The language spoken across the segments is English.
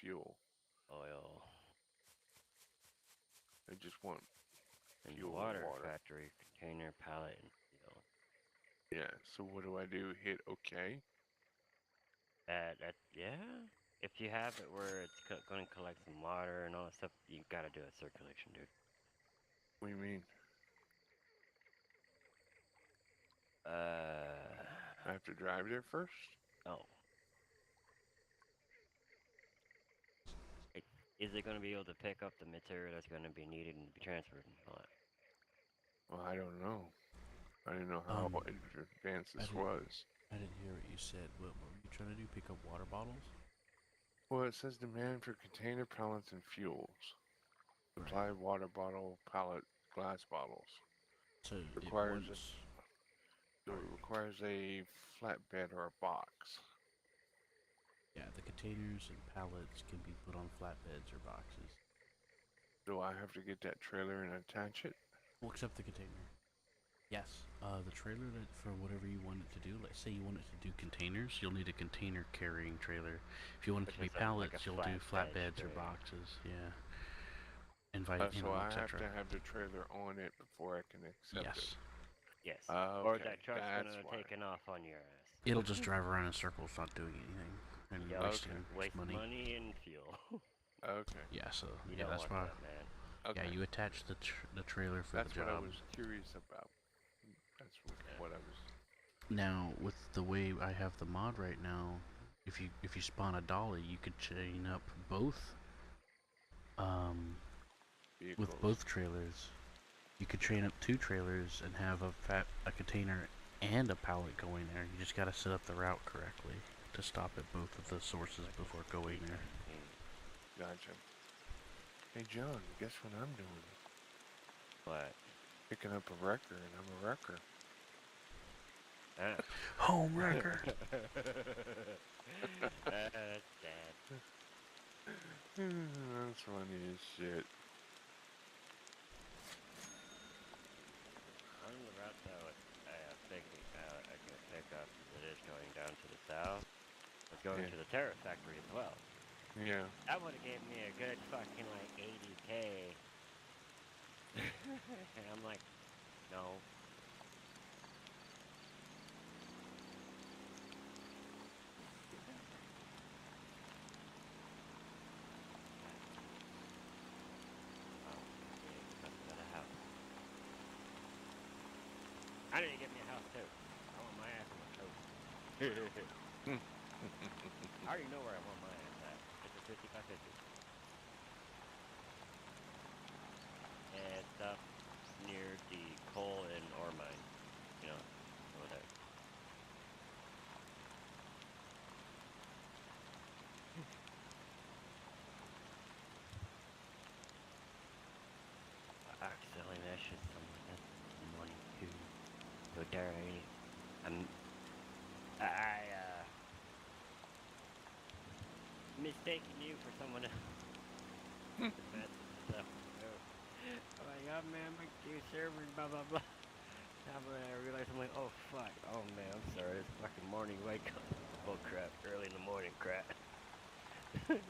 fuel. Oil. I just want And fuel and water water. factory, container, pallet, and fuel. Yeah, so what do? Hit OK? Yeah. If you have it where it's going to collect some water and all that stuff, you gotta do a circulation, dude. What do you mean? I have to drive there first? Oh. Is it going to be able to pick up the material that's going to be needed and be transferred and all that? Well, I don't know. I didn't know how advanced I this didn't, was. I didn't hear what you said. What were you trying to do? Pick up water bottles? Well, it says demand for container pallets and fuels. Supply Right. water bottle, pallet, glass bottles. So Requires Sorry. a flatbed or a box. Yeah, the containers and pallets can be put on flatbeds or boxes. Do I have to get that trailer and attach it? Well, except the container. Yes. The trailer that for whatever you want it to do. Let's say you want it to do containers, you'll need a container carrying trailer. If you want it to be Like pallets, a you'll do flatbeds or trailer. boxes. Yeah. Invite, So I have etc. to have the trailer on it before I can accept it. Yes. Yes. Okay, Or that truck's that's gonna why. take off on your ass. It'll just drive around in circles, not doing anything, and Yep. wasting Waste money. money and fuel. Okay. Yeah. So You yeah, don't that's want why. that, man. Okay. Yeah, you attach the trailer for That's the what I job. was curious about. That's what I was. Now, with the way I have the mod right now, if you spawn a dolly, you could chain up both. With Vehicles. both trailers, you could train up two trailers and have a container and a pallet going there. You just gotta set up the route correctly to stop at both of the sources before going there. Gotcha. Hey John, guess what I'm doing? What? Picking up a wrecker, and I'm a wrecker. Ah. Home wrecker. That's sad. That's funny as shit. One of the routes I can pick up that is going down to the south was going to the Terra factory as well. Yeah. That would have gave me a good fucking like 80K. And I'm like, no. I need to get me a house too. I want my ass on my toast. I already know where I want my ass at. It's a 50 by 50. It's up near the coal and ore mine. You know, over there. Selling that shit somewhere. That's money too. So there mistaken you for someone else. So, I'm like, oh man, my queue servers, blah blah blah. Now when I realized, I'm like, oh fuck, oh man, I'm sorry, it's fucking morning wake up. Oh crap, early in the morning crap. That's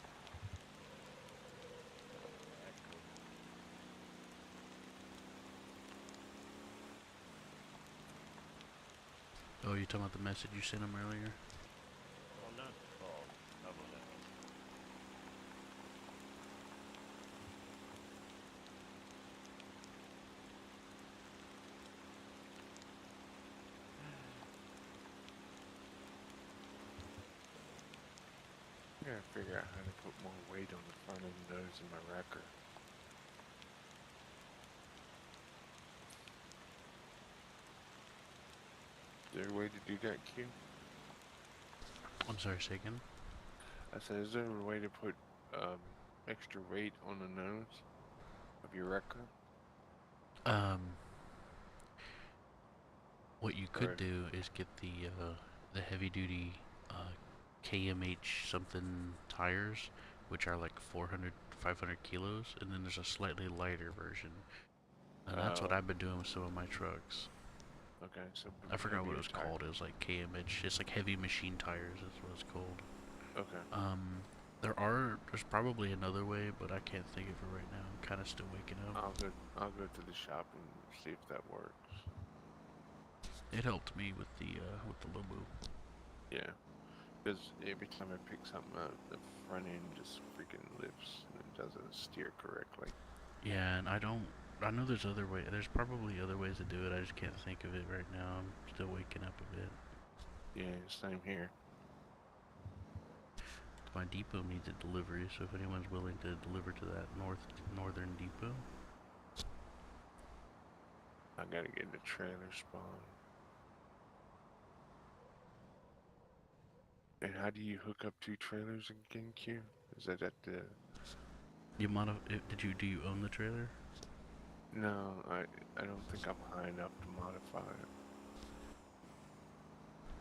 cool. Oh, you talking about the message you sent him earlier? Well, not full. Oh, well, no. I gotta figure out how to put more weight on the front of the nose of my wrecker. Is there a way to do that, Q? I'm sorry, say again? I said, is there a way to put extra weight on the nose of your wrecker? What you could do is get the heavy duty KMH something tires, which are like 400, 500 kilos, and then there's a slightly lighter version. And that's what I've been doing with some of my trucks. Okay, so I forgot what it was tire. called. It was like KMH. It's like heavy machine tires. That's what it's called. Okay. There's probably another way, but I can't think of it right now. I'm kind of still waking up. I'll go to the shop and see if that works. It helped me with the Lobo. Yeah, because every time I pick something up, the front end just freaking lifts and it doesn't steer correctly. Yeah, and I know there's other way. There's probably other ways to do it. I just can't think of it right now. I'm still waking up a bit. Yeah, same here. My depot needs a delivery, so if anyone's willing to deliver to that northern depot. I gotta get in the trailer spawn. And how do you hook up two trailers again, Q? Is that at the... Do you own the trailer? No, I don't think I'm high enough to modify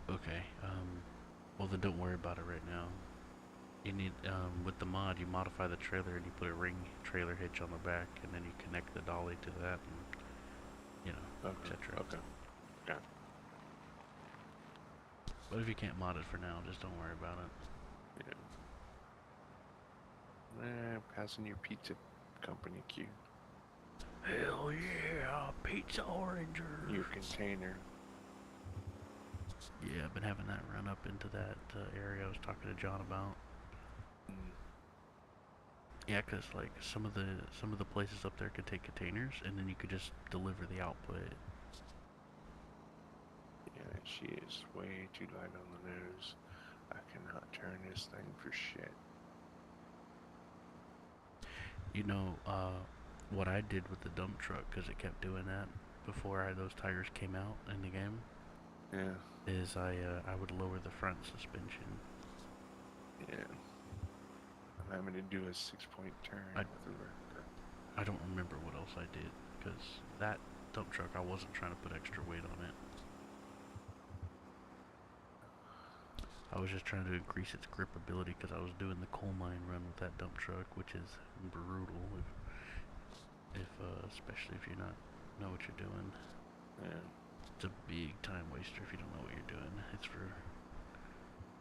it. Okay. Well then don't worry about it right now. You need with the mod you modify the trailer and you put a ring trailer hitch on the back and then you connect the dolly to that and Okay, etc. okay. Yeah. But if you can't mod it for now, just don't worry about it. Yeah. Passing your pizza company, Q. Hell yeah, pizza oranger. Your container. Yeah, I've been having that run up into that area I was talking to John about. Mm. Yeah, 'cause like some of the places up there could take containers, and then you could just deliver the output. Yeah, she is way too light on the nose. I cannot turn this thing for shit. You know, what I did with the dump truck, 'cause it kept doing that before those tires came out in the game. Yeah. Is I would lower the front suspension. Yeah. I'm having to do a 6-point turn with the wrecker. I don't remember what else I did, because that dump truck I wasn't trying to put extra weight on it. I was just trying to increase its grip ability because I was doing the coal mine run with that dump truck, which is brutal, especially if you not know what you're doing. Yeah. It's a big time waster if you don't know what you're doing. It's for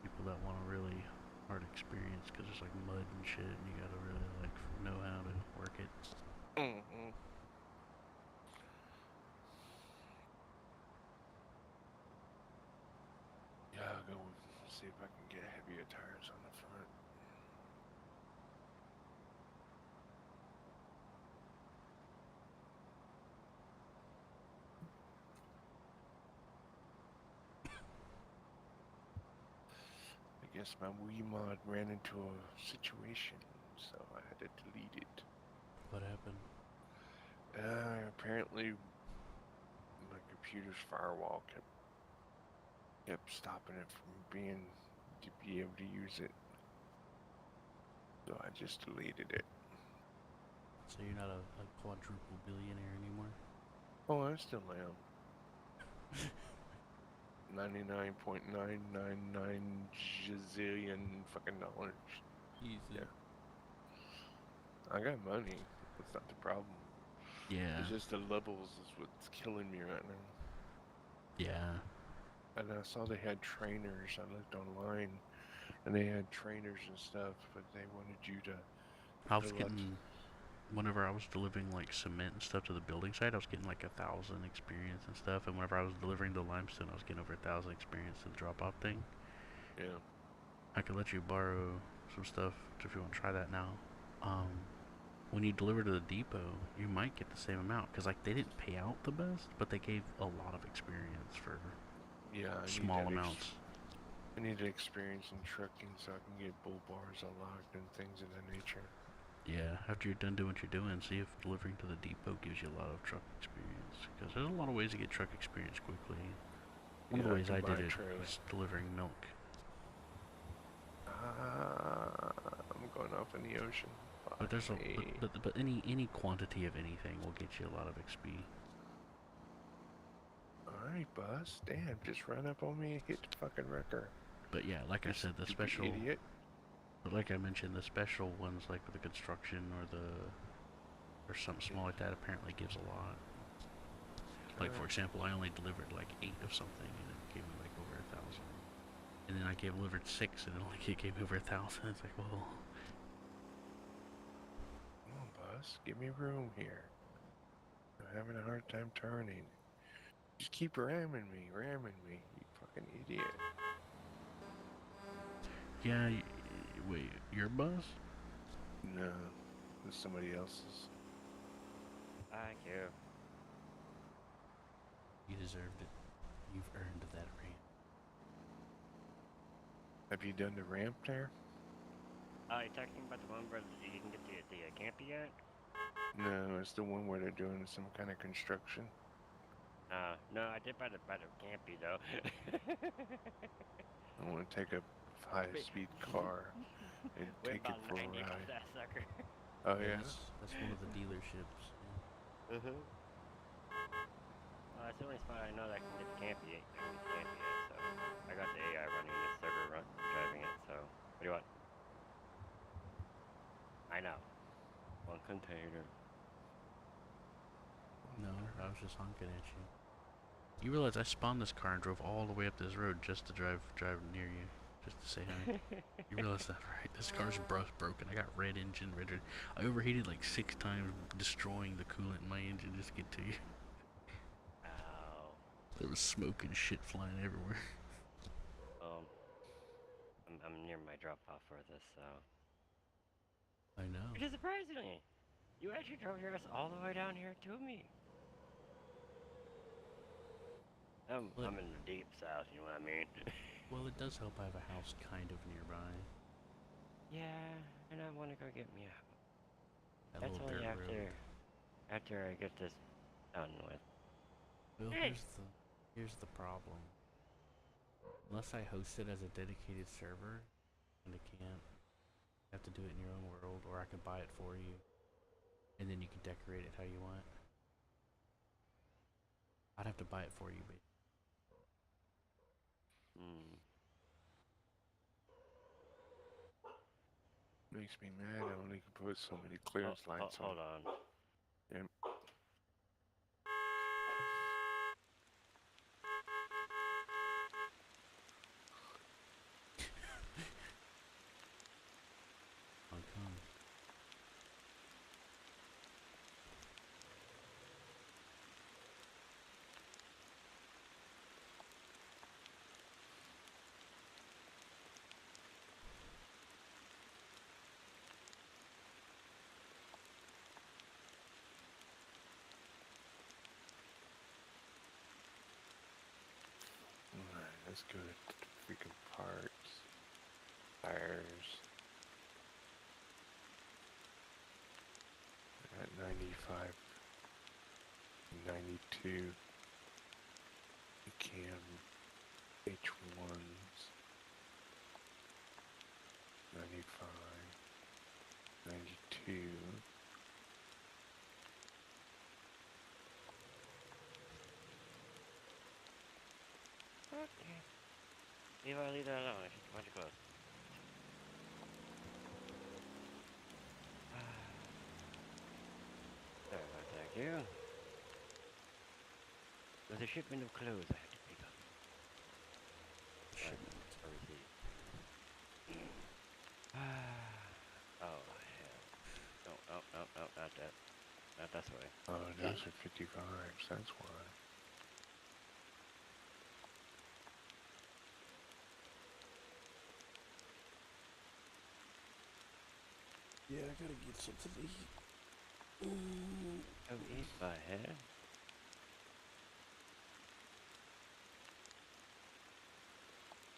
people that want a really hard experience because there's like mud and shit, and you gotta really like know how to work it. Mm-hmm. Yeah, I'll go see if I can get heavier tires on the front. I guess my Wii mod ran into a situation, so I had to delete it. What happened? Apparently my computer's firewall kept stopping it from to be able to use it. So I just deleted it. So you're not a quadruple billionaire anymore? Oh, I still am. 99.999 gazillion fucking dollars. Easy. Yeah. I got money. That's not the problem. Yeah. It's just the levels is what's killing me right now. Yeah. And I saw they had trainers. I looked online, and they had trainers and stuff, but they wanted you to I was fill out. getting, whenever I was delivering like cement and stuff to the building site, I was getting like 1,000 experience and stuff. And whenever I was delivering the limestone, I was getting over 1,000 experience to the drop-off thing. Yeah. I could let you borrow some stuff if you want to try that now. When you deliver to the depot, you might get the same amount because like they didn't pay out the best, but they gave a lot of experience for small amounts. I need to experience in trucking so I can get bull bars unlocked and things of that nature. Yeah, after you're done doing what you're doing, see if delivering to the depot gives you a lot of truck experience. Because there's a lot of ways to get truck experience quickly. One of the ways I did it was delivering milk. I'm going off in the ocean. But there's but any quantity of anything will get you a lot of XP. Alright, boss. Damn, just run up on me and hit the fucking wrecker. But yeah, like I said, the special... idiot. But like I mentioned, the special ones, like with the construction or something small like that, apparently gives a lot. Like for example, I only delivered like 8 of something, and it gave me like over 1,000. And then I delivered 6, and it only gave me over 1,000. It's like, well, boss. Give me room here. I'm having a hard time turning. Just keep ramming me, you fucking idiot. Yeah, wait, your boss? No, it's somebody else's. Thank you. You deserved it. You've earned that ramp. Have you done the ramp there? You're talking about the one where you can get the campy at? No, it's the one where they're doing some kind of construction. No, I did by the campy though. I want to take a high-speed car and Went take it about for a 90 off ride. that sucker. Oh Yeah, yeah? that's one of the dealerships. Yeah. That's the only spot I know that can get the campy. So I got the AI running this server driving it. So what do you want? I know. One container. No, I was just honking at you. You realize I spawned this car and drove all the way up this road just to drive near you, just to say hi. You realize that, right? This car's broken. I got red engine, I overheated like 6 times, destroying the coolant in my engine just to get to you. Ow. There was smoke and shit flying everywhere. I'm near my drop off for this, so. I know. Which is surprisingly, you actually drove your ass all the way down here to me. I'm in the deep south, you know what I mean? Well, it does help I have a house kind of nearby. Yeah, and I want to go get me a house. That That's little only dirt road. after I get this done with. Well, Hey! here's the problem. Unless I host it as a dedicated server, and I can't. You have to do it in your own world, or I can buy it for you, and then you can decorate it how you want. I'd have to buy it for you, but Makes me mad. I only can put so many clearance lights on. Hold on. Yep. I'll come. Alright, let's go to freaking parts. Tires. At 95, 92. Cam H1s. 95, 92. Okay. Leave that alone. It's just a bunch of clothes. Sorry about that, girl. With a shipment of clothes I had to pick up. Shipment. A receipt. Oh, hell. No, not that. Not this way. Oh, those are 55s, that's why. Yeah, I gotta get something to eat. Oh, eat my head.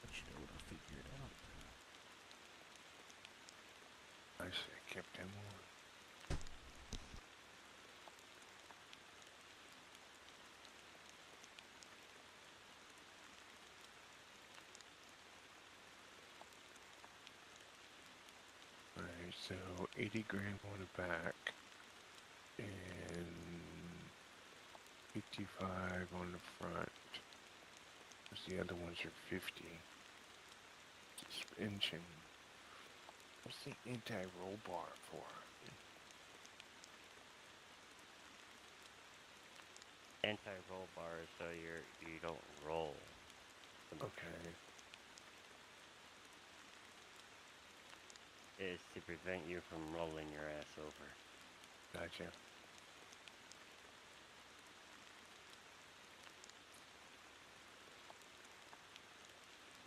But you know what, I'll figure it out. I should have kept him on. Alright, so 80 grand on the back and 55 on the front. Because the other ones are 50. Suspension. What's the anti-roll bar for? Anti-roll bars so you don't roll. Okay. It is to prevent you from rolling your ass over. Gotcha.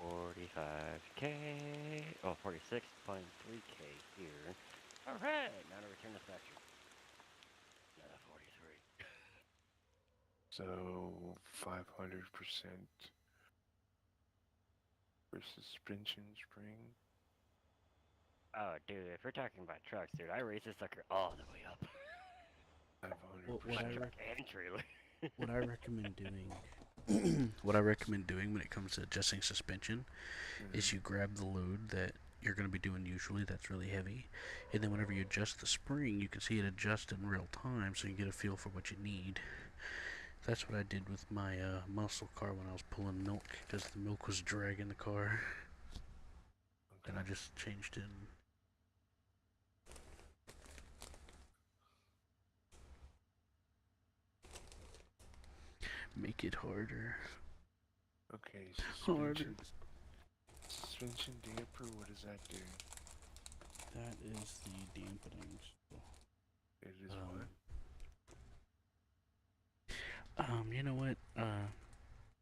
$45K. Oh, 46.3K here. Alright, now to return this factory. Another 43. So 500% for suspension spring. Oh, dude, if we're talking about trucks, dude, I raised this sucker all the way up. What I 500%. Truck and trailer. what I recommend doing what I recommend doing when it comes to adjusting suspension is you grab the load that you're going to be doing usually that's really heavy, and then whenever you adjust the spring, you can see it adjust in real time, so you get a feel for what you need. That's what I did with my muscle car when I was pulling milk, because the milk was dragging the car. Okay. And I just changed it. Make it harder. Okay, Harder. suspension damper, what does that do? That is the dampening. It is what? You know what?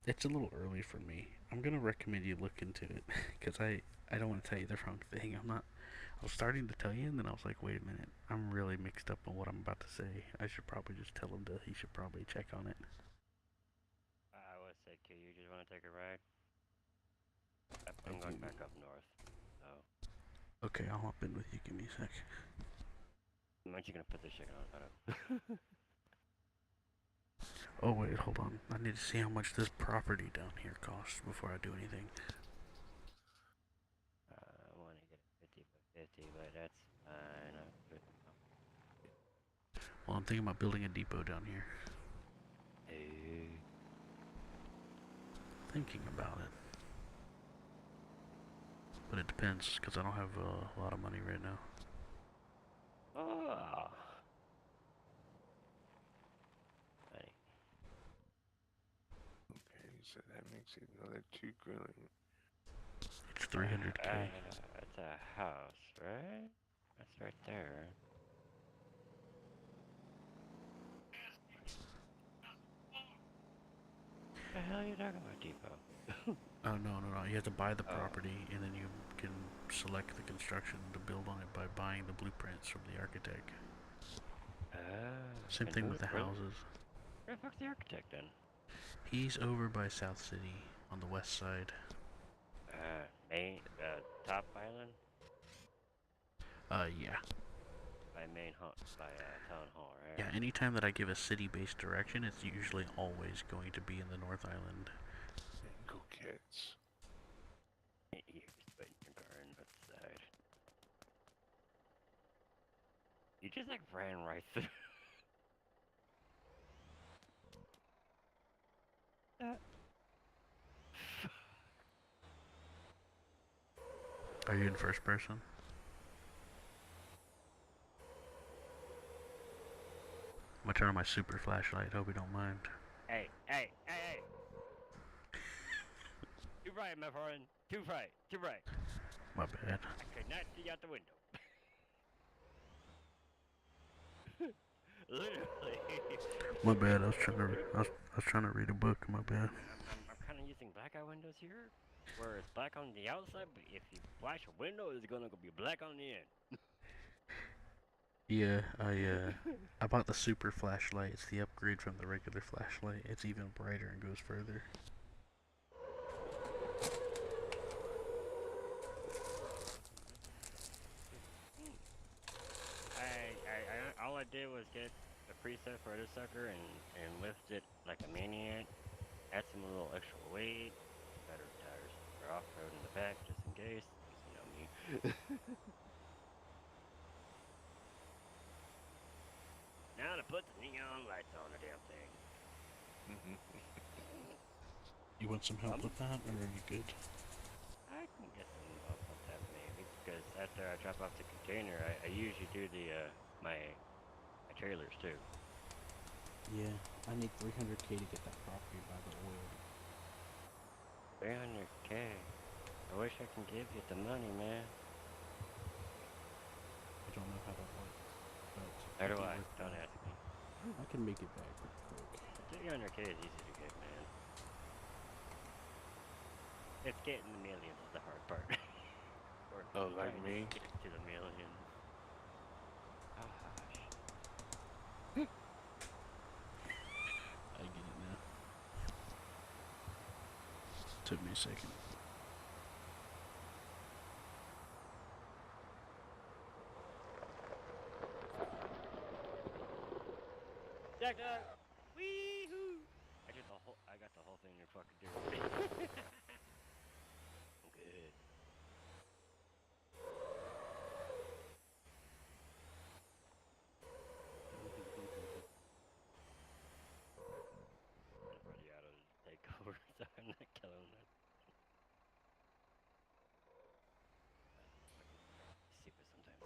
It's a little early for me. I'm gonna recommend you look into it, cause I don't want to tell you the wrong thing. I was starting to tell you, and then I was like, wait a minute, I'm really mixed up on what I'm about to say. I should probably just tell him he should probably check on it. I would say, Q, you just want to take a ride? I'm going back up north. Oh. Okay, I'll hop in with you. Give me a sec. Aren't you gonna put this shit on? Oh wait, hold on. I need to see how much this property down here costs before I do anything. I want to get 50 by 50, but that's fine. Well, I'm thinking about building a depot down here. Hey. Thinking about it. But it depends, because I don't have a lot of money right now. Oh. Funny. Okay, so that makes it another 2 grilling. It's 300K. It's a house, right? That's right there. What the hell are you talking about, Depot? Oh, no. You have to buy the Oh. property, and then you can select the construction to build on it by buying the blueprints from the architect. Same thing with the houses. Where the fuck's the architect then? He's over by South City on the west side. Top Island? Yeah. By Town Hall, right? Yeah, anytime that I give a city-based direction, it's usually always going to be in the North Island. And go kids. You're just putting your car in the side. You just like ran right through. Are you in first person? I'm gonna turn on my super flashlight. Hope you don't mind. Hey! Too bright, my friend. Too bright. My bad. I could not see out the window. Literally. My bad. I was trying to read a book. My bad. I'm kind of using blackout windows here, where it's black on the outside, but if you flash a window, it's gonna be black on the end. Yeah, I bought the super flashlight. It's the upgrade from the regular flashlight. It's even brighter and goes further. All I did was get the preset for this sucker and lift it like a maniac. Add some little extra weight, better tires for off-road in the back, just in case. You know me. Now to put the neon lights on the damn thing. You want some help with that, or are you good? I can get some help with that maybe, because after I drop off the container, I usually do my trailers too. Yeah, I need 300K to get that property by the oil. 300K. I wish I can give you the money, man. I don't know how that works, but How I do can I? work Don't back. ask me. I can make it back pretty quick. 300k is easy to get, man. It's getting the millions is the hard part. Or Oh, like trying to me? get to the millions. Gosh. I get it now. Took me a second. Jacked up! Wee-hoo! I got the whole thing in fucking dirt. I'm good. I'm for the auto to take over, so I'm not killing that. Fucking stupid sometimes.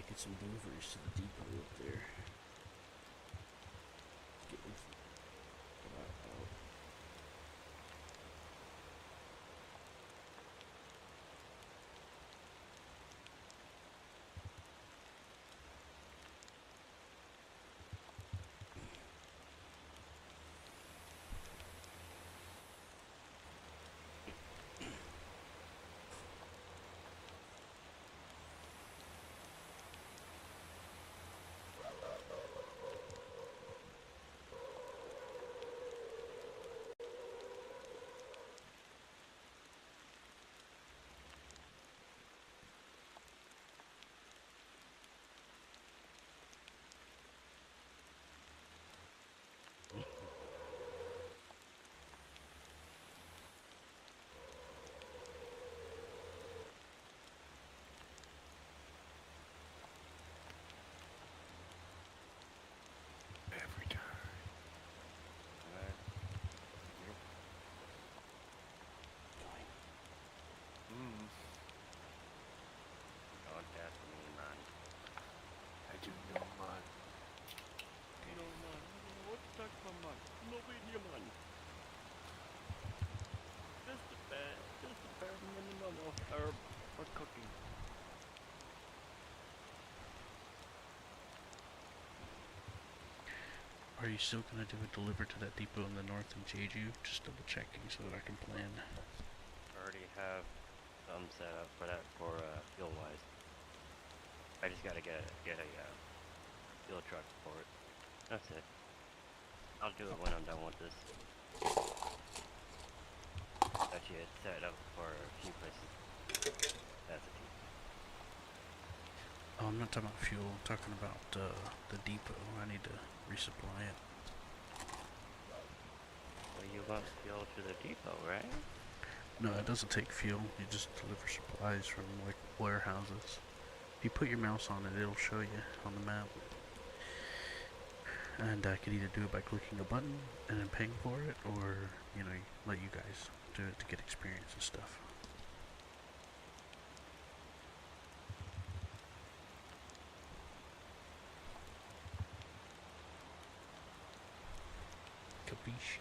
making some deliveries to the depot up there. Getting out. Every time. Alright. Mm. Don't ask me, man. I do know mine. No, man. What's that from, man? No video, man. Just a bare minimum of herb for cooking. Are you still gonna do a deliver to that depot in the north in Jeju? Just double checking so that I can plan. I already have some set up for that for fuel wise. I just gotta get a fuel truck for it. That's it. I'll do it when I'm done with this. Actually, it's set up for a few places. That's a team. Oh, I'm not talking about fuel. I'm talking about the depot. I need to resupply it. Well, you want fuel to the depot, right? No, it doesn't take fuel. You just deliver supplies from like warehouses. If you put your mouse on it, it'll show you on the map. And I could either do it by clicking a button and then paying for it, or, you know, let you guys do it to get experience and stuff. Capiche?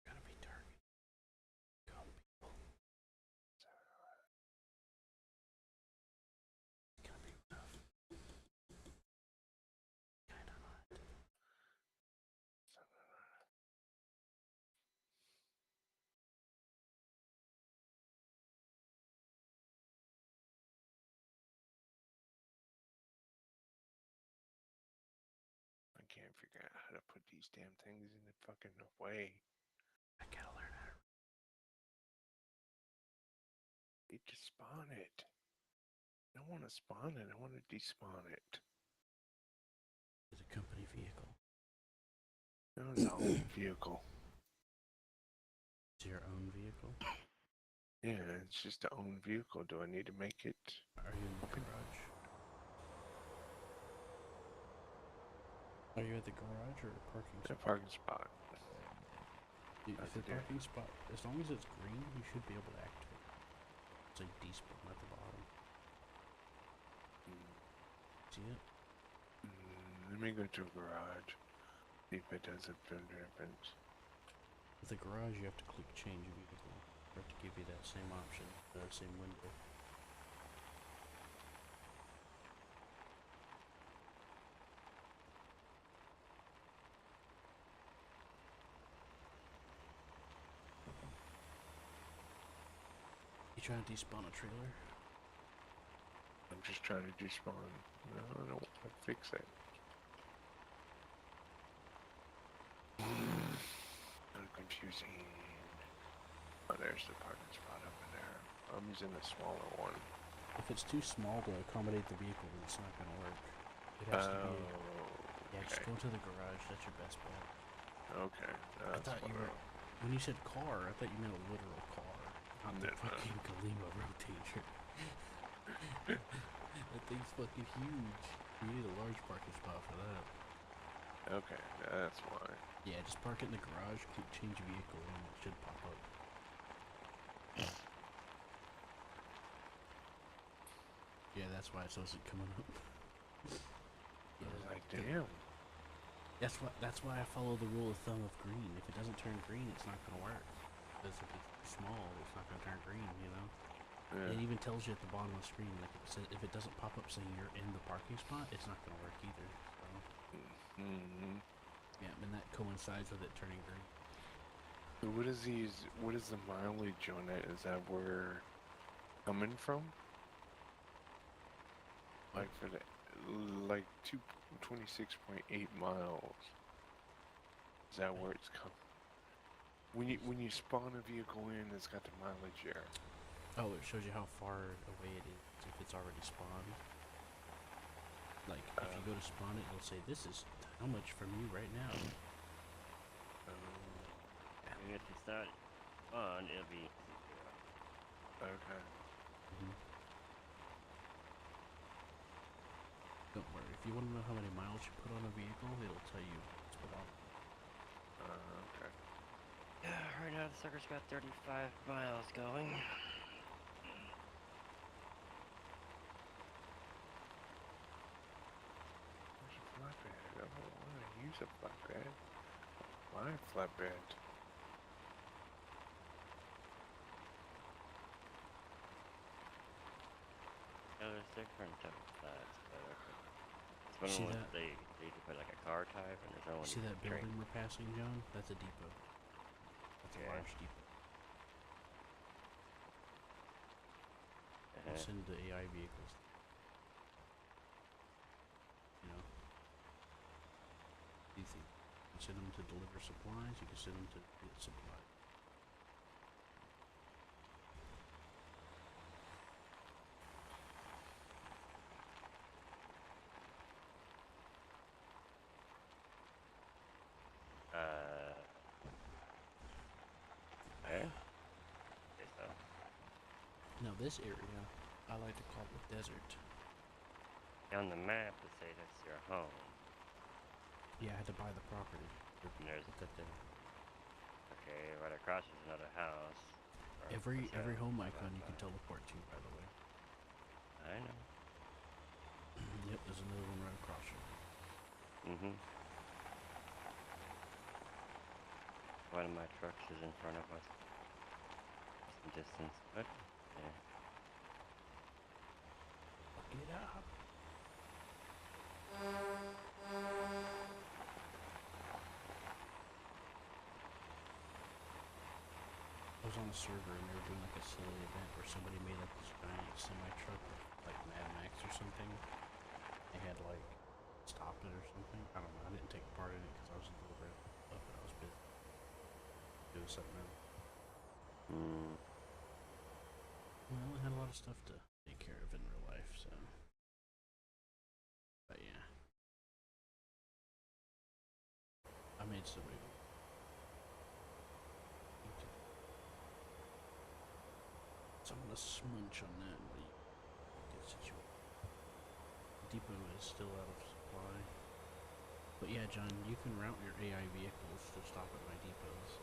Gotta be dark. Come, people. It's gonna be rough. Kinda hot. I can't figure out how to put these damn things in the fucking way. I gotta learn how to. Need to spawn it. I don't want to spawn it. I want to despawn it. It's a company vehicle. No, it's a home vehicle. It's your own vehicle? Yeah, it's just a own vehicle. Do I need to make it? Are you in the garage? Are you at the garage or a parking A spot? parking spot. If How's the it doing? parking spot, as long as it's green, you should be able to activate it. It's like despawn at the bottom. See it? Let me go to a garage. See if it does a difference. With the garage, you have to click change vehicle for it to give you that same option, same window. You trying to despawn a trailer? I'm just trying to despawn. No, I don't want to fix it. So confusing. Oh, there's the parking spot up in there. I'm using the smaller one. If it's too small to accommodate the vehicle, then it's not gonna work. It has to be. Yeah, just okay. go to the garage. That's your best bet. Okay. I thought you were. When you said car, I thought you meant a literal car, not the No. fucking Kalima rotator. That thing's fucking huge. You need a large parking spot for that. Okay, that's why. Yeah, just park it in the garage, change vehicle, and it should pop up. Yeah, that's why it wasn't coming up. I was like, damn. That's why I follow the rule of thumb of green. If it doesn't turn green, it's not gonna work. Because if it's small, it's not gonna turn green, you know? Yeah. It even tells you at the bottom of the screen, like if it doesn't pop up saying you're in the parking spot, it's not gonna work either. So Mm-hmm. yeah, and that coincides with it turning green. So what is the mileage on it? Is that where coming from? Like for the, like 26.8 miles. Is that where it's come? When you spawn a vehicle in, it's got the mileage there. Oh, it shows you how far away it is if it's already spawned. Like, if you go to spawn it, it'll say, this is how much from you right now. And if it's not on, it'll be 0. Okay. Don't worry, if you want to know how many miles you put on a vehicle, it'll tell you what's put on. Okay. Right now the sucker's got 35 miles going. Where's a flatbed? I don't want to use a flatbed. My flatbed. Yeah, there's different type of flats, but it's one See of that? they can put like a car type, and there's one See that train. building we're passing, John? That's a depot. That's a Yeah. large depot. We'll send the AI vehicles. You know? Easy. You can send them to deliver supplies, you can send them to get supplies. Yeah. Okay, so. Now this area, I like to call the desert. On the map, it say that's your home. Yeah, I had to buy the property. And there's Put that there. okay, right across is another house. Every home icon you can teleport to, by the way. I know. Yep, there's another one right across you. One of my trucks is in front of us. Some distance, but yeah. Fuck it up. I was on a server and they were doing like a silly event where somebody made like this giant semi-truck, like Mad Max or something. They had like stopped it or something. I don't know. I didn't take part in it because I was a little bit up, but I was busy doing something else. Well, I had a lot of stuff to take care of in real life, so. But yeah. I made somebody. So I'm gonna smudge on that while you get situated. Depot is still out of supply. But yeah, John, you can route your AI vehicles to stop at my depots.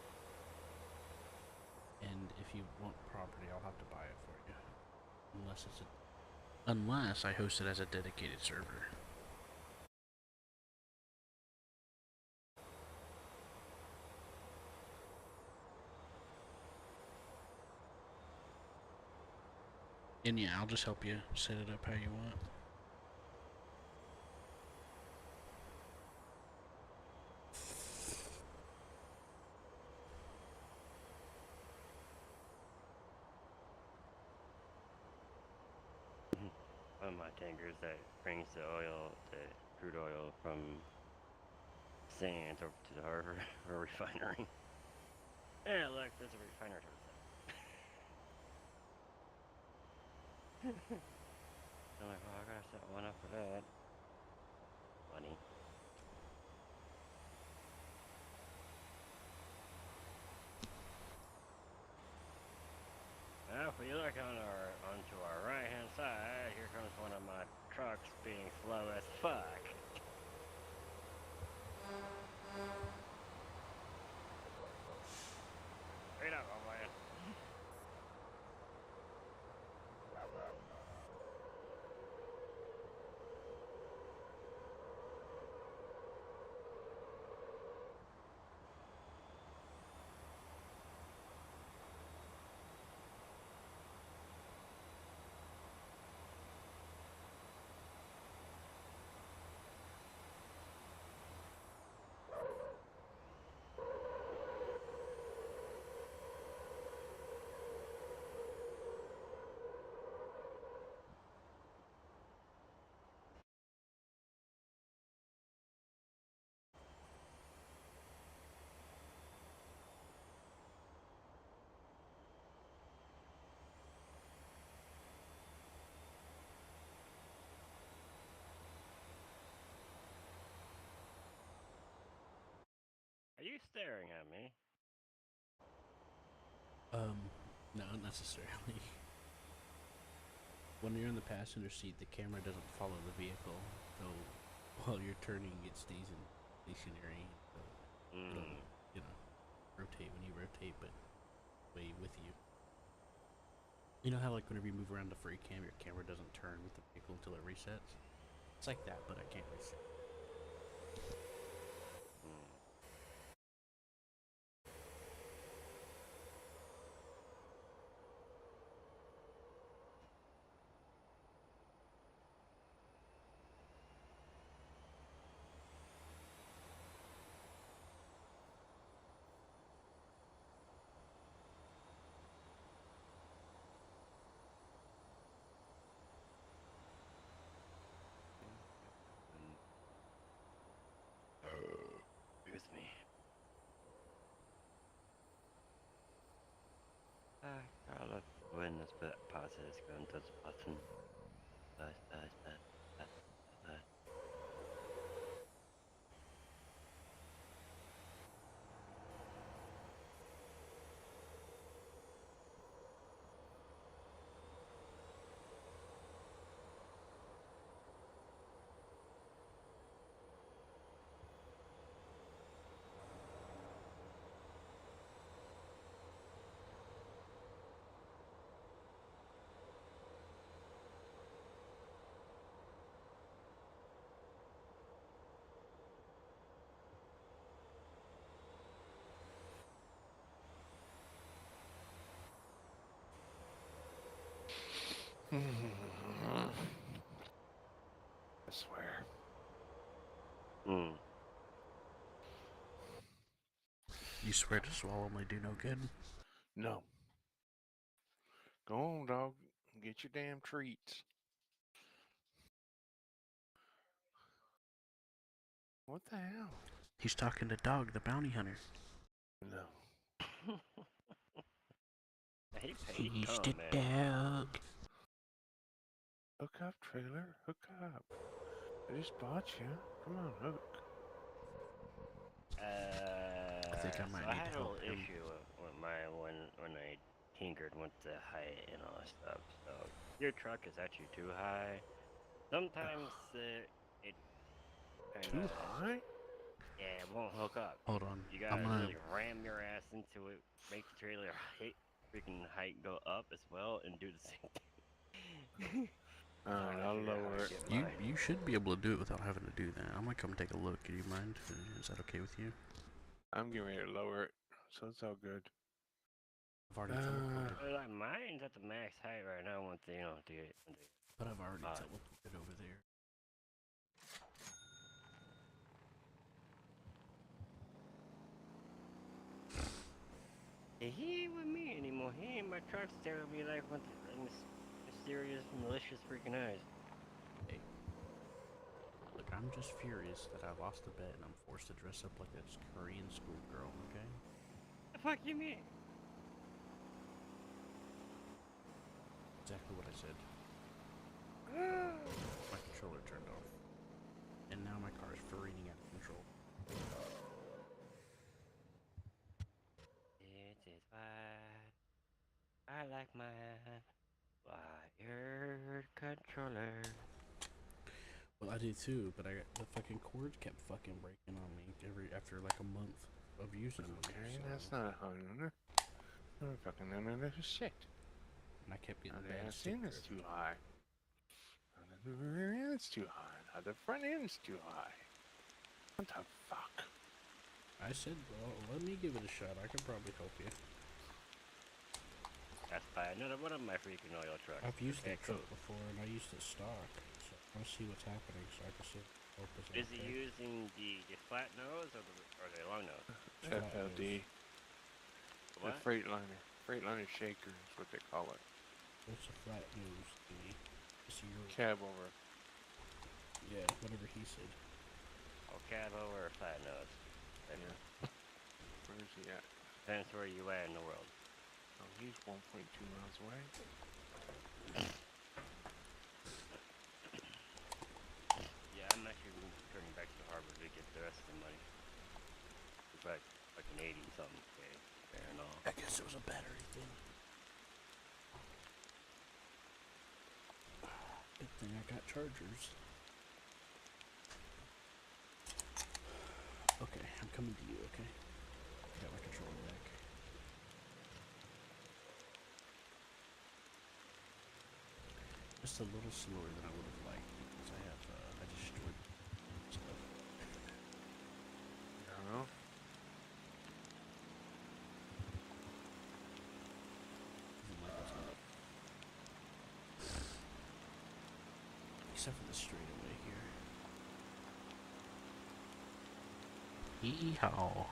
And if you want property, I'll have to buy it for you. Unless I host it as a dedicated server. And yeah, I'll just help you set it up how you want. One of my tankers that brings the oil, the crude oil from sand over to the harbor or refinery. Yeah, look, there's a refinery to the side. I'm like, oh, I gotta set one up for that. Funny. Now, if we look onto our right hand side, here comes one of my trucks being slow as fuck. Straight up, oh man. Are you staring at me? No, not necessarily. When you're in the passenger seat, the camera doesn't follow the vehicle, so while you're turning, it stays in stationary. So it'll, you know, rotate when you rotate, but way with you. You know how, like, whenever you move around the free cam, your camera doesn't turn with the vehicle until it resets? It's like that, but I can't reset. Excuse me. Carla, when this bit passes, go and touch the button. Buzz. I swear. You swear to swallow may do no good? No. Go on, dog. Get your damn treats. What the hell? He's talking to Dog, the bounty hunter. No. He He's come, the man. dog. Hook up, trailer. Hook up. I just bought you. Come on, hook. I think I might So I need had to a help little him. issue with my when I tinkered with the height and all that stuff. So your truck is actually too high. Sometimes it kind Too of high? yeah, it won't hook up. Hold on. You I'm gotta gonna. really ram your ass into it, make the trailer freaking height go up as well, and do the same thing. Alright, I'll lower it. You should be able to do it without having to do that. I'm gonna come take a look. Do you mind? Is that okay with you? I'm getting ready to lower it, so it's all good. I've already teleported. Like mine's at the max height right now. But I've already teleported over there. He ain't with me anymore. He ain't my truck staring at me like with mysterious, malicious freaking eyes. Hey. Look, I'm just furious that I lost the bet and I'm forced to dress up like a Korean schoolgirl, okay? The fuck you mean? Exactly what I said. My controller turned off. And now my car is careening out of control. It is why I like my wired controller. Well, I do too, but the fucking cords kept fucking breaking on me after like a month of using them. Okay, So, that's not a hundred. No fucking none of this shit. and I kept getting Now bad the stick end is drift. too high. Now the rear end's too high. Now the front end's too high. What the fuck? I said, well, let me give it a shot. I could probably help you. That's by another one of my freaking oil trucks. I've used Okay, that truck before, and I used it stock, so I want to see what's happening, so I can see if help is Is he okay. using the flat nose or the long nose? Flat FLD. nose. The What? Freightliner shaker is what they call it. What's a flat nose thingy? It's your Cab over. yeah, whatever he said. Oh, cab over or flat nose? Yeah. Where is he at? Depends where you at in the world. Oh, he's 1.2 miles away. Yeah, I'm actually returning back to the harbor to get the rest of the money. It's like an 80 something K there and all. I guess it was a battery thing. Good thing I got chargers. Okay, I'm coming to you, okay? I got my controller back. Just a little slower than I would have liked because I destroyed stuff. I don't know. Doesn't like what's up. Except for the straightaway here. Yeehaw.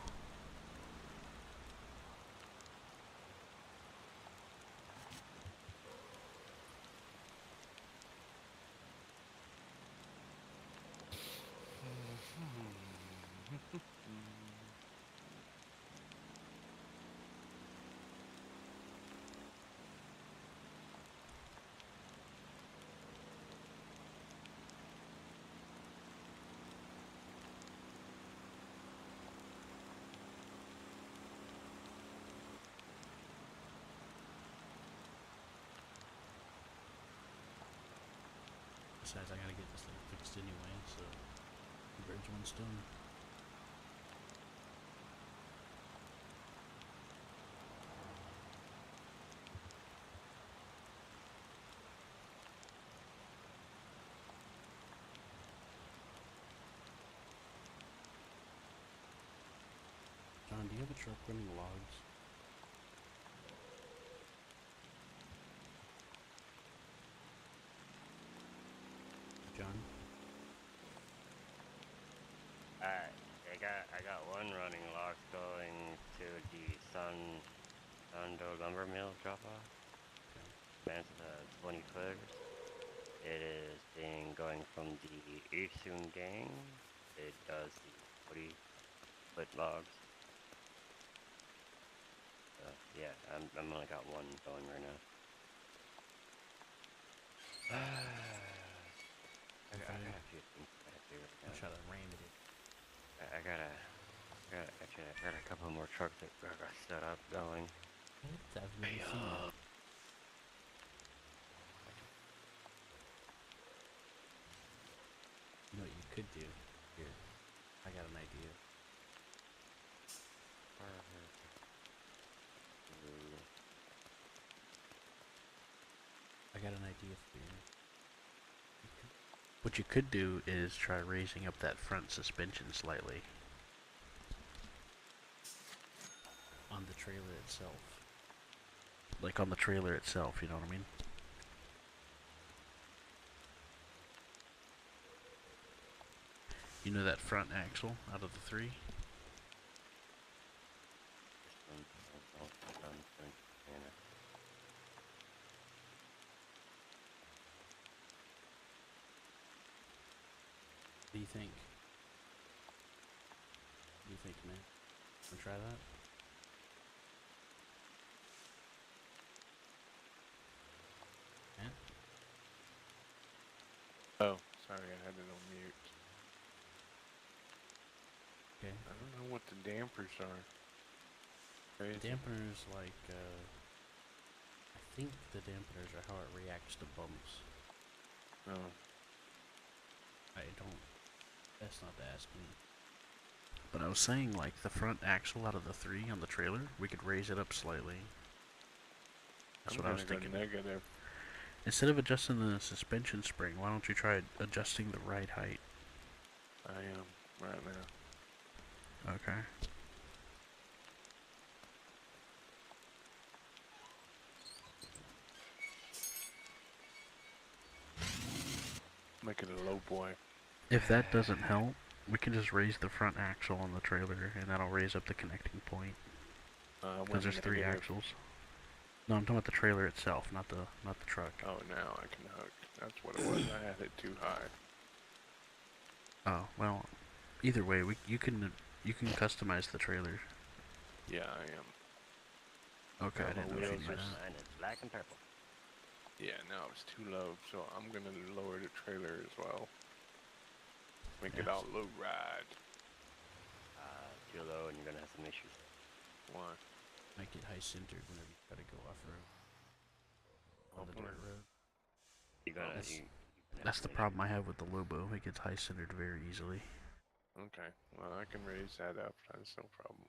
Besides, I gotta get this thing fixed anyway, so two birds, one stone. John, do you have a truck running logs? John? Alright, I got one running logs going to the Sundo lumber mill drop off. Spans 20 footers. It is being going from the Isun gang. It does the 40 foot logs. Yeah, I'm only got one going right now. I got a few things I have to do right I'll now. try to ram it. I got a couple more trucks that I got set up going. I've never seen that. You know what you could do? Here, I got an idea. I got an idea for you. What you could do is try raising up that front suspension slightly on the trailer itself. Like on the trailer itself, you know what I mean? You know that front axle out of the three? What do you think? What do you think, man? Wanna try that? Man? Oh, sorry, I had it on mute. Okay. I don't know what the dampers are. Crazy. Dampeners, like, I think the dampeners are how it reacts to bumps. Oh, I don't, that's not to ask me. But I was saying, like, the front axle out of the 3 on the trailer, we could raise it up slightly. That's I'm what I was gonna go thinking. negative. Instead of adjusting the suspension spring, why don't you try adjusting the ride height? I am right now. Okay. Make it a low boy. If that doesn't help, we can just raise the front axle on the trailer, and that'll raise up the connecting point. Because there's 3 axles. No, I'm talking about the trailer itself, not the truck. Oh, now I can hook. That's what it was. I had it too high. Oh well, either way, you can customize the trailer. Yeah, I am. Okay, I Yeah, didn't my know if you wheels knew are that. And it's black and purple. Yeah, no, it's too low, so I'm gonna lower the trailer as well. Make it Yes. all low ride. Too low, and you're gonna have some issues. Why? Make it high centered whenever you try to go off road on the dirt road. You're gonna. That's, You're gonna have that's the some problem I have with the Lobo. It gets high centered very easily. Okay, well, I can raise that up. That's no problem.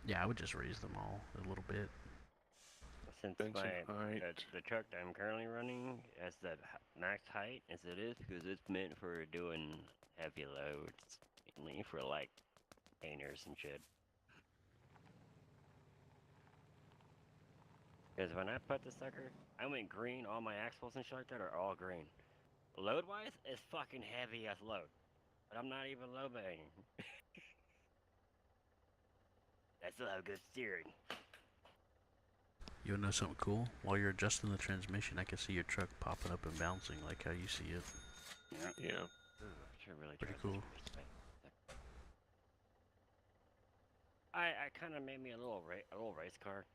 Yeah, I would just raise them all a little bit. Since Suspension height. the truck that I'm currently running has that max height as it is, because it's meant for doing heavy loads, mainly for like painters and shit. Because when I put the sucker, I went green. All my axles and shit like that are all green. Load wise, it's fucking heavy as load, but I'm not even low banging. I still have good steering. You wanna know something cool? While you're adjusting the transmission, I can see your truck popping up and bouncing like how you see it. Yeah. Ooh, I should really Pretty try cool. this race. I kind of made me a little race car.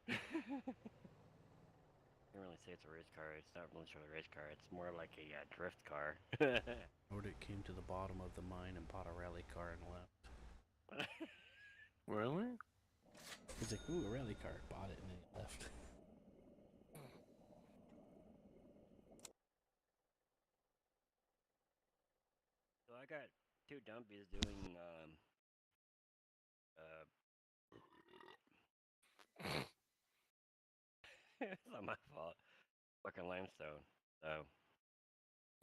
Can't really say it's a race car. It's not really sure a race car. It's more like a drift car. Or it came to the bottom of the mine and bought a rally car and left. Really? He's like, ooh, a rally car. Bought it and then he left. So I got 2 dumpies doing uh it's not my fault. Fucking limestone. So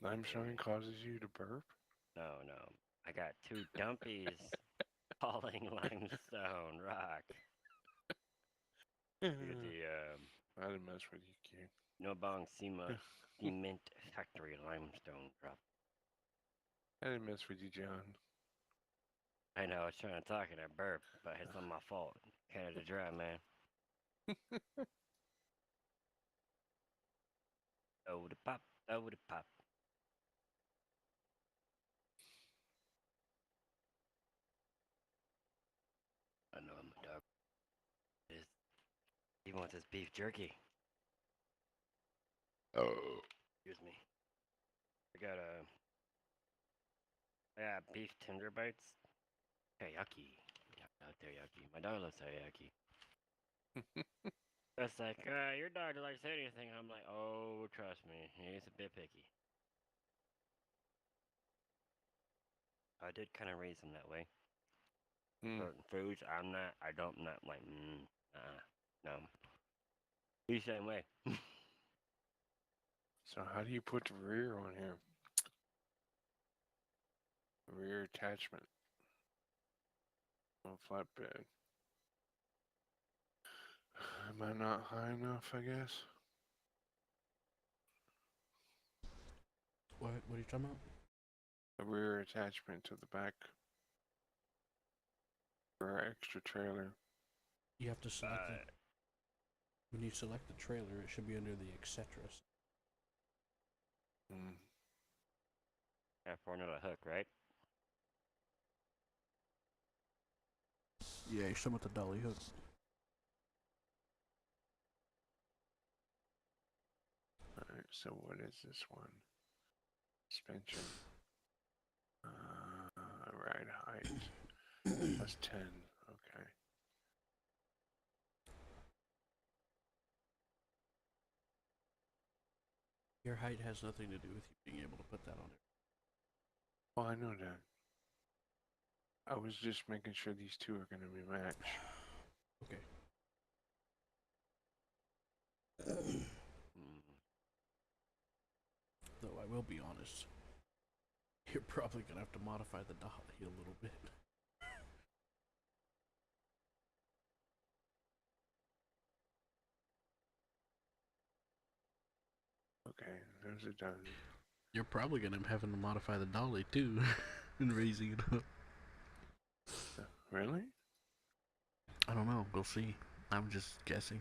Limestone causes you to burp? no. I got 2 dumpies hauling limestone rock to the I didn't mess with you, kid. Nobong Cement Factory limestone drop. I didn't mess with you, John. I know I was trying to talk and I burped, but it's not my fault. Canada Dry, man. Oh the pop, oh the pop. I know I'm a dog. He wants his beef jerky. Oh. Excuse me. I got beef tender bites. Teriyaki. Yeah, teriyaki. My dog loves teriyaki. It's like, your dog likes anything. I'm like, oh, trust me, he's a bit picky. I did kind of raise him that way. Certain foods, I don't, not like, no. He's the same way. So how do you put the rear on here? Rear attachment. On flatbed. Am I not high enough, I guess? What are you talking about? A rear attachment to the back for our extra trailer. You have to select it. When you select the trailer, it should be under the etc. Yeah, for another hook, right? Yeah, you're talking about the dolly hook. Alright, so what is this one? Suspension. Ride height. Plus 10. Okay. Your height has nothing to do with you being able to put that on it. Well, I know that. I was just making sure these two are going to be matched. Okay. Though I will be honest, you're probably gonna have to modify the dolly a little bit. Okay, those are done. You're probably gonna be having to modify the dolly too, and raising it up. Really? I don't know. We'll see. I'm just guessing.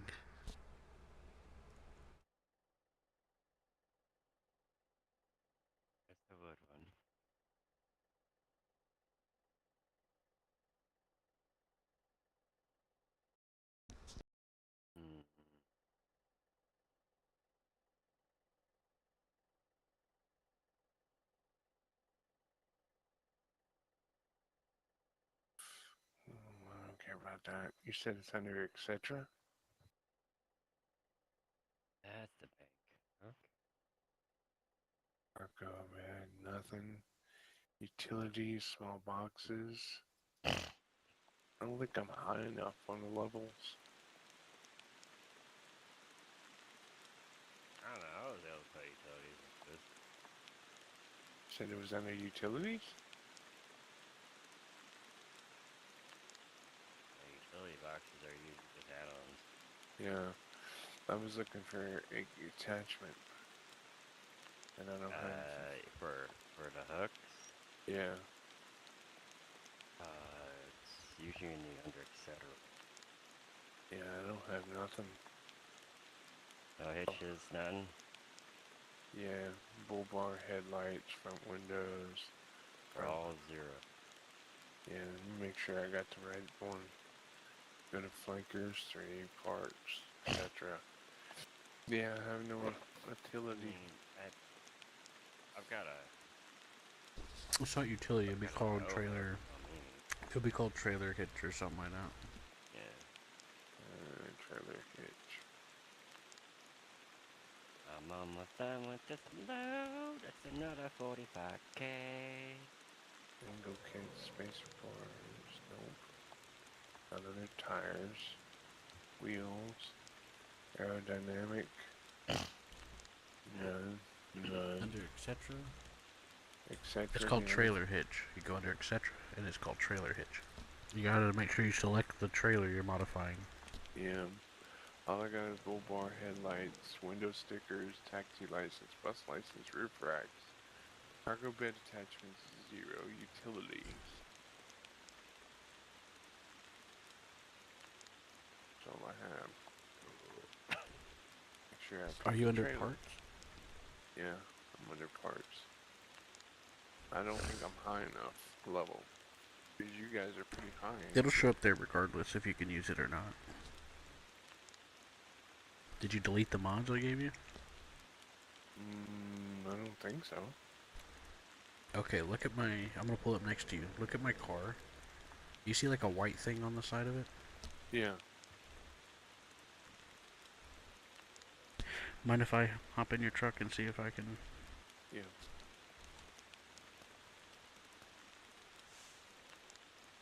That's a good one. Mm. I don't care about that. You said it's under etc. That's the bank. Okay. Arco overhead, nothing. Utilities, small boxes. I don't think I'm high enough on the levels. I don't know. I was able to play utilities with this. Said it was under utilities? The utility boxes are usually just add-ons. Yeah. I was looking for a attachment. And I don't have. For the hooks, Yeah. it's usually in the under etc. Yeah, I don't have nothing. No hitches, nothing. Yeah, bull bar headlights, front windows. They're all 0. Yeah, let me make sure I got the right one. Go to flankers, 3 parts, etc. Yeah, I have no utility. I've got a. It's not utility. It'd be called Nova trailer. on me. It could be called trailer hitch or something like that. Yeah. Trailer hitch. I'm almost done with this load. That's another 45K. Angle kit, spacer bars, nope. Other tires, wheels, aerodynamic, none, Under etc. etc. It's called trailer hitch. You go under etc. and it's called trailer hitch. You gotta make sure you select the trailer you're modifying. Yeah. All I got is bull bar headlights, window stickers, taxi license, bus license, roof racks, cargo bed attachments, 0, utilities. That's all I have. Make sure I pick Are you the under trailer. parts? Yeah, I'm under parts. I don't think I'm high enough level. Because you guys are pretty high. It'll show up there regardless if you can use it or not. Did you delete the mods I gave you? I don't think so. Okay, look at my... I'm gonna pull up next to you. Look at my car. You see like a white thing on the side of it? Yeah. Mind if I hop in your truck and see if I can... Yeah.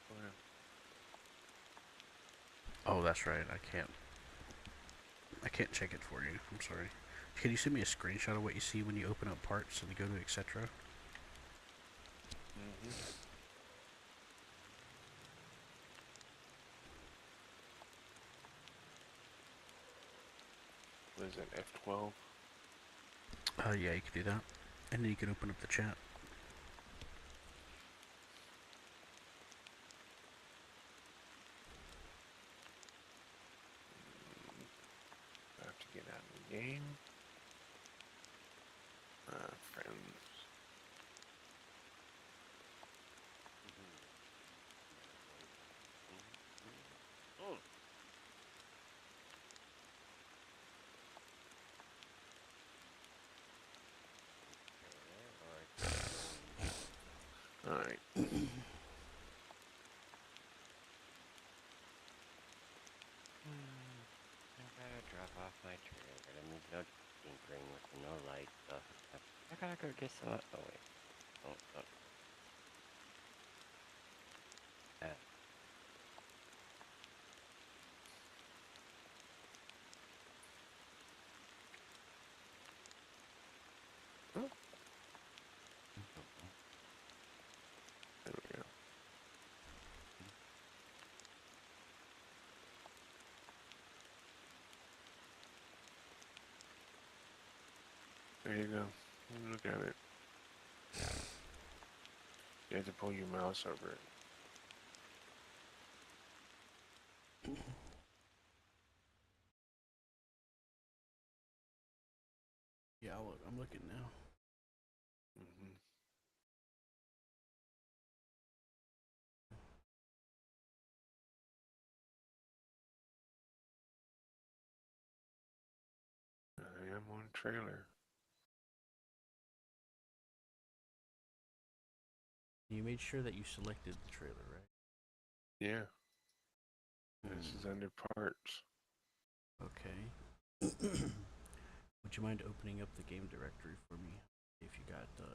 Go ahead. Oh, that's right. I can't check it for you. I'm sorry. Can you send me a screenshot of what you see when you open up parts and you go to etc.? What is it, F12? Yeah, you can do that. And then you can open up the chat. I have to get out of the game. Friends. Oh. go get some. Oh wait. Oh. Oh, there we go. There you go. Look at it. You have to pull your mouse over it. Yeah, I'm looking now. Mm-hmm. I am on trailer. You made sure that you selected the trailer, right? Yeah. This is under parts. Okay. Would you mind opening up the game directory for me? If you got, I'm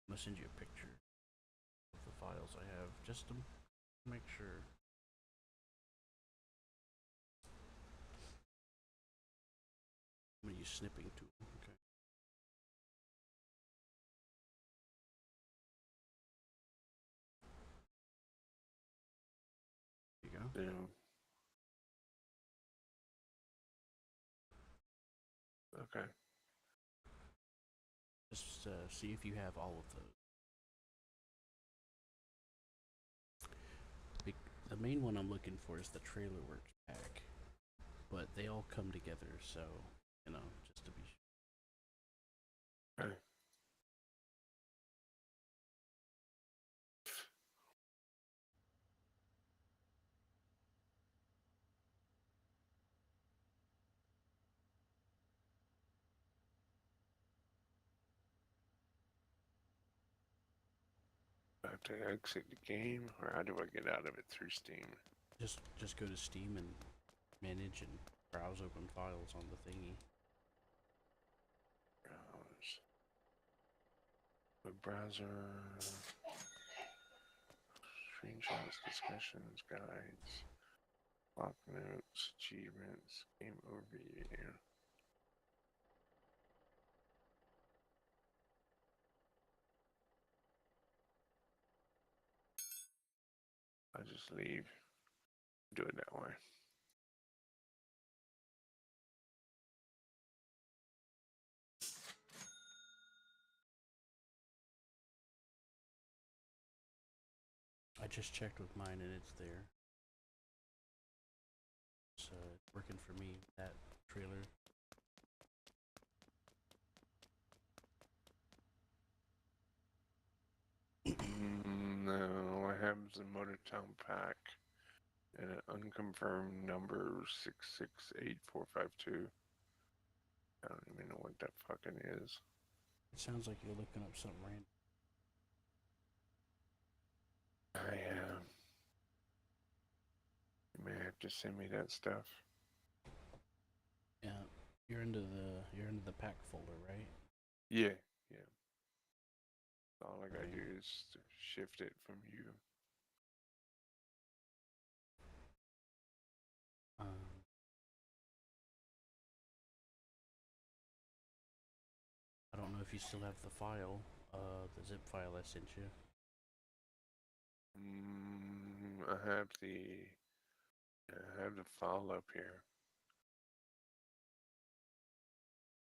gonna send you a picture of the files I have, just to make sure. I'm gonna use snipping tool. Okay. There you go. Yeah. Okay. Just see if you have all of those. The main one I'm looking for is the Trailer Works pack, but they all come together, so you know, just to be sure. Okay. I have to exit the game, or how do I get out of it through Steam? Just go to Steam and manage and browse open files on the thingy. Browse. Web browser. Screenshots, discussions, guides, block notes, achievements, game overview. I'll just leave. Do it that way. I just checked with mine and it's there. So it's working for me, that trailer. No, I have the Motortown pack and an unconfirmed number 668452. I don't even know what that fucking is. It sounds like you're looking up something random. I am. You may have to send me that stuff. Yeah, you're into the pack folder, right? Yeah, yeah. All I gotta Right. do is shift it from you. I don't know if you still have the file, the zip file I sent you. I have the file up here.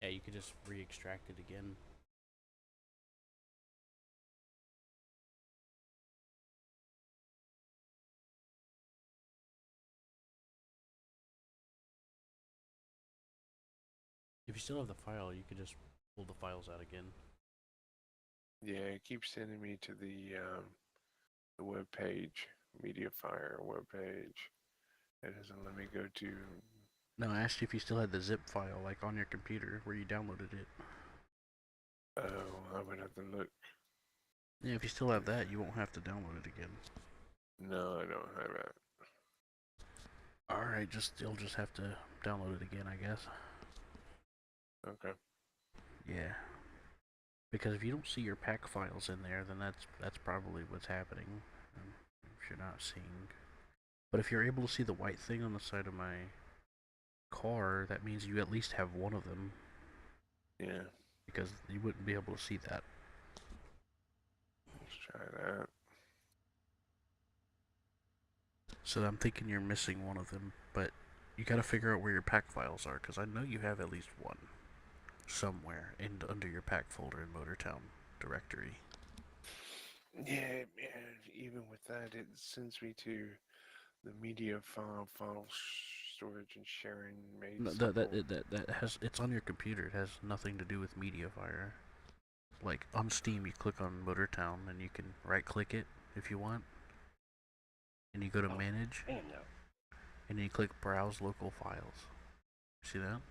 Yeah, you could just re-extract it again. If you still have the file, you could just pull the files out again. Yeah, it keeps sending me to the web page, MediaFire web page. It doesn't let me go to. No, I asked you if you still had the zip file, like on your computer, where you downloaded it. Oh, I would have to look. Yeah, if you still have that, you won't have to download it again. No, I don't have it. Alright, you'll just have to download it again, I guess. Okay. Yeah. Because if you don't see your pack files in there, then that's probably what's happening. If you're not seeing, but if you're able to see the white thing on the side of my car, that means you at least have one of them. Yeah. Because you wouldn't be able to see that. Let's try that. So I'm thinking you're missing one of them, but you gotta figure out where your pack files are, because I know you have at least one somewhere under your pack folder in Motortown directory. Yeah, even with that, it sends me to the media file storage and sharing made No, simple. that has, it's on your computer. It has nothing to do with MediaFire. Like on Steam, you click on Motortown and you can right click it if you want, and you go to Manage, Damn, no. and you click Browse Local Files. See that?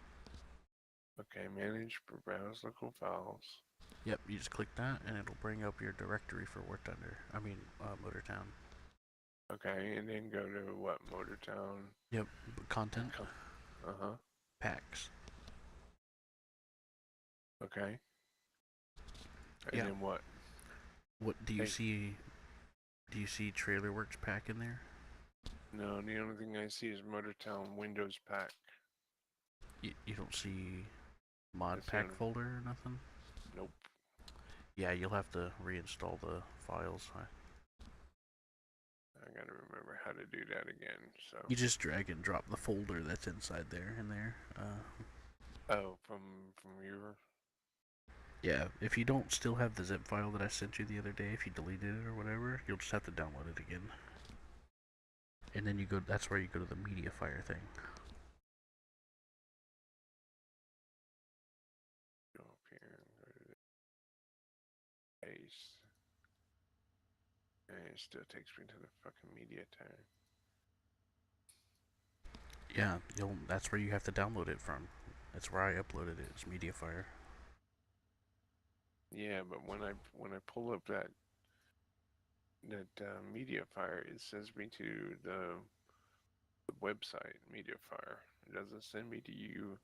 Okay, manage browse local files. Yep, you just click that, and it'll bring up your directory for War Thunder. Motortown. Okay, and then go to what, Motortown? Yep, content, Uh-huh. packs. Okay. And Yeah. then what? What do you see? Do you see Trailer Works pack in there? No, the only thing I see is Motortown Windows Pack. You don't see mod That's the pack only- folder or nothing? Nope. Yeah, you'll have to reinstall the files. I gotta remember how to do that again, so. You just drag and drop the folder that's inside there in there. Oh, from your... Yeah, if you don't still have the zip file that I sent you the other day, if you deleted it or whatever, you'll just have to download it again. And then you go, that's where you go to the MediaFire thing. Go up here and go to the paste. And it still takes me to the fucking media tab. Yeah, that's where you have to download it from. That's where I uploaded it. It's MediaFire. Yeah, but when I pull up that MediaFire, it sends me to the website MediaFire. It doesn't send me to you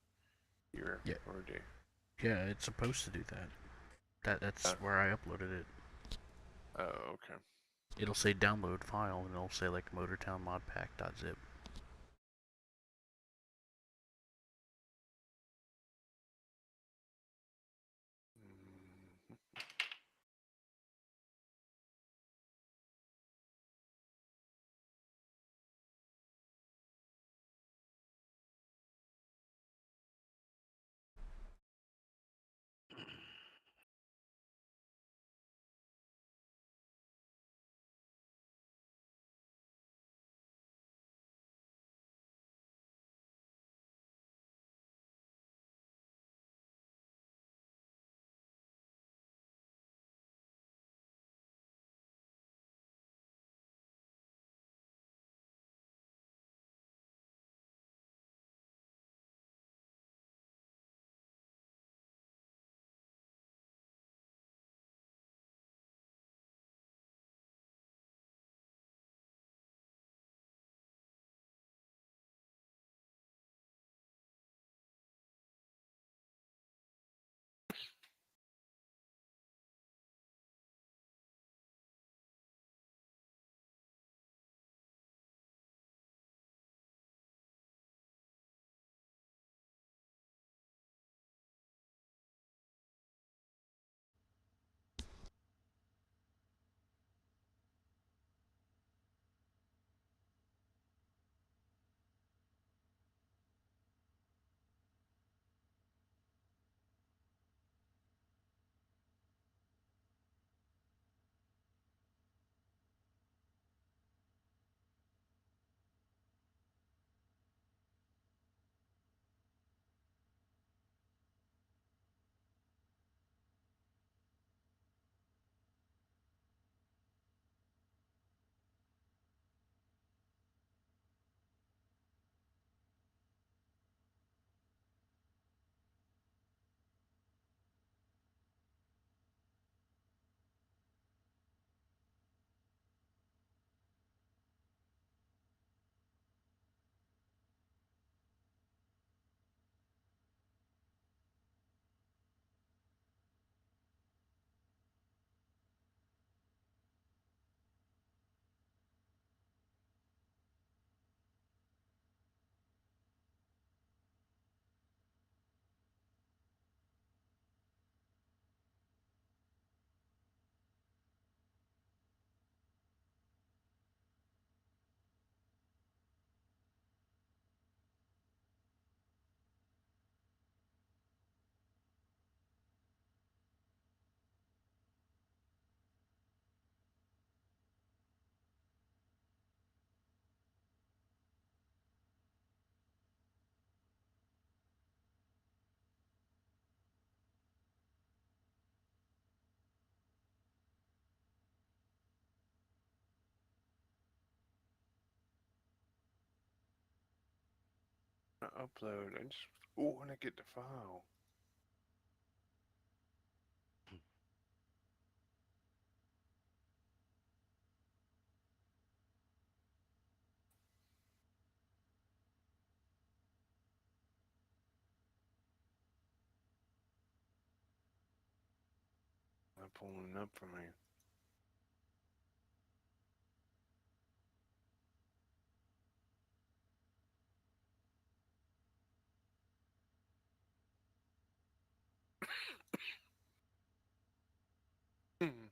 here Yeah. or do. Yeah, it's supposed to do that. That's where I uploaded it. Oh, okay. It'll say download file, and it'll say like motortownmodpack.zip. upload. I just want to get the file. Not pulling up for me. Hmm.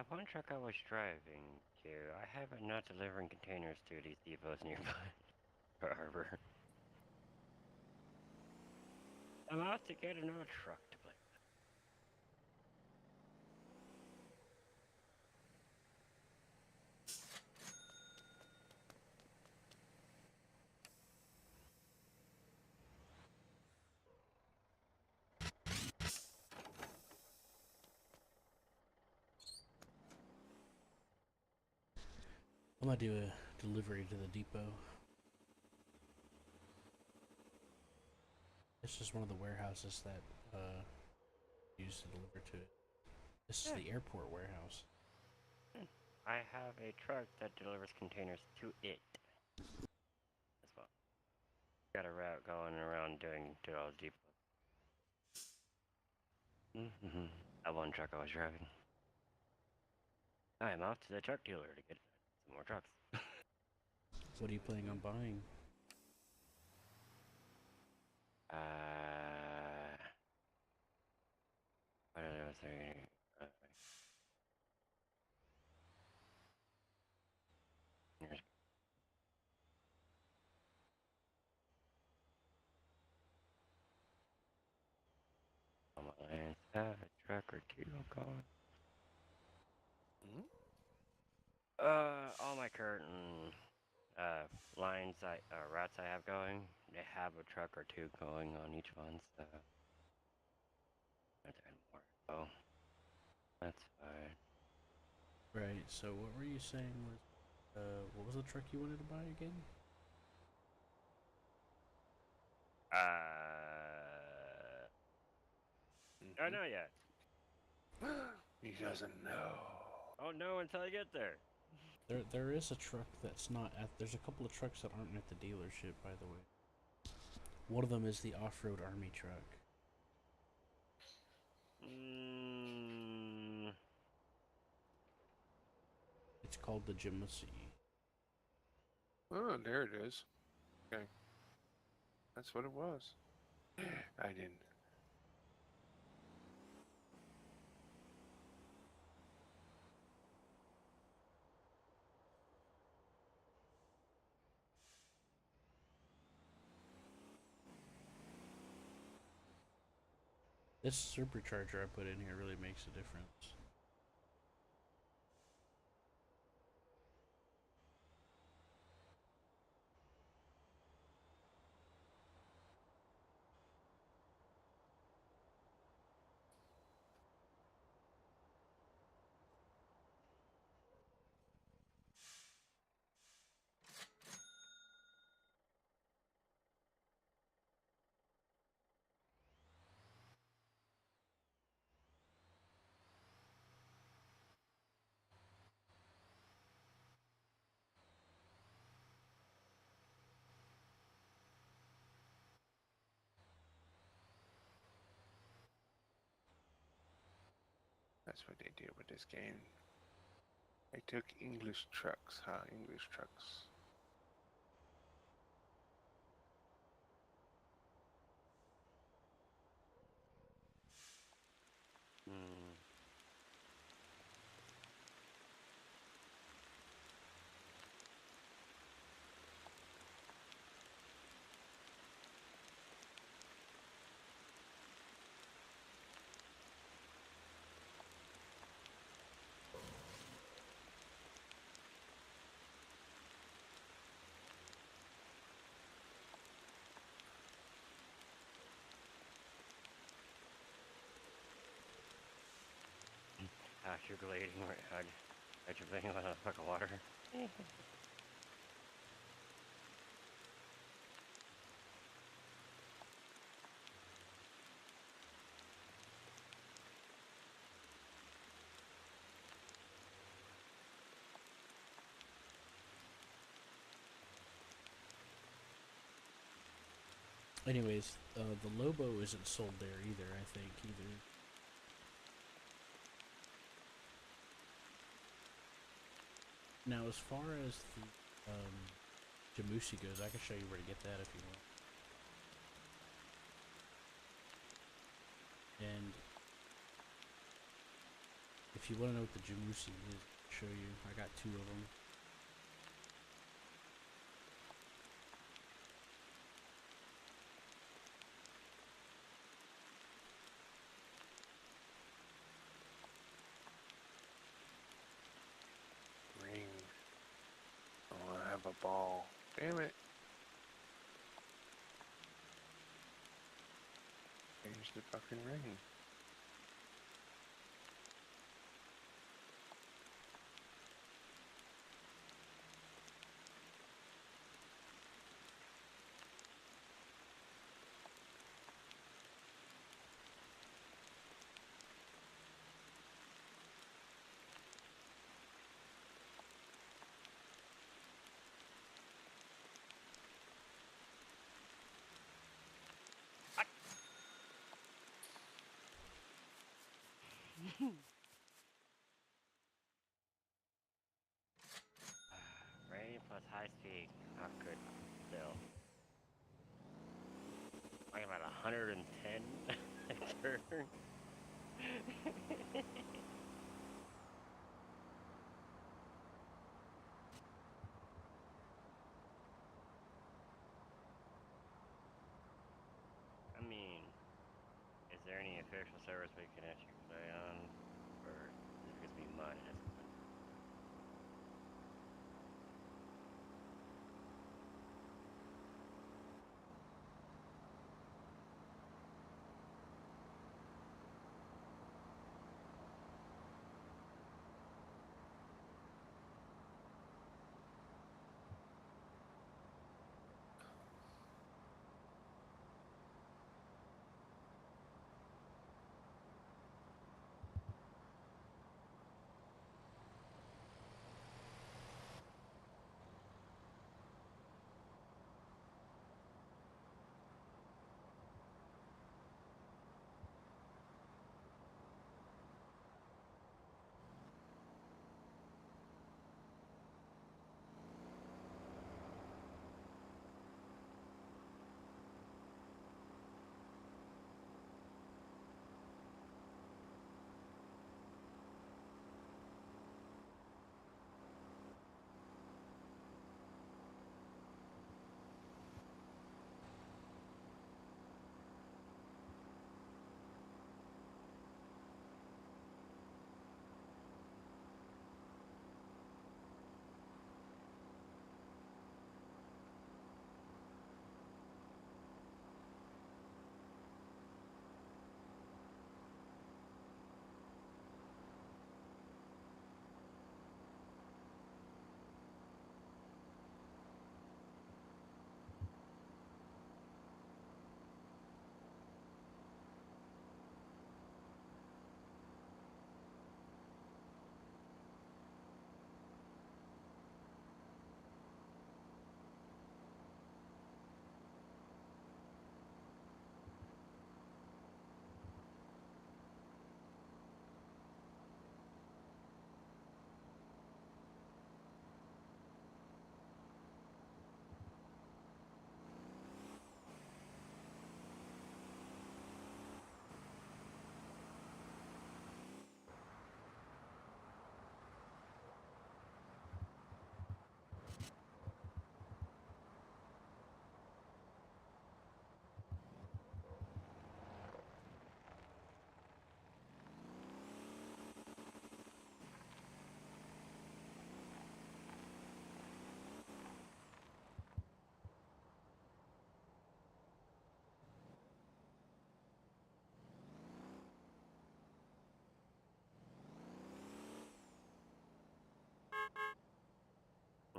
That one truck I was driving to, I have it not delivering containers to these depots nearby. For harbor. I'm out to get another truck to play with. I'm gonna do a delivery to the depot. This is one of the warehouses that used to deliver to it. This is Yeah. the airport warehouse. I have a truck that delivers containers to it as well. Got a route going around doing to all the depots. That one truck I was driving. I am off to the truck dealer to get some more trucks. What are you planning on buying? What was there? Here's on my lands. Have a truck or two going. Hmm? All my current lines routes I have going, they have a truck or two going on each one, so not doing more. Oh, that's fine. Right. So what were you saying was, what was the truck you wanted to buy again? Oh no yet. He doesn't know. Oh no, until I get there. There is a truck that's not at. There's a couple of trucks that aren't at the dealership, by the way. One of them is the off-road army truck. It's called the Jamusi. Oh, there it is. Okay. That's what it was. I didn't. This supercharger I put in here really makes a difference. That's what they did with this game. They took English trucks, huh? English trucks. Sugar lady, I just thinking about a buck of water. Anyways, the Lobo isn't sold there either, I think, either. Now, as far as the Jamusi goes, I can show you where to get that if you want. And If you want to know what the Jamusi is, I'll show you. I got 2 of them. Ring. Oh, I have a ball. Damn it. Change the fucking ring. Rain plus high speed. Not good. Still. I'm about 110 a turn. I mean, is there any official service we can actually play on? Or is it just be mud as fun?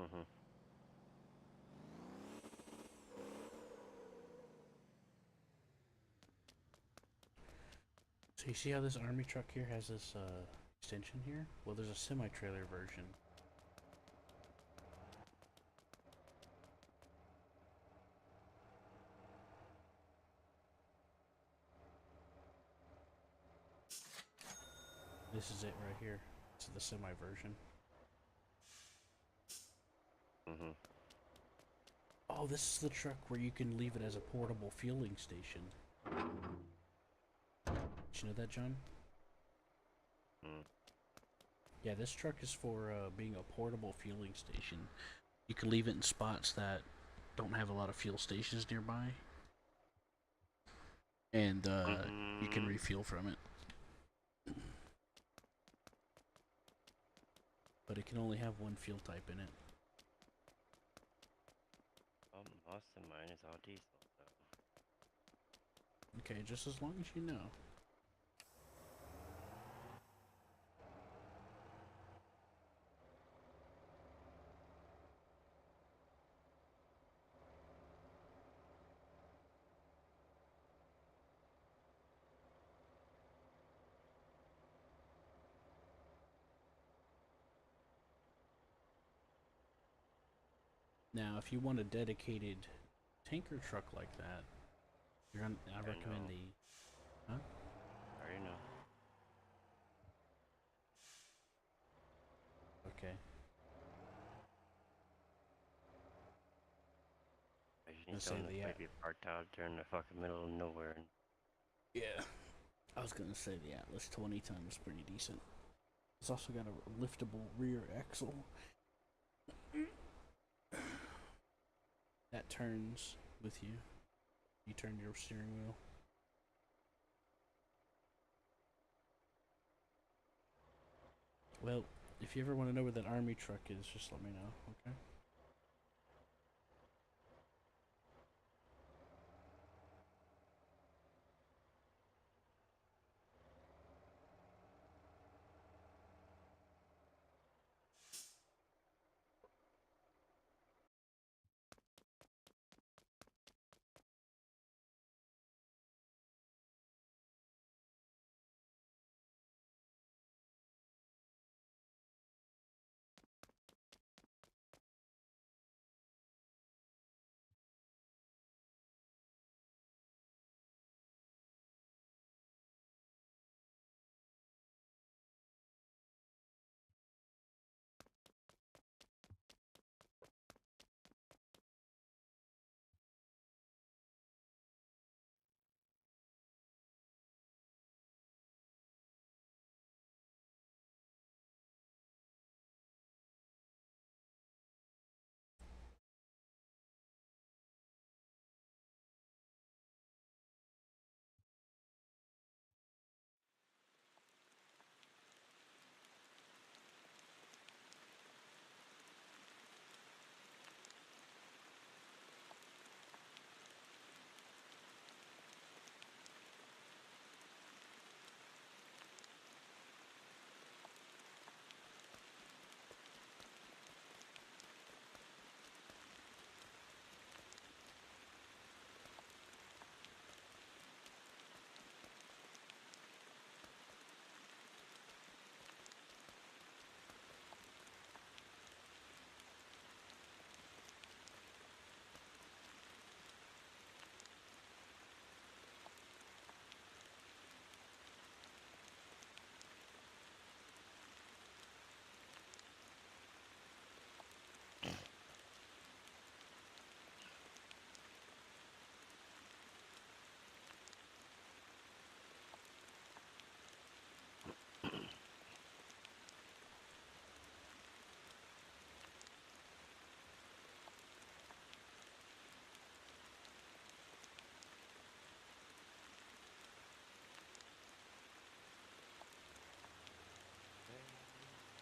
Mm-hmm. So you see how this army truck here has this extension here? Well, there's a semi-trailer version. This is it right here. It's the semi version. Mm-hmm. Oh, this is the truck where you can leave it as a portable fueling station. Did you know that, John? Mm. Yeah, this truck is for being a portable fueling station. You can leave it in spots that don't have a lot of fuel stations nearby, and you can refuel from it. But it can only have one fuel type in it. Most of mine is all diesel. So. Okay, just as long as you know. Now, if you want a dedicated tanker truck like that, I recommend the. Huh? I already know. Okay. I just Gonna need say someone to the maybe parked out there in the fucking middle of nowhere. And Yeah. I was gonna say the Atlas 20 ton is pretty decent. It's also got a liftable rear axle that turns with you. You turn your steering wheel. Well, if you ever want to know where that army truck is, just let me know, okay?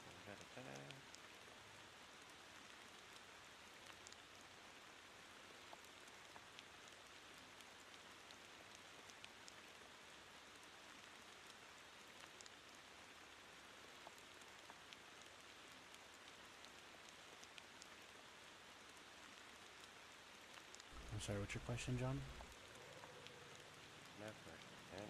one at a time. I'm sorry, what's your question, John? My question, man.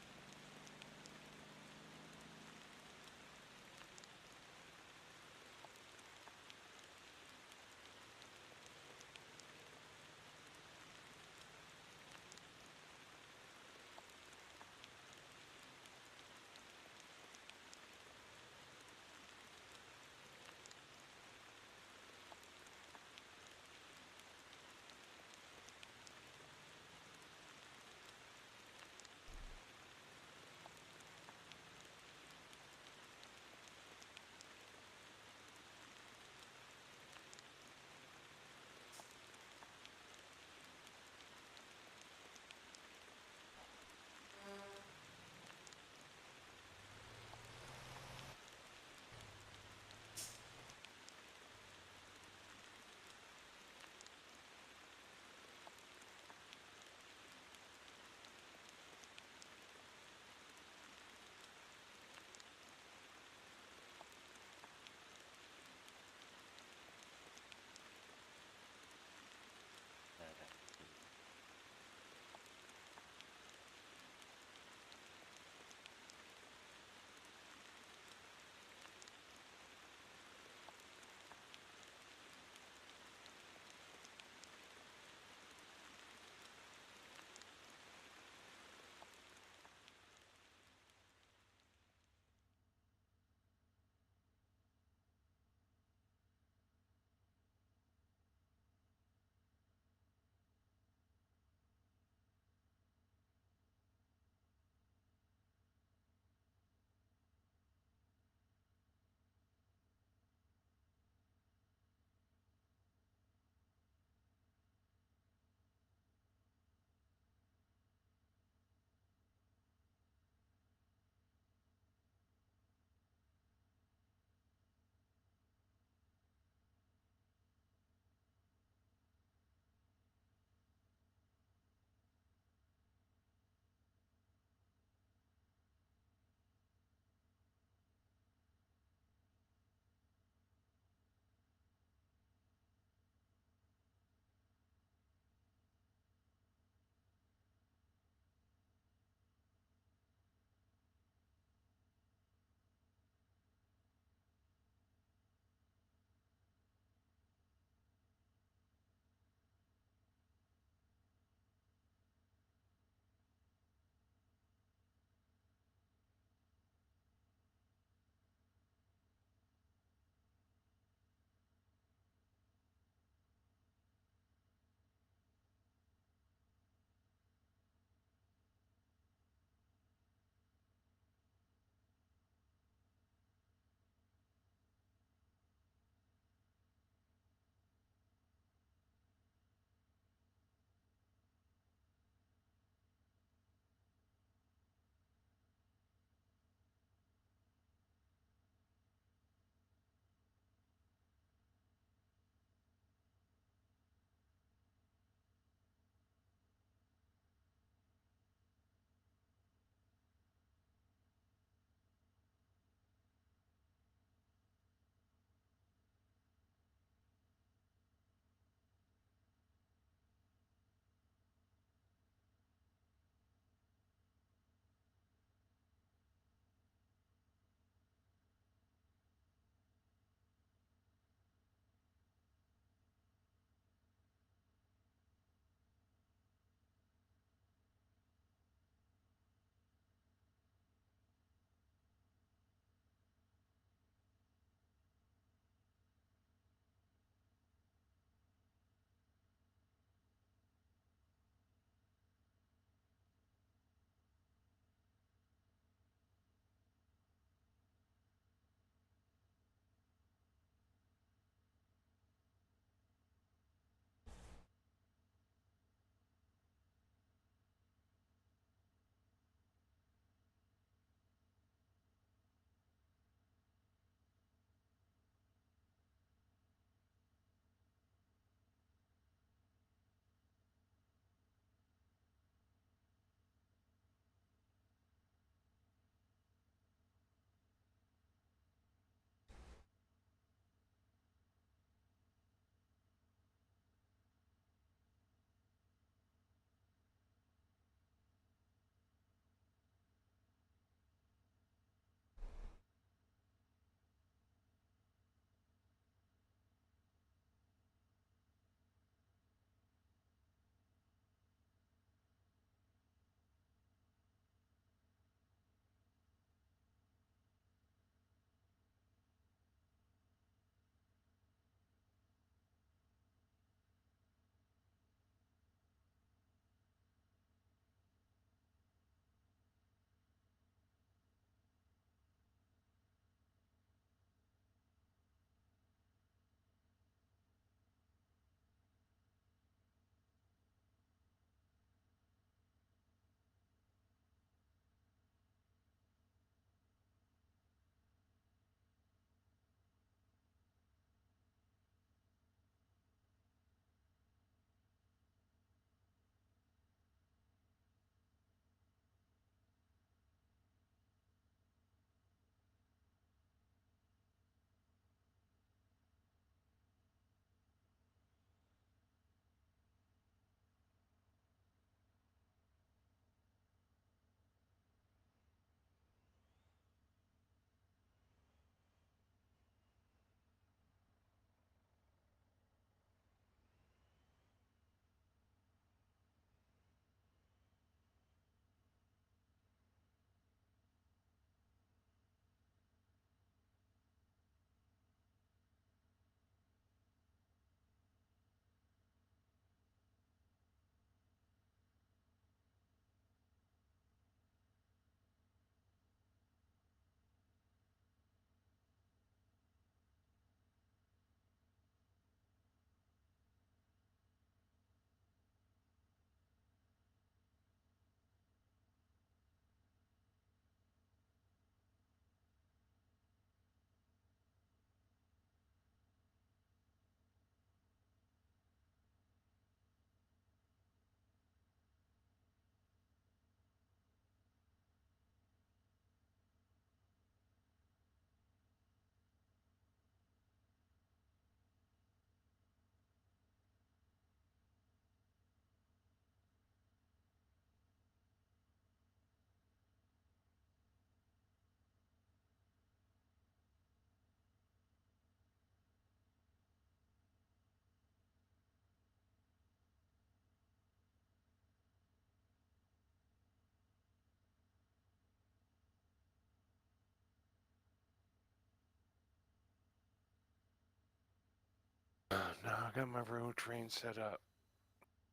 I got my road train set up.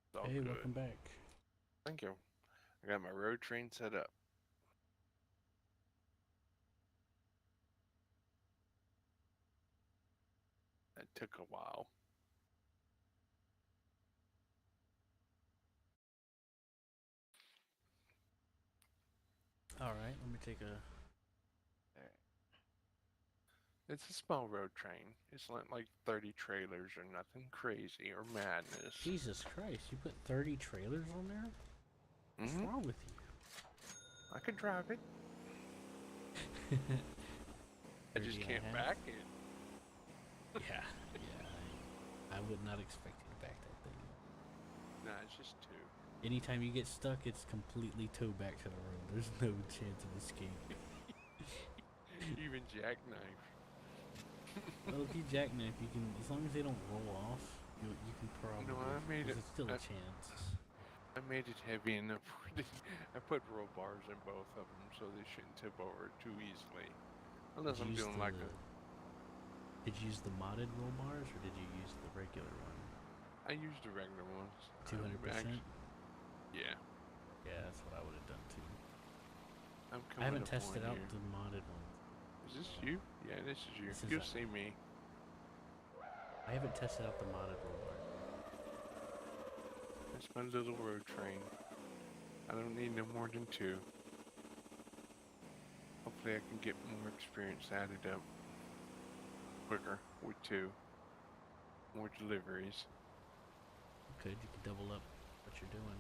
It's all Hey, good. welcome back. Thank you. I got my road train set up. That took a while. All right, let me take a. It's a small road train. It's not like 30 trailers or nothing crazy or madness. Jesus Christ, you put 30 trailers on there? What's wrong with you? I could drive it. I just 30 and a can't half? back it. Yeah, I would not expect you to back that thing. Nah, it's just 2. Anytime you get stuck, it's completely towed back to the road. There's no chance of escape. Even jackknife. Well, if you jackknife, you can, as long as they don't roll off, you can probably. No, I made it. It's still a chance. I made it heavy enough. I put roll bars in both of them so they shouldn't tip over too easily. Unless I'm doing like a. Did you use the modded roll bars or did you use the regular one? I used the regular ones. 200%? Yeah. Yeah, that's what I would have done too. I I haven't tested out the modded one. Is this you? Yeah, this is you. You'll see me. I haven't tested out the modded roll bar. It's my little road train. I don't need no more than 2. Hopefully I can get more experience added up quicker with 2. More deliveries. Good, you can double up what you're doing.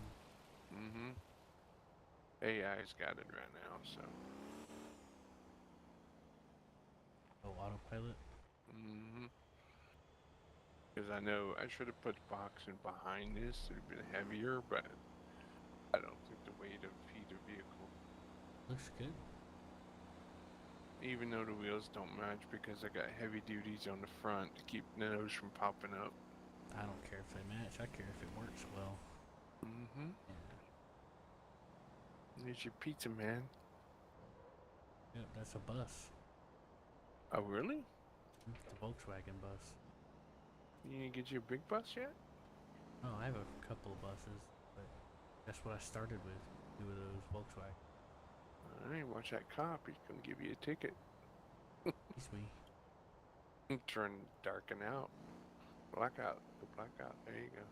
AI's got it right now, so. Oh, autopilot? Because I know I should have put the box in behind this. It would have been heavier, but I don't think the weight of either vehicle. Looks good. Even though the wheels don't match because I got heavy duties on the front to keep the nose from popping up. I don't care if they match. I care if it works well. Yeah. There's your pizza, man. Yep, that's a bus. Oh, really? It's a Volkswagen bus. You didn't get your big bus yet? Oh, I have a couple of buses, but that's what I started with. 2 of those Volkswagen. Alright, watch that cop. He's gonna give you a ticket. He's me. Turn darken out. Blackout. Go blackout. There you go.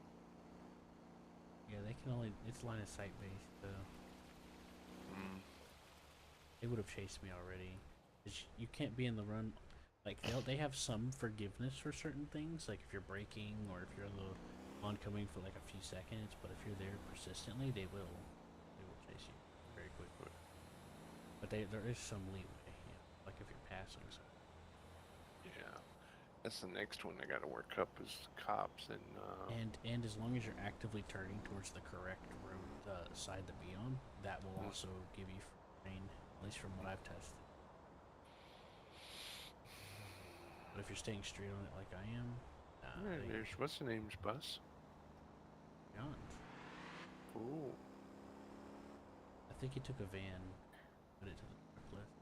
Yeah, they can only. It's line of sight based, so. They would have chased me already. You can't be in the run. Like, they have some forgiveness for certain things, like if you're braking or if you're in the oncoming for like a few seconds, but if you're there persistently, they will chase you very quickly. But there is some leeway, like if you're passing something. Yeah. That's the next one I gotta work up is cops and as long as you're actively turning towards the correct road side to be on, that will also give you rain, at least from what I've tested. But if you're staying straight on it like I am, there's what's the name's bus? John's. Ooh. I think he took a van, put it to the truck list.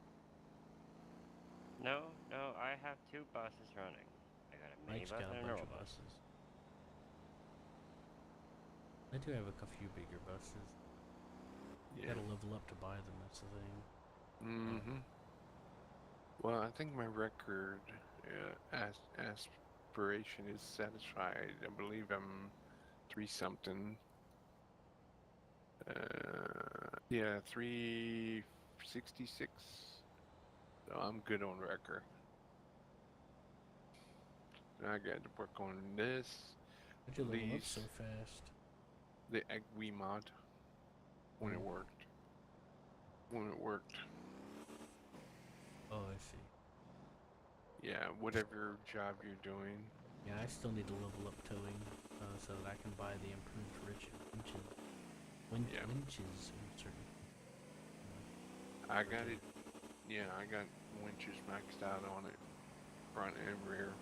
No, I have 2 buses running. I got a Mike's minibus got a and a bunch roll of bus. buses. I do have a few bigger buses. You gotta level up to buy them, that's the thing. Well, I think my record aspiration is satisfied. I believe I'm 3 something. Yeah, 366. So I'm good on record. I got to work on this. How'd you level up so fast? The Wii mod. When it worked. Oh, I see. Yeah, whatever job you're doing. Yeah, I still need to level up towing so that I can buy the improved winches in certain. I got it. Yeah, I got winches maxed out on it, front and rear.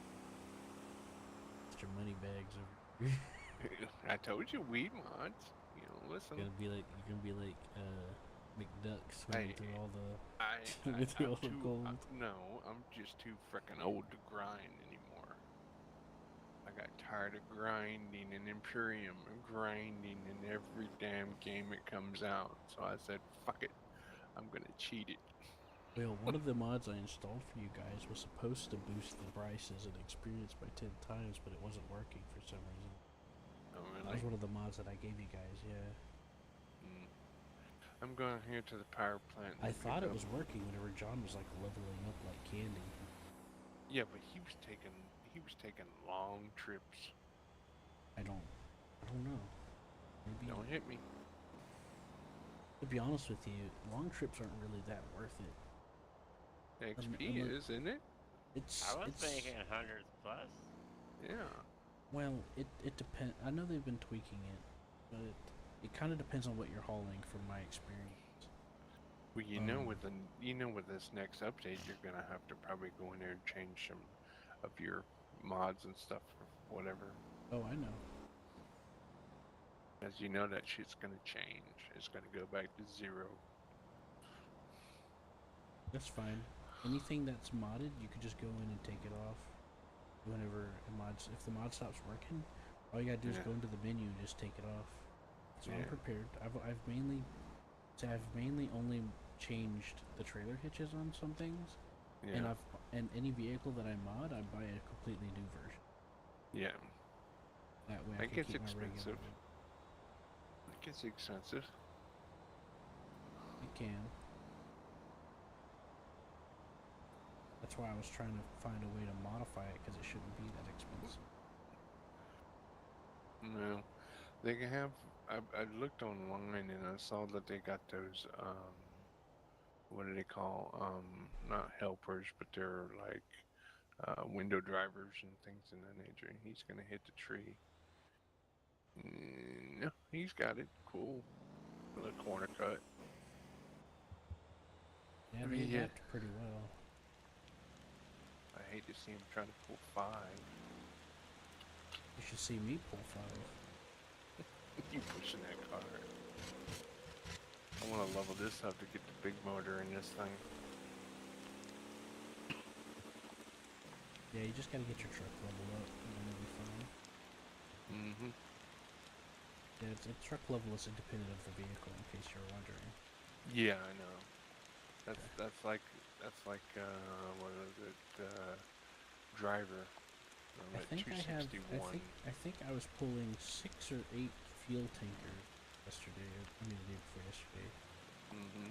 Extra money bags over here. I told you weed mods. You know, listen. You're gonna be like McDuck swimming through all the No, I'm just too freaking old to grind anymore. I I got tired of grinding in Imperium and grinding in every damn game it comes out. So I said, fuck it, I'm gonna cheat it. Well, one of the mods I installed for you guys was supposed to boost the prices and experience by 10 times, but it wasn't working for some reason. Oh, That really? was one of the mods that I gave you guys, yeah. I'm going here to the power plant. I and thought pick it up- was working whenever John was like leveling up like candy. Yeah, but he was taking long trips. I don't know. Maybe, Don't hit me. to be honest with you, long trips aren't really that worth it. XP is, isn't it? I was thinking hundreds plus. Yeah. Well, it depends. I know they've been tweaking it, but it kind of depends on what you're hauling, from my experience. Well, with this next update, you're gonna have to probably go in there and change some of your mods and stuff or whatever. Oh, I know. As you know, that shit's gonna change. It's gonna go back to 0. That's fine. Anything that's modded, you could just go in and take it off whenever if the mod stops working, all you gotta do is Yeah. go into the menu and just take it off. So I'm Yeah. prepared. I've mainly only changed the trailer hitches on some things, Yeah. and any vehicle that I mod, I buy a completely new version. Yeah. That way I That can gets keep my regular expensive. one. It gets expensive. It can. That's why I was trying to find a way to modify it, because it shouldn't be that expensive. No, they can have. I looked online and I saw that they got those. What do they call? Not helpers, but they're like window drivers and things in that nature. And he's gonna hit the tree. No, he's got it. Cool. The corner cut. Yeah, they Yeah. adapt pretty well. I hate to see him trying to pull 5. You should see me pull 5. You pushing that car. I want to level this up to get the big motor in this thing. Yeah, you just gotta get your truck leveled up, and then it'll be fine. Mm-hmm. Yeah, truck level is independent of the vehicle, in case you're wondering. Yeah, I know. That's like what is it? Driver. I'm I at think 261. I think I was pulling 6 or 8 fuel tankers yesterday. The day before yesterday. Mm-hmm.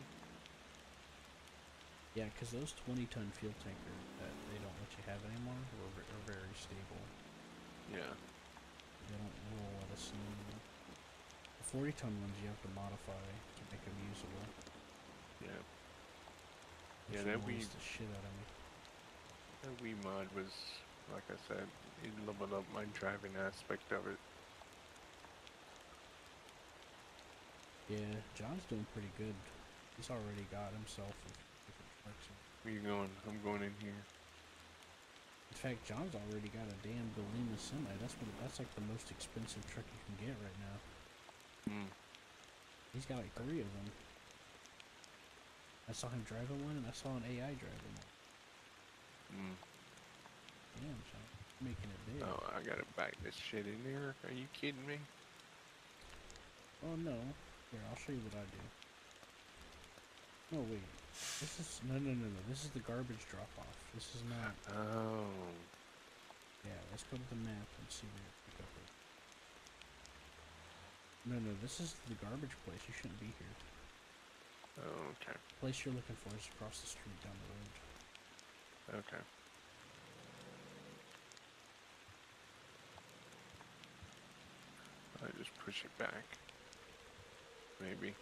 Yeah, because those 20-ton fuel tankers that they don't let you have anymore are very stable. Yeah. They don't roll at a anymore. The 40-ton ones you have to modify to make them usable. Yeah. Which Yeah, that annoys the shit out of me. That Wii mod was, like I said, it leveled up my driving aspect of it. Yeah, John's doing pretty good. He's already got himself different trucks. Where you going? I'm going in here. In fact, John's already got a damn Golema semi. That's like the most expensive truck you can get right now. He's got like 3 of them. I saw him driving one, and I saw an AI driving one. Damn, John, making it big. Oh, I gotta back this shit in there. Are you kidding me? Oh no. Here, I'll show you what I do. No, wait. This is no. This is the garbage drop off. This is not. Oh. Yeah, let's go to the map and see where you pick up it. No, this is the garbage place. You shouldn't be here. Oh, okay. The place you're looking for is across the street down the road. Okay. I just push it back. Maybe.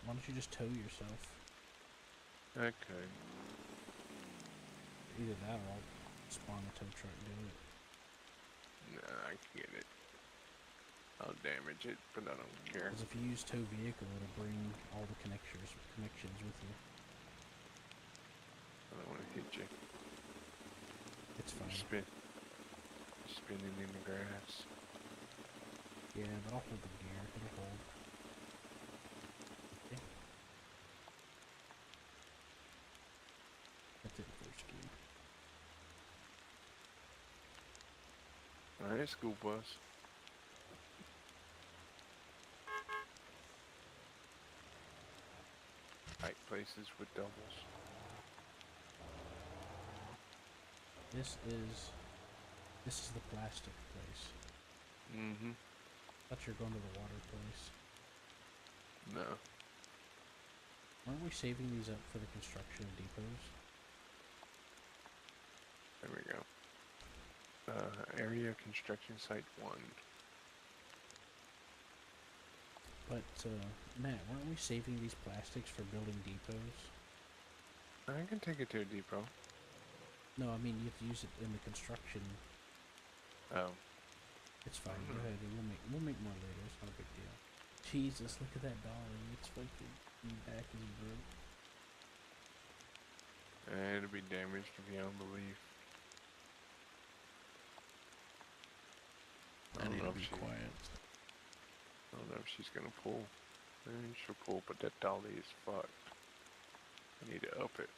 Why don't you just tow yourself? I could. Either that or I'll spawn a tow truck and do it. Nah, I can get it. I'll damage it, but I don't care. Because if you use tow vehicle, it'll bring all the connections with you. I don't want to hit you. It's fine. Spinning in the grass. Yeah, but I'll hold the gear. It'll hold. Okay. That's it. a school bus. Right places with doubles. This is the plastic place. Mm-hmm. Thought you were going to the water place. No. Aren't we saving these up for the construction of depots? There we go. Area construction site 1. But, Matt, weren't we saving these plastics for building depots? I can take it to a depot. No, I mean, you have to use it in the construction. Oh. It's fine, go ahead, we'll make more later, it's not a big deal. Jesus, look at that dolly, it's fucking, the back is broke. It'll be damaged beyond belief. I need to be she, quiet. I don't know if she's gonna pull. Maybe she'll pull, but that dolly is fucked. I need to up it.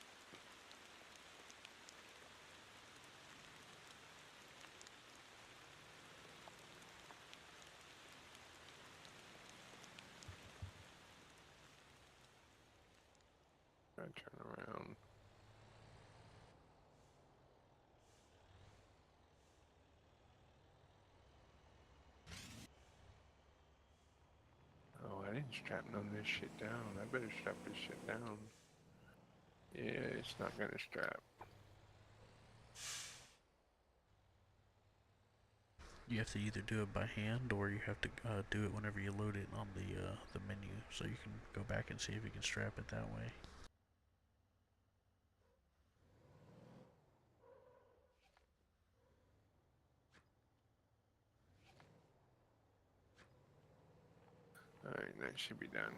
Gotta turn around. Oh, I didn't strap none of this shit down. I better strap this shit down. Yeah, it's not gonna strap. You have to either do it by hand or you have to do it whenever you load it on the menu, so you can go back and see if you can strap it that way. Alright, that should be done.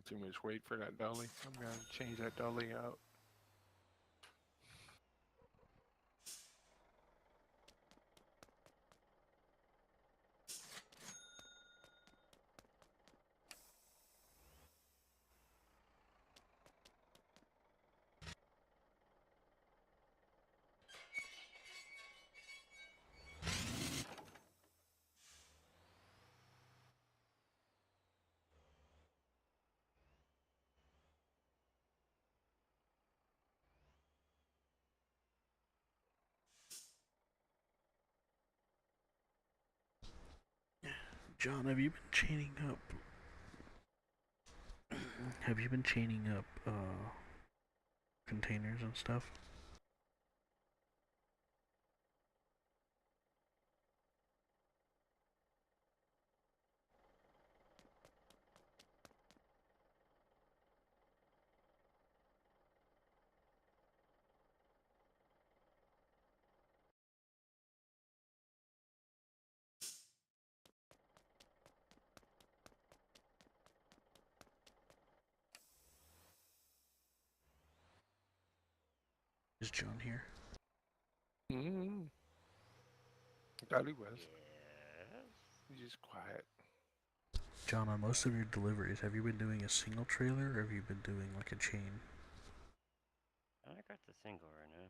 Too much weight for that dolly. I'm gonna change that dolly out. John, have you been chaining up? Have you been chaining up containers and stuff? Is John here? Mm-hmm. Thought he was. Yes. He's just quiet. John, on most of your deliveries, have you been doing a single trailer or have you been doing like a chain? I got the single right now.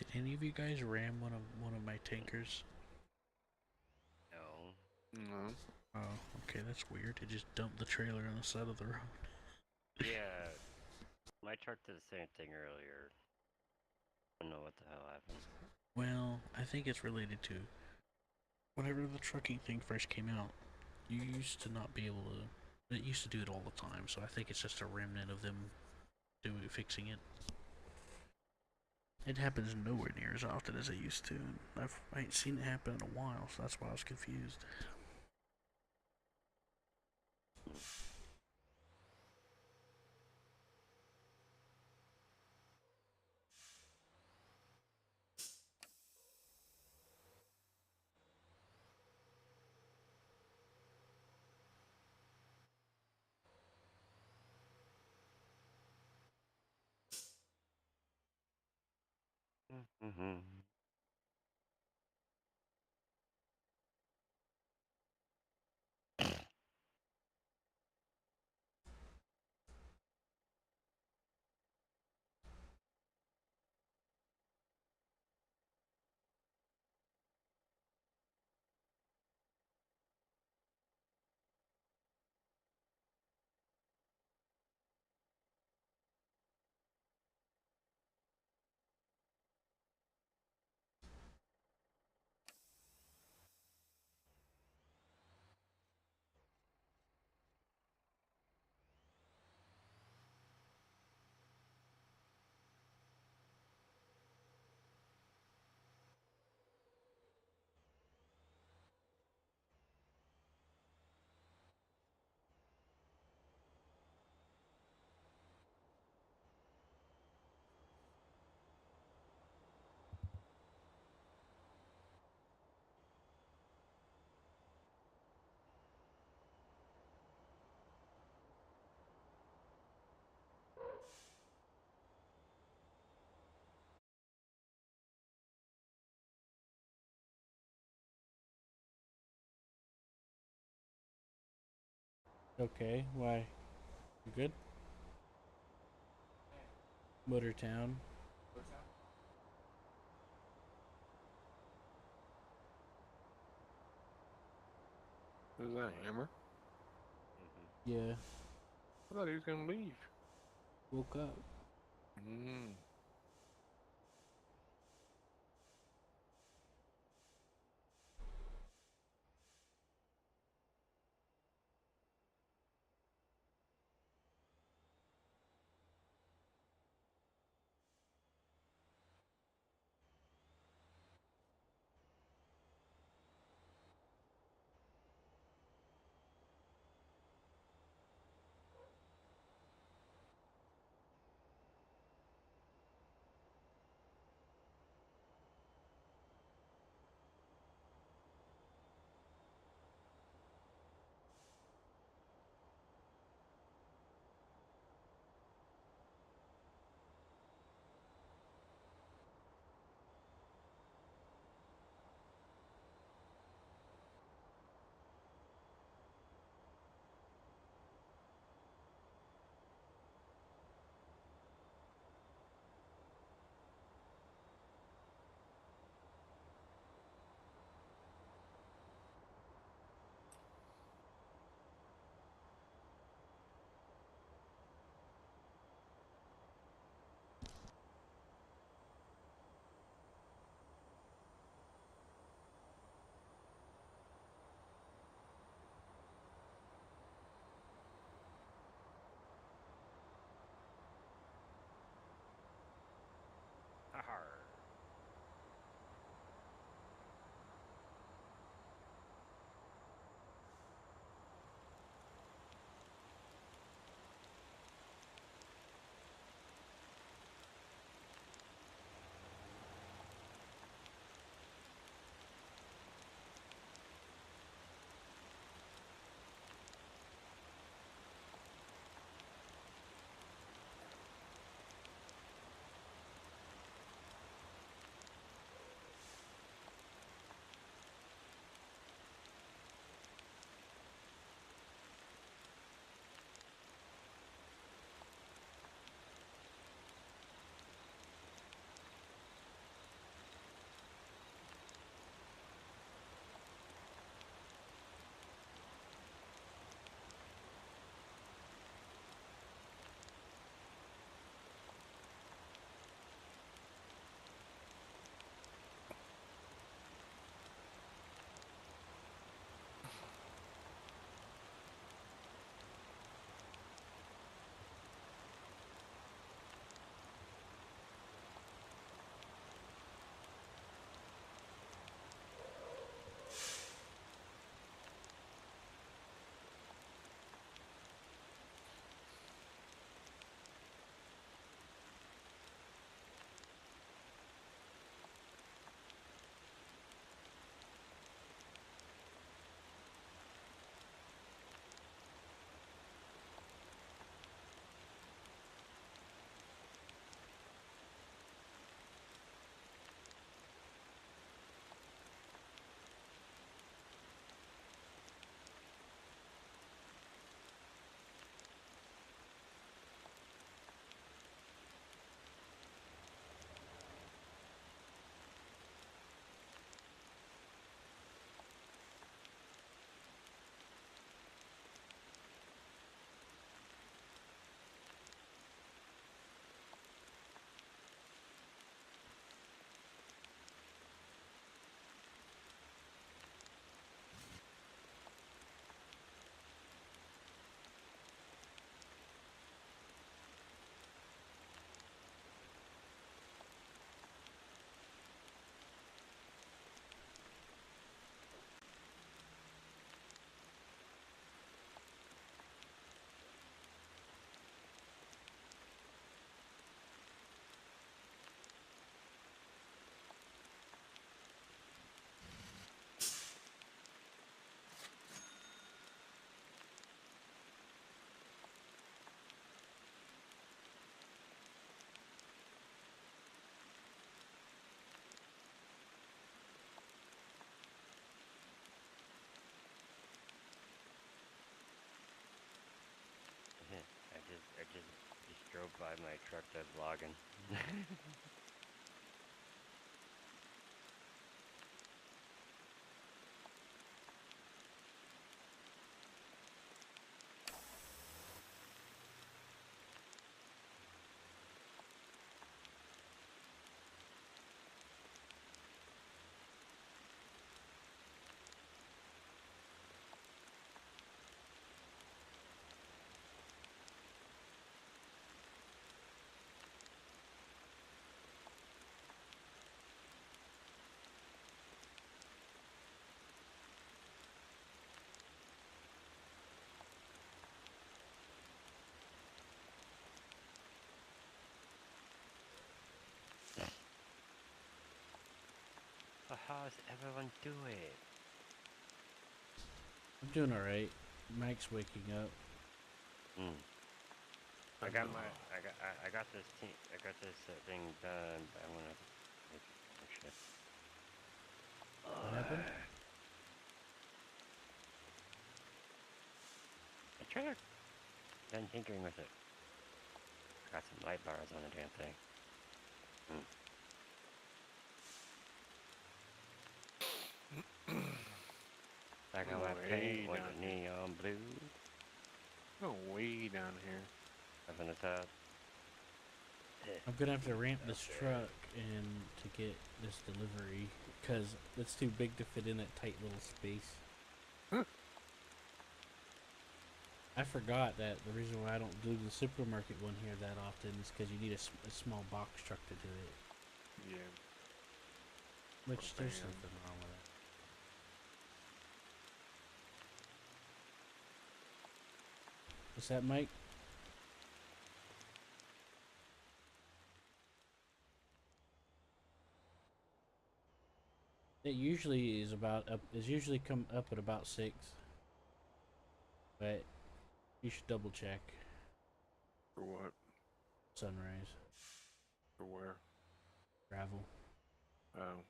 Did any of you guys ram one of my tankers? No. No. Oh, okay, that's weird. It just dumped the trailer on the side of the road. Yeah, my truck did the same thing earlier. I don't know what the hell happened. Well, I think it's related to whenever the trucking thing first came out. You used to not be able to. It used to do it all the time, so I think it's just a remnant of them fixing it. It happens nowhere near as often as it used to, and I ain't seen it happen in a while, so that's why I was confused. Mm-hmm. Okay, why? You good? Motortown. Who's that, Hammer? Mm-hmm. Yeah, I thought he was gonna leave. woke up. Mm. truck that's vlogging. So how's everyone doing? I'm doing alright. Mike's waking up. I got this thing done, but I'm gonna make it finish it. What happened? I tried done tinkering with it. Got some light bars on the damn thing. Like how my paint was a neon blue. Oh, way down here. Up in the top. I'm gonna have to ramp this truck in to get this delivery because it's too big to fit in that tight little space. Huh. I forgot that the reason why I don't do the supermarket one here that often is because you need a small box truck to do it. Yeah. Which there's man. something wrong with that. What's that, Mike? It usually is about up. Is usually come up at about 6. But you should double check. For what? Sunrise. For where? Gravel. Oh.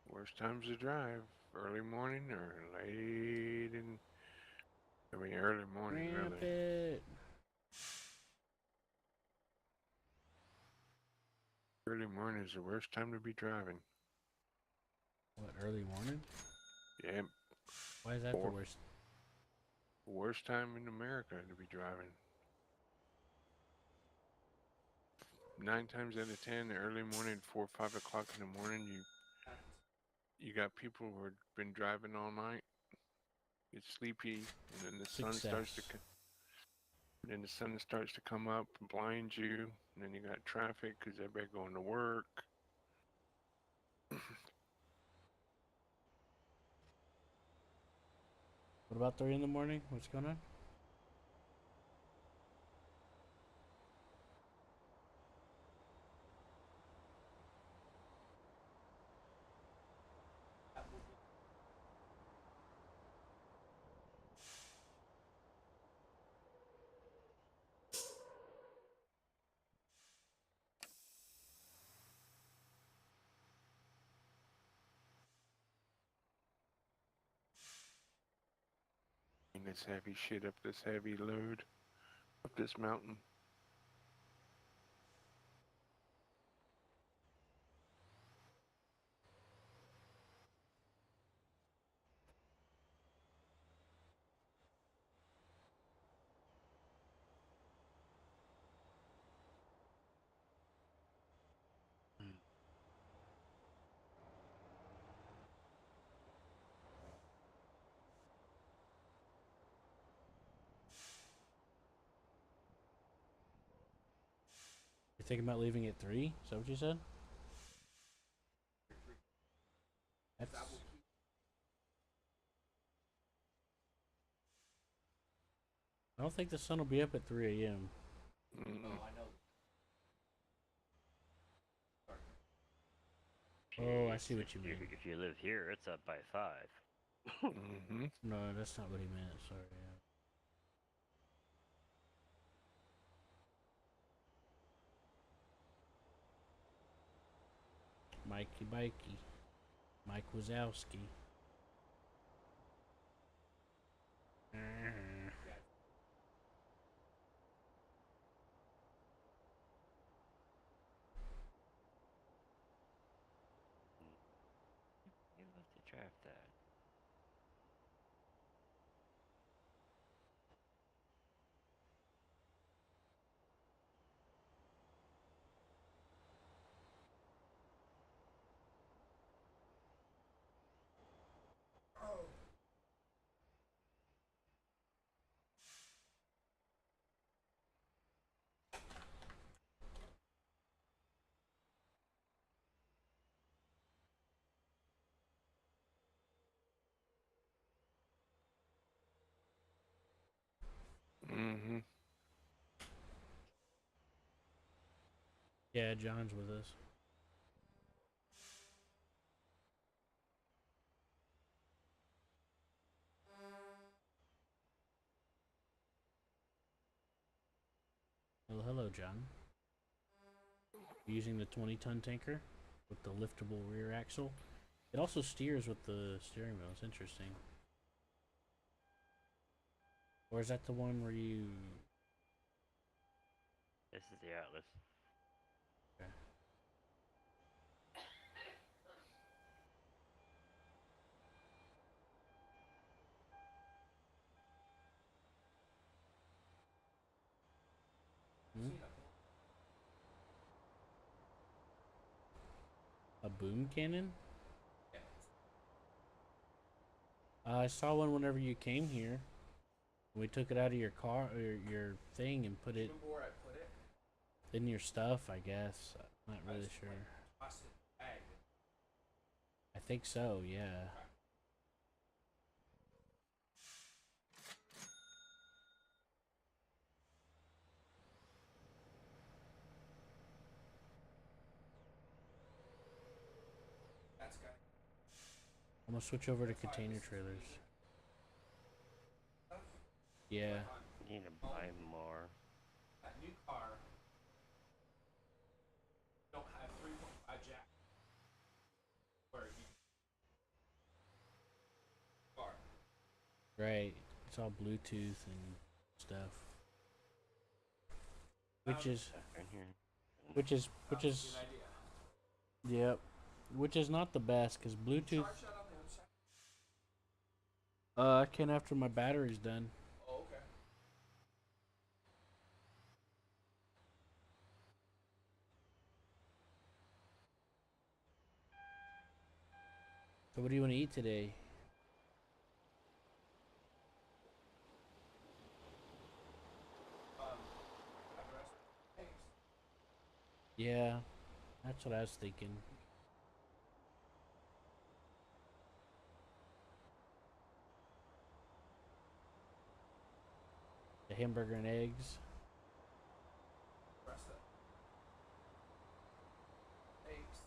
Worst times to drive? Early morning or late in... I mean, early morning, Ramp really. it. Early morning is the worst time to be driving. What, early morning? Yeah, Why is that the Or- worst? worst time in America to be driving. 9 times out of 10, early morning, 4 or 5 o'clock in the morning, you got people who have been driving all night. Get sleepy, and then the sun starts to Success. then the sun starts to come up and blind you. And then you got traffic because everybody going to work. What about 3 in the morning? What's going on? And this heavy shit up this heavy load up this mountain. You're thinking about leaving at 3? Is that what you said? That's... I don't think the sun will be up at 3 a.m. Mm-mm. Oh, I see what you mean. If you live here, it's up by 5. Mm-hmm. No, that's not what he meant. Sorry. Mikey Bikey. Mike Wazowski. with that. Mm-hmm. Yeah, John's with us. Well, hello, John. Using the 20-ton tanker with the liftable rear axle. It also steers with the steering wheel. It's interesting. Or is that the one where you... This is the Atlas. Okay. Hmm? A boom cannon? I saw one whenever you came here. We took it out of your car, or your thing, and put it Remember where I put it? in your stuff, I guess. I'm not I really just, sure. like, tossed it in the bag. I think so, yeah. That's got I'm gonna switch over to That's why container this is trailers. stuff. Yeah. Like on You need to buy more. that new car, don't have 3.5 jack. Where you car. Right. It's all Bluetooth and stuff. Which is In here. which is That would be an idea. yep. Which is not the best because Bluetooth Charge that on the other side. I can after my battery's done. Oh, okay. So what do you want to eat today? Have the rest. Thanks. Yeah, that's what I was thinking. The hamburger and eggs. Rest of Thanks.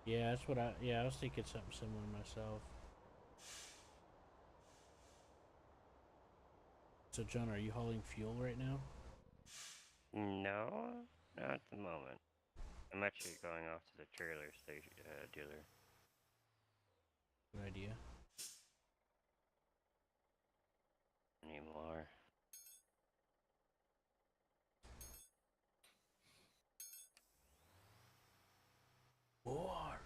Yeah, that's what I was thinking something similar myself. So John, are you hauling fuel right now? No, not at the moment. I'm actually going off to the trailer station dealer. Good idea. Anymore. War.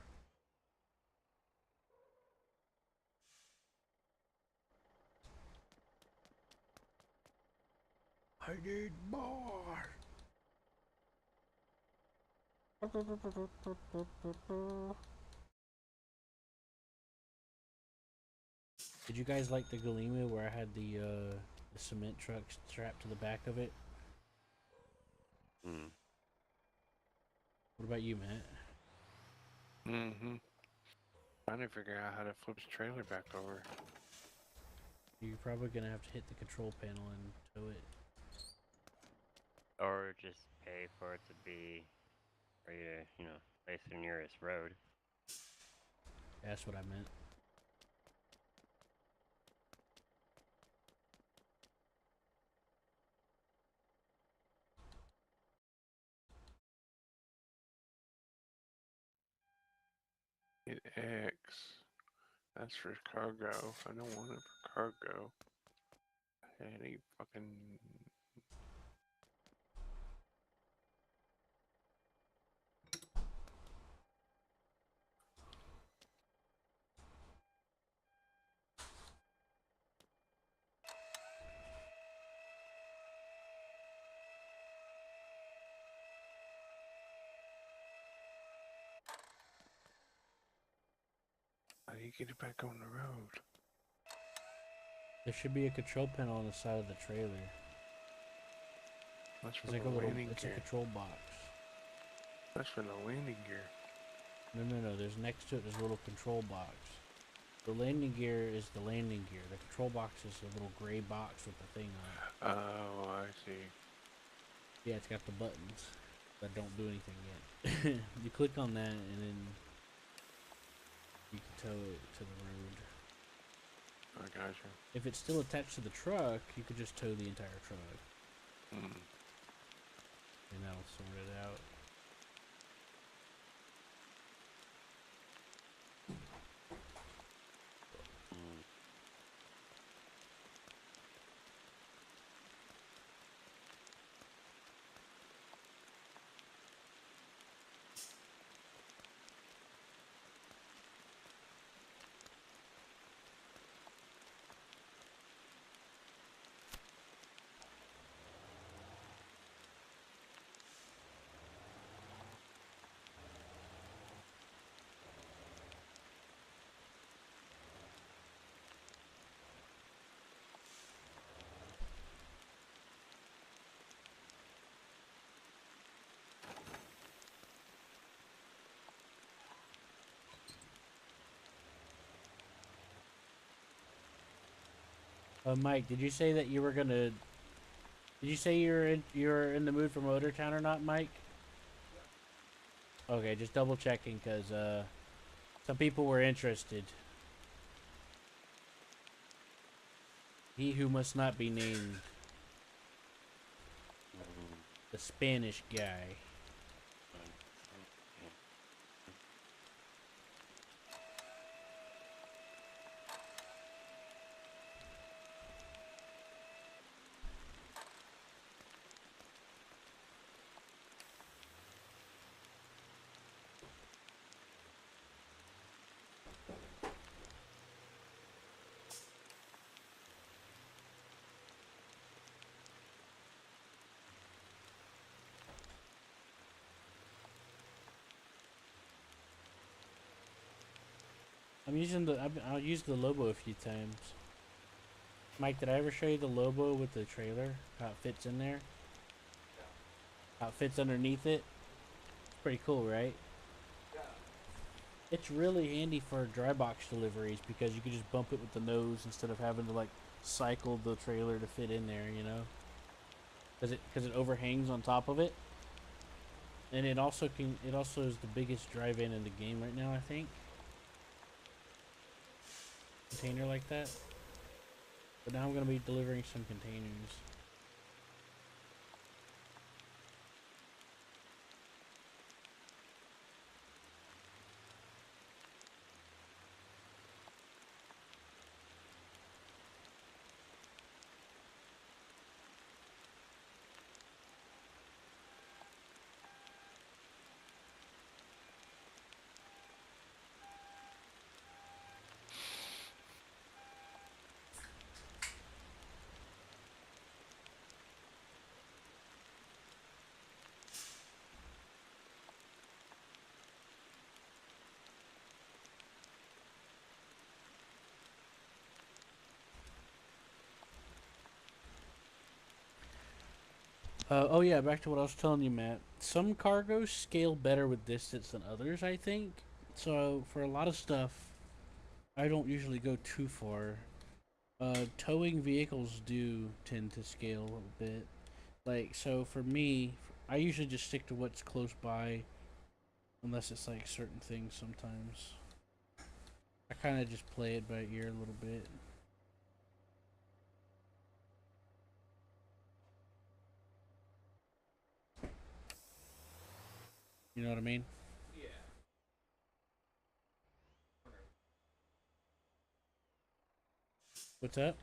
I need more. Did you guys like the Galima where I had the cement truck strapped to the back of it? Hmm. What about you, Matt? Mm-hmm. Trying to figure out how to flip the trailer back over. You're probably gonna have to hit the control panel and tow it. Or just pay for it to be where you know, place the nearest road. That's what I meant. Hit X. That's for cargo. I don't want it for cargo. Any fucking. you get it back on the road? There should be a control panel on the side of the trailer. That's It's for like the a little, landing it's a gear. control box. That's for the landing gear. No. There's next to it. There's a little control box. The landing gear is the landing gear. The control box is a little gray box with the thing on it. Oh, I see. Yeah, it's got the buttons that don't do anything yet. You click on that and then you can tow it to the road. I gotcha. If it's still attached to the truck, you could just tow the entire truck Mm. and that'll sort it out. Mm. Mike, did you say that you were gonna? Did you say you're in the mood for Motor Town or not, Mike? Okay, just double checking because some people were interested. He who must not be named, Mm. the Spanish guy. I'll use the Lobo a few times. Mike, did I ever show you the Lobo with the trailer? How it fits in there? How it fits underneath it? It's pretty cool, right? It's really handy for dry box deliveries because you can just bump it with the nose instead of having to like cycle the trailer to fit in there, you know? Because it overhangs on top of it. And it also is the biggest dry van in the game right now, I think. Container like that. But now I'm gonna be delivering some containers. Oh yeah, back to what I was telling you, Matt. Some cargoes scale better with distance than others, I think. So for a lot of stuff, I don't usually go too far. Towing vehicles do tend to scale a little bit. Like, so for me, I usually just stick to what's close by, unless it's like certain things sometimes. I kind of just play it by ear a little bit. You know what I mean? Yeah. What's up?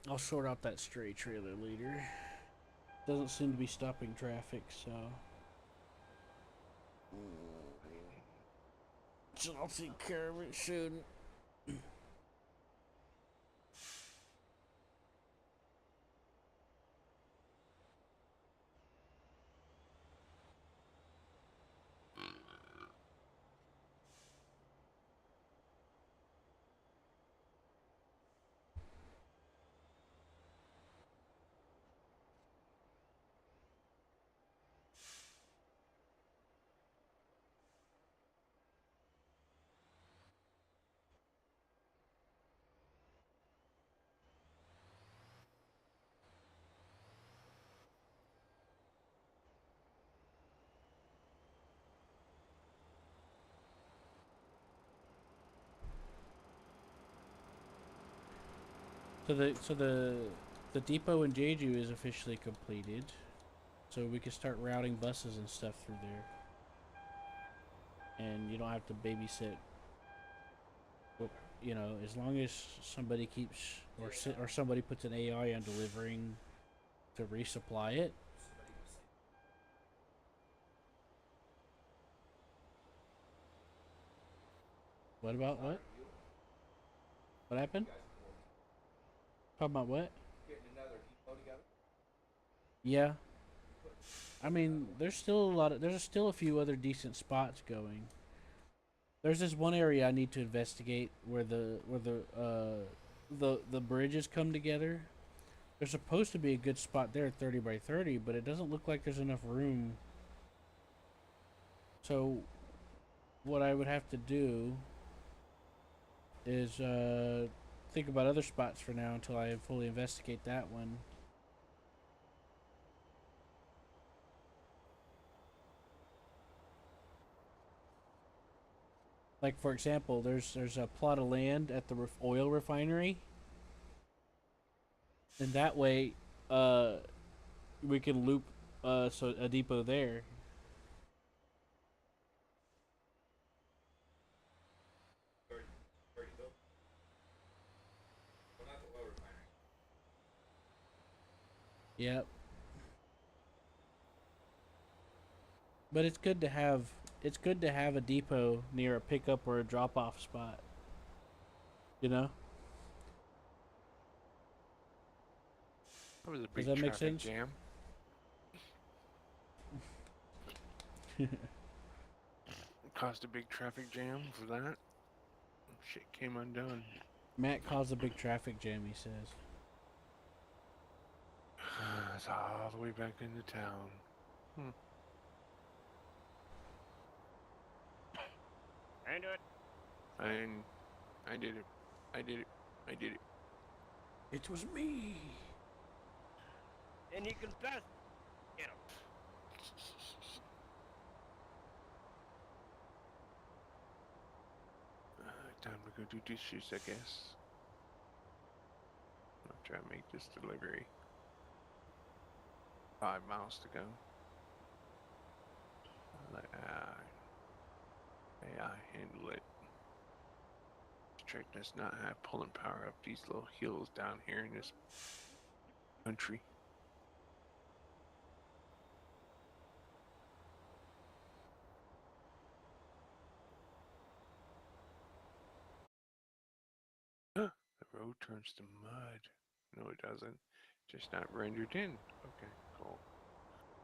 I'll sort out that stray trailer later. Doesn't seem to be stopping traffic, so. So I'll take care of it soon. So the depot in Jeju is officially completed. So we can start routing buses and stuff through there. And you don't have to babysit. You know, as long as somebody keeps or somebody puts an AI on delivering to resupply it. What about what? What happened? Talking about what? Getting another depot together. Yeah. I mean, there's still a few other decent spots going. There's this one area I need to investigate where the bridges come together. There's supposed to be a good spot there at 30 by 30, but it doesn't look like there's enough room. So what I would have to do is think about other spots for now until I fully investigate that one. Like for example, there's a plot of land at the oil refinery, and that way, we can loop so a depot there. Already built. Well, not the oil refinery. Yep. But it's good to have a depot near a pickup or a drop off spot. You know? That was a Does big that make traffic sense? jam. Caused a big traffic jam for that. Shit came undone. Matt caused a big traffic jam, he says. It's all the way back into town. I do it. And I did it. I did it. I did it. It was me. And he confessed. Get him. Time to go do dishes, I guess. I'll try to make this delivery. 5 miles to go. I'll let AI handle it. Track does not have pulling power up these little hills down here in this country. The road turns to mud. No, it doesn't. Just not rendered in. Okay, cool.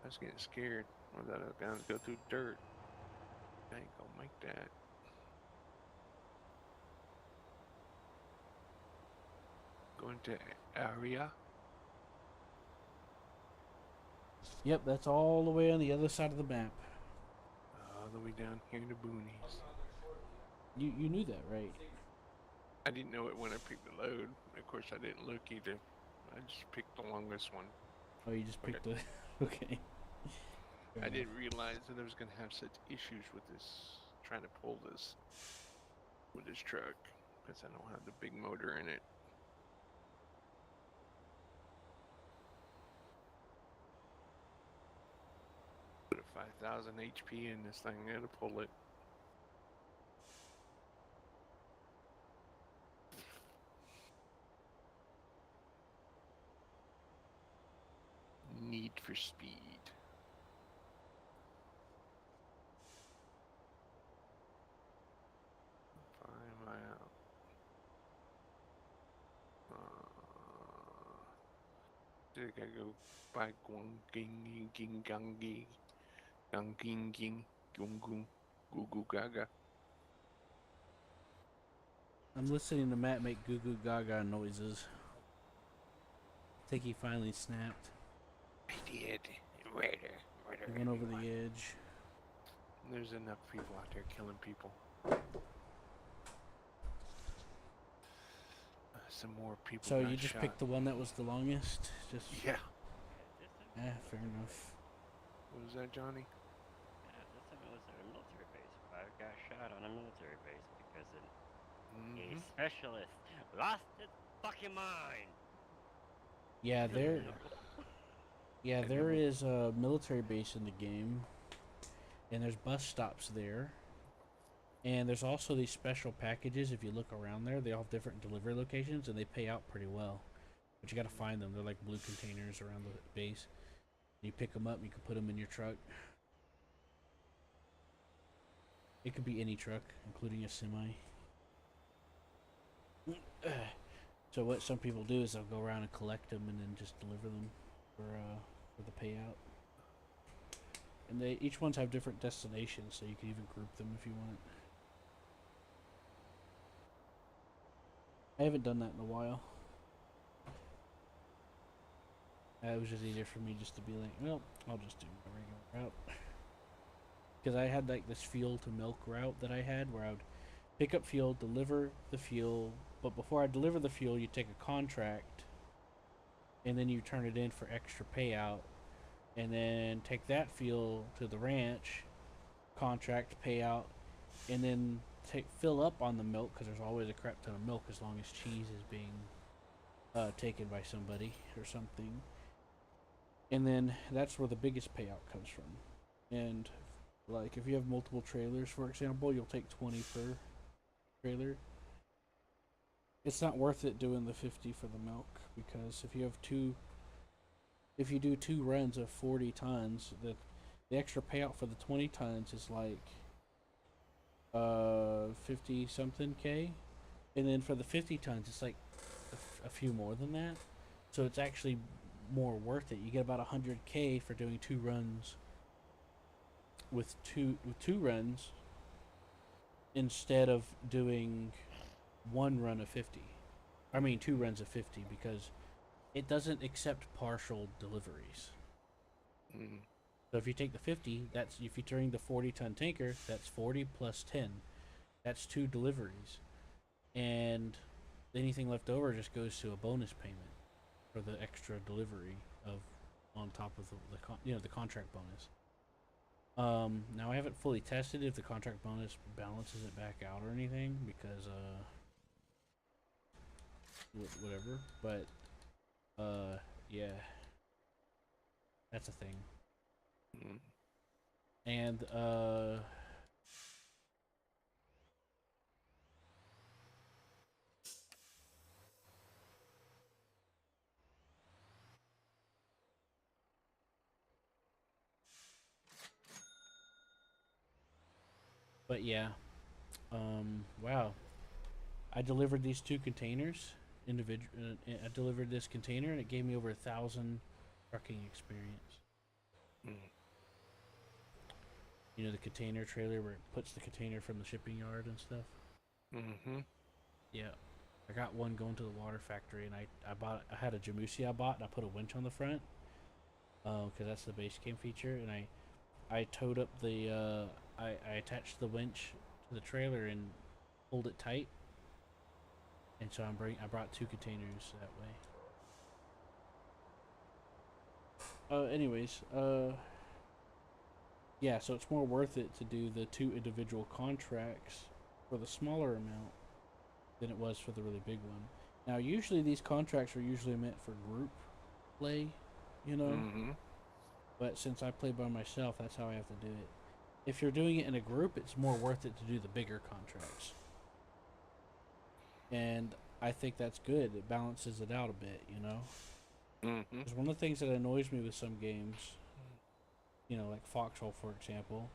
I was getting scared. I thought I was gonna go through dirt. I ain't gonna make that. Going to area. Yep, that's all the way on the other side of the map. All the way down here in the boonies. You knew that, right? I didn't know it when I picked the load. Of course, I didn't look either. I just picked the longest one. Oh, you just picked the. Okay. Fair I enough. didn't realize that I was gonna have such issues with this, trying to pull this with this truck, because I don't have the big motor in it. Put a 5,000 HP in this thing there to pull it. Need for Speed. Find my out. I gotta go by Guang Ging Ging Gangi Gang Ging Ging Gung Gung Goo Goo Gaga. I'm listening to Matt make goo goo gaga noises. I think he finally snapped. I did. Right. He went over the edge. There's enough people out there killing people. Some more people. So got you just shot. picked the one that was the longest? Just Yeah. yeah, fair enough. What was that, Johnny? Yeah, this time it was at a military base. I got shot on a military base because a specialist lost his fucking mind. Yeah, there is a military base in the game, and there's bus stops there. And there's also these special packages. If you look around there, they all have different delivery locations, and they pay out pretty well. But you gotta find them. They're like blue containers around the base. You pick them up, and you can put them in your truck. It could be any truck, including a semi. So what some people do is they'll go around and collect them, and then just deliver them for the payout. And each ones have different destinations, so you can even group them if you want. I haven't done that in a while. It was just easier for me just to be like, well, I'll just do my regular route. Because I had like this fuel to milk route that I had where I would pick up fuel, deliver the fuel, but before I deliver the fuel, you take a contract, and then you turn it in for extra payout, and then take that fuel to the ranch, contract payout, and then fill up on the milk, because there's always a crap ton of milk as long as cheese is being taken by somebody or something. And then that's where the biggest payout comes from. And like if you have multiple trailers, for example, you'll take 20 per trailer. It's not worth it doing the 50 for the milk, because if you do 2 runs of 40 tons, the extra payout for the 20 tons is like 50 something K, and then for the 50 tons it's like a few more than that. So it's actually more worth it. You get about 100K for doing 2 runs with two runs instead of doing 1 run of 50. I mean 2 runs of 50, because it doesn't accept partial deliveries. So if you take the 50, that's if you're turning the 40-ton tanker, that's 40 plus 10. That's 2 deliveries. And anything left over just goes to a bonus payment for the extra delivery of on top of the contract bonus. Now I haven't fully tested if the contract bonus balances it back out or anything, because whatever, but yeah, that's a thing. And but yeah, wow, I delivered these 2 containers I delivered this container, and it gave me over 1,000 trucking experience. You know, the container trailer where it puts the container from the shipping yard and stuff. Yeah, I got one going to the water factory, and I had a Jamusi I bought, and I put a winch on the front, because that's the base game feature, and I towed up the I attached the winch to the trailer and pulled it tight, and so I brought 2 containers that way. Anyways, yeah, so it's more worth it to do the 2 individual contracts for the smaller amount than it was for the really big one. Now, usually these contracts are usually meant for group play, you know? But since I play by myself, that's how I have to do it. If you're doing it in a group, it's more worth it to do the bigger contracts. And I think that's good. It balances it out a bit, you know? Mm-hmm. Because one of the things that annoys me with some games, you know, like Foxhole, for example,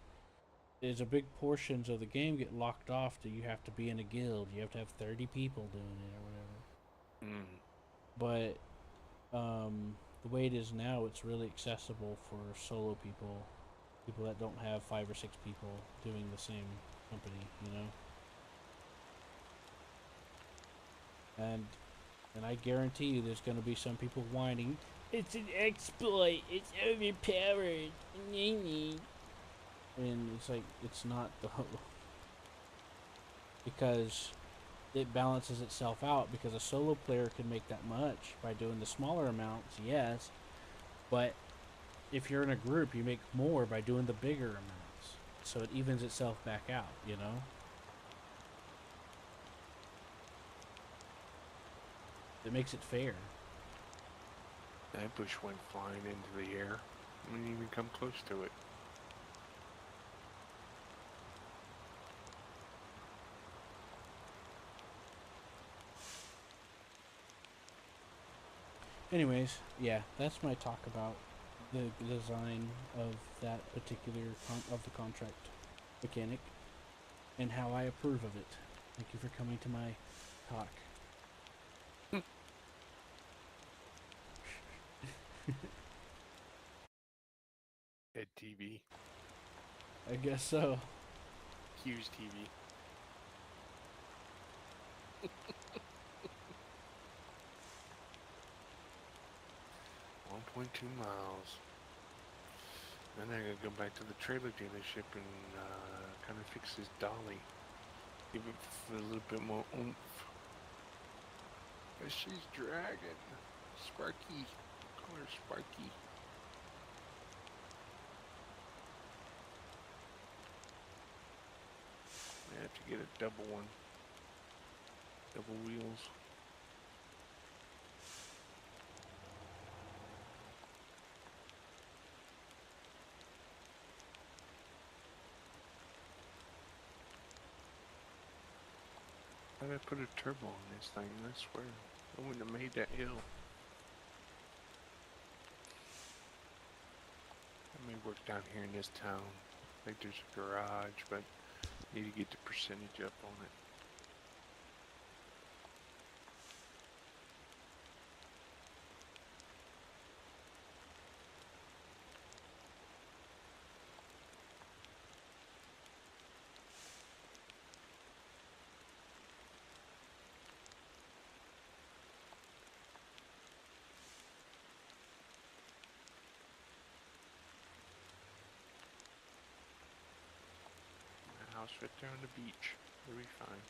is a big portions of the game get locked off to you have to be in a guild. You have to have 30 people doing it or whatever. Mm. But the way it is now, it's really accessible for solo people, people that don't have 5 or 6 people doing the same company, you know. And I guarantee you, there's going to be some people whining. It's an exploit. It's overpowered. And it's like it's not though, because it balances itself out. Because a solo player can make that much by doing the smaller amounts, yes, but if you're in a group, you make more by doing the bigger amounts. So it evens itself back out, you know? It makes it fair. That bush went flying into the air. Wouldn't even come close to it. Anyways, yeah, that's my talk about the design of that particular of the contract mechanic and how I approve of it. Thank you for coming to my talk. Head TV. I guess so. Hughes TV. 1.2 miles. Then I gotta go back to the trailer dealership and kind of fix this dolly. Give it a little bit more oomph. But she's dragging. Sparky. Call her Sparky. I have to get a double one. Double wheels. How'd I put a turbo on this thing? I swear. I wouldn't have made that hill. I may work down here in this town. I think there's a garage, but need to get the percentage up on it. My house right there on the beach. It'll be fine.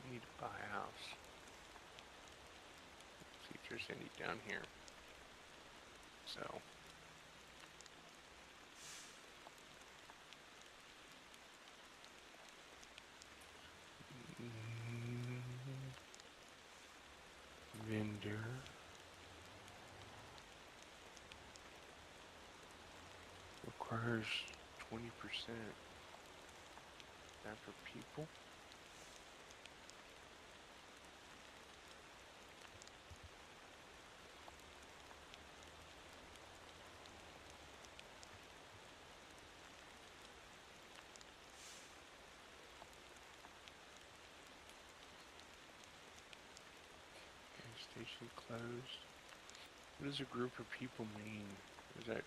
I need to buy a house. See if there's any down here. So. Vendor. Requires 20%. That for people? Gas station closed. What does a group of people mean? Is that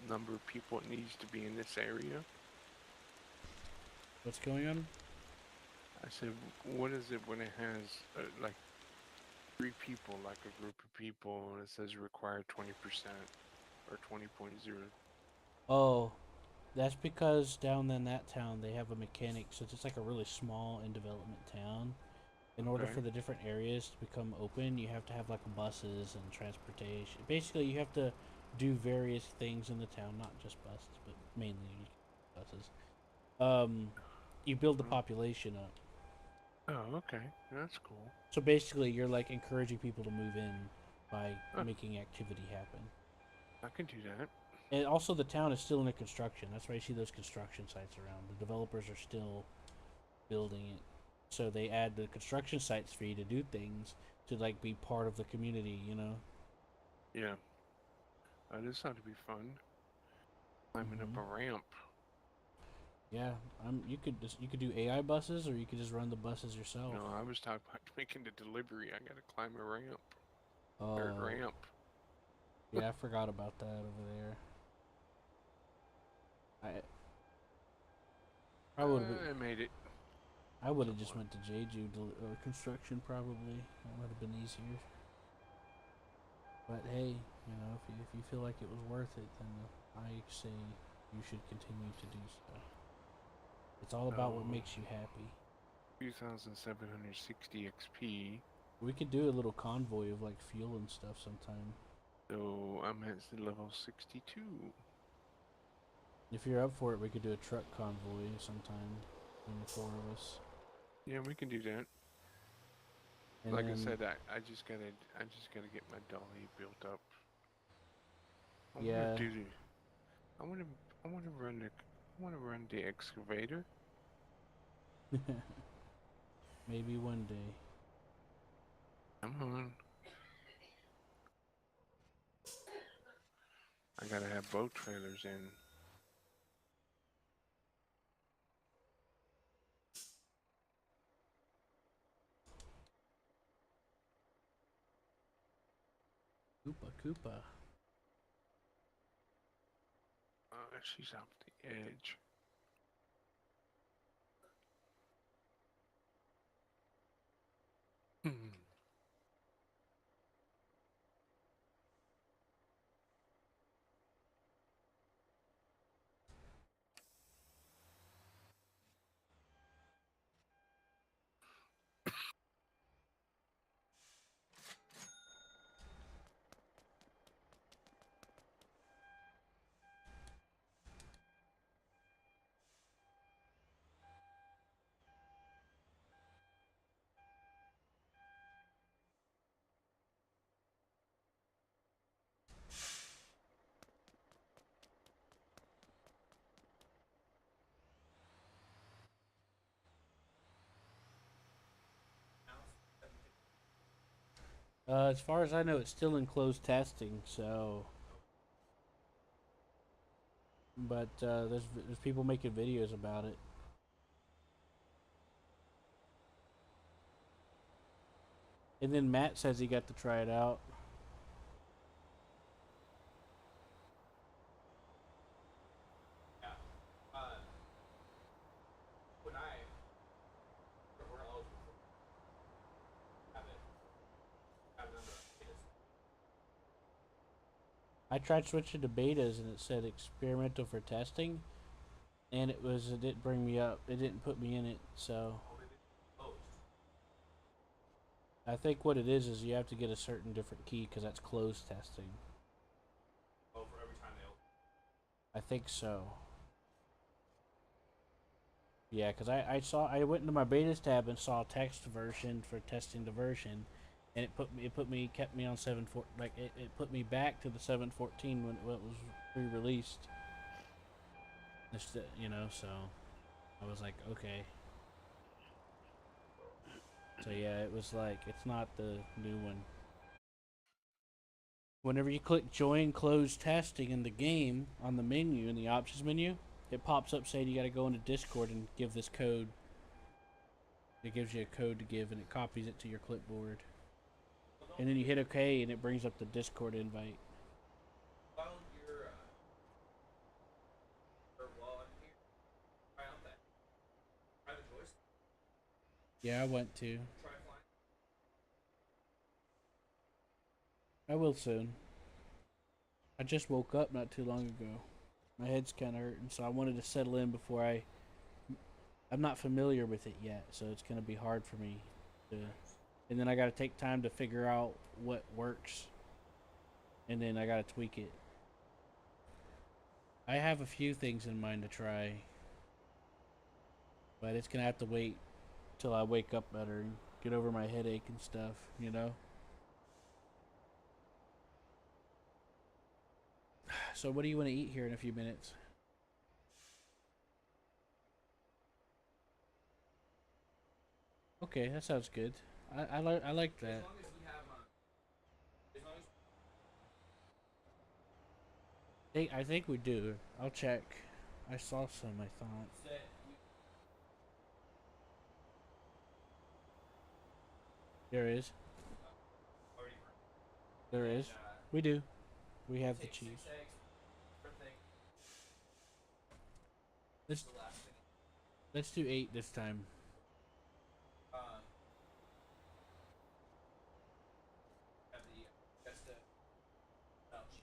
number of people it needs to be in this area? What's going on? I said, what is it when it has like 3 people, like a group of people, and it says required 20% or 20.0? Oh, that's because down in that town they have a mechanic, since it's like a really small in development town. In order Okay. for the different areas to become open, you have to have like buses and transportation. Basically, you have to do various things in the town, not just buses, but mainly buses. You build the population up. Oh, okay. That's cool. So basically, you're like encouraging people to move in by Oh, making activity happen. I can do that. And also, the town is still under construction. That's why you see those construction sites around. The developers are still building it. So they add the construction sites for you to do things to like be part of the community, you know. Yeah. This ought to be fun. Climbing up Mhm. a ramp. Yeah, you could do AI buses or you could just run the buses yourself. No, I was talking about making the delivery. I gotta climb a ramp. Third Oh, ramp. yeah, I forgot about that over there. I would have I made it. I would have just Somewhat. went to Jeju construction probably. That would have been easier. But hey, you know, if you feel like it was worth it, then I say you should continue to do so. It's all about what Oh, makes you happy. 2,760 XP. We could do a little convoy of like fuel and stuff sometime. So I'm at level 62. If you're up for it, we could do a truck convoy sometime between the four of us. Yeah, we can do that. And Like I then, said, I just gotta get my dolly built up. I wanna yeah, do the I wanna I wanna run the excavator. maybe one day. Come on. I gotta have boat trailers in. Koopa Koopa. She's off the edge. Hmm. As far as I know, it's still in closed testing. So, but there's people making videos about it. And then Matt says he got to try it out. Yeah. Uh, when we're eligible for have it, have it under beta. I tried switching to betas and it said experimental for testing, and it didn't bring me up. It didn't put me in it. So Oh, maybe closed. I think what it is you have to get a certain different key because that's closed testing. Oh, for every time they open. I think so. Yeah, because I went into my betas tab and saw text version for testing the version, and kept me on 7.4, like it put me back to the 7.14 when it was pre-released. You know, so I was like, okay. So yeah, it was like it's not the new one. Whenever you click join closed testing in the game on the menu in the options menu, it pops up saying you got to go into Discord and give this code. It gives you a code to give and it copies it to your clipboard. And then you hit OK and it brings up the Discord invite. While you're or while I'm here, try out that. Try the joystick. Yeah, I went to. Try flying. I will soon. I just woke up not too long ago. My head's kind of hurting, so I wanted to settle in before I'm not familiar with it yet, so it's gonna be hard for me to. And then I gotta take time to figure out what works, and then I gotta tweak it. I have a few things in mind to try, but it's gonna have to wait till I wake up better and get over my headache and stuff, you know? So, what do you want to eat here in a few minutes? Okay, that sounds good. I like As that. long as you have as long as I think we do. I'll check. I saw some. I thought that you there is. already There and is. We do. We have the take cheese. 6 eggs, everything. Let's The last thing. let's do 8 this time. Um, have the just the cheese.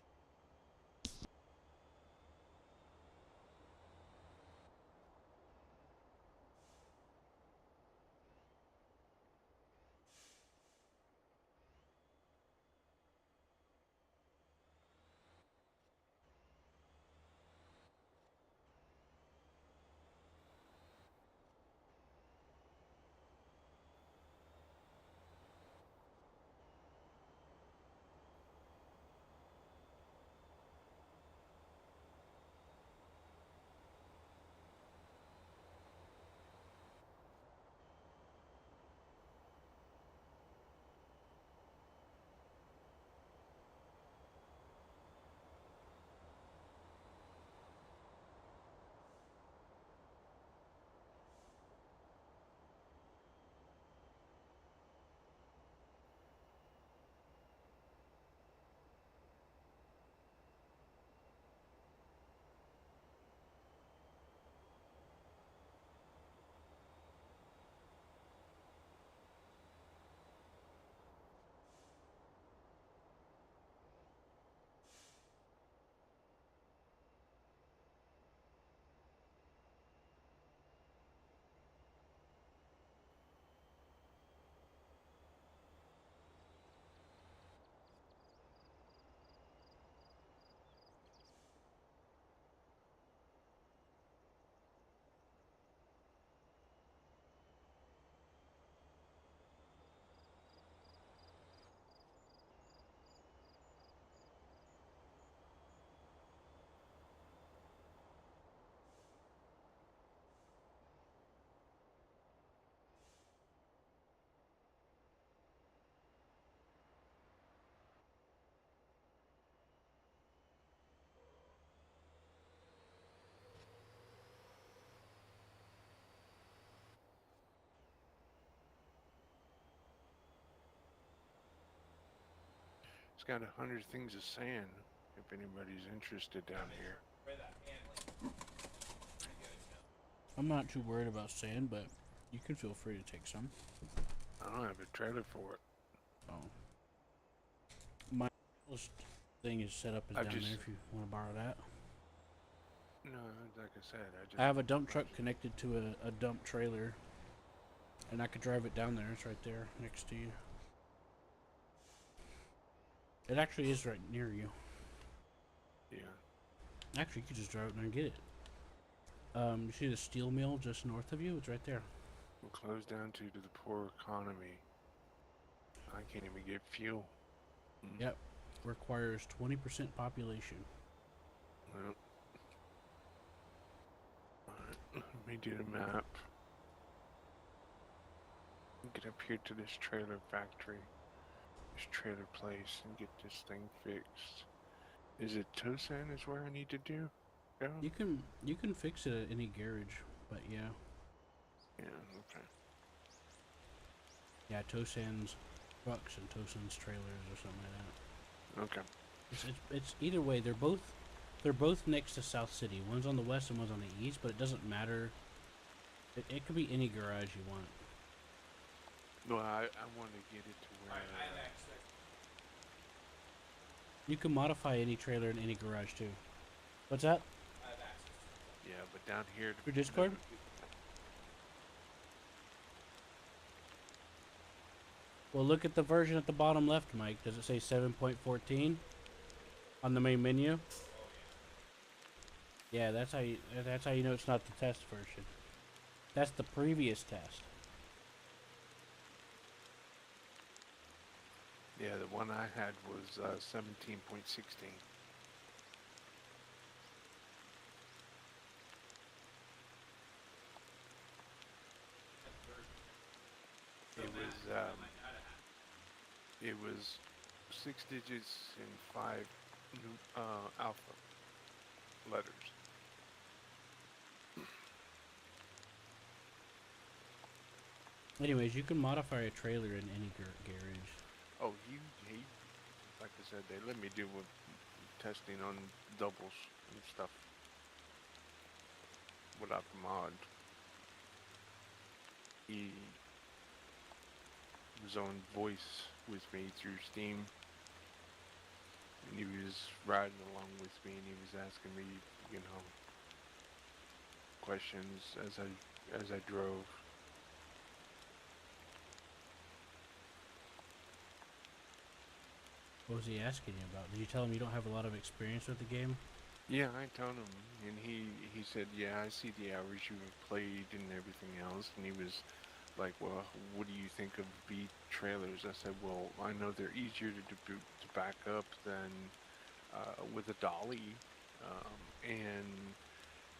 It's got 100 things of sand. If anybody's interested down here. Where that handling pretty good, you know. I'm not too worried about sand, but you can feel free to take some. I don't have a trailer for it. Oh, my little thing is set up as I've down just- there. If you want to borrow that, No, like I said, I have a dump truck connected to a dump trailer, and I could drive it down there. It's right there next to you. It actually is right near you. Yeah. Actually, you could just drive it there and get it. You see the steel mill just north of you? It's right there. We're closed down to the poor economy. I can't even get fuel. Yep. Requires 20% population. Well, alright, let me do the map. Get up here to this trailer factory, this trailer place, and get this thing fixed. Is it Tosan is where I need to go? You can fix it at any garage, but yeah. Yeah, okay. Yeah, Tosan's trucks and Tosan's trailers or something like that. Okay. It's either way. They're both next to South City. One's on the west and one's on the east, but it doesn't matter. It could be any garage you want. No, I want to get it to where. Alright, I have access. You can modify any trailer in any garage too. What's that? I have access. Yeah, but down here. Your Discord? Well, look at the version at the bottom left, Mike. Does it say 7.14 on the main menu? Yeah, that's how you know it's not the test version. That's the previous test. Yeah, the one I had was 17.16. It was 6 digits and 5 alpha letters. Anyways, you can modify a trailer in any garage. Oh, he, like I said, they let me do with testing on doubles and stuff without the mod. He was on voice with me through Steam, and he was riding along with me, and he was asking me, you know, questions as I drove. What was he asking you about? Did you tell him you don't have a lot of experience with the game? Yeah, I told him, and he said, yeah, I see the hours you have played and everything else, and he was like, well, what do you think of B trailers? I said, well, I know they're easier to back up than with a dolly, and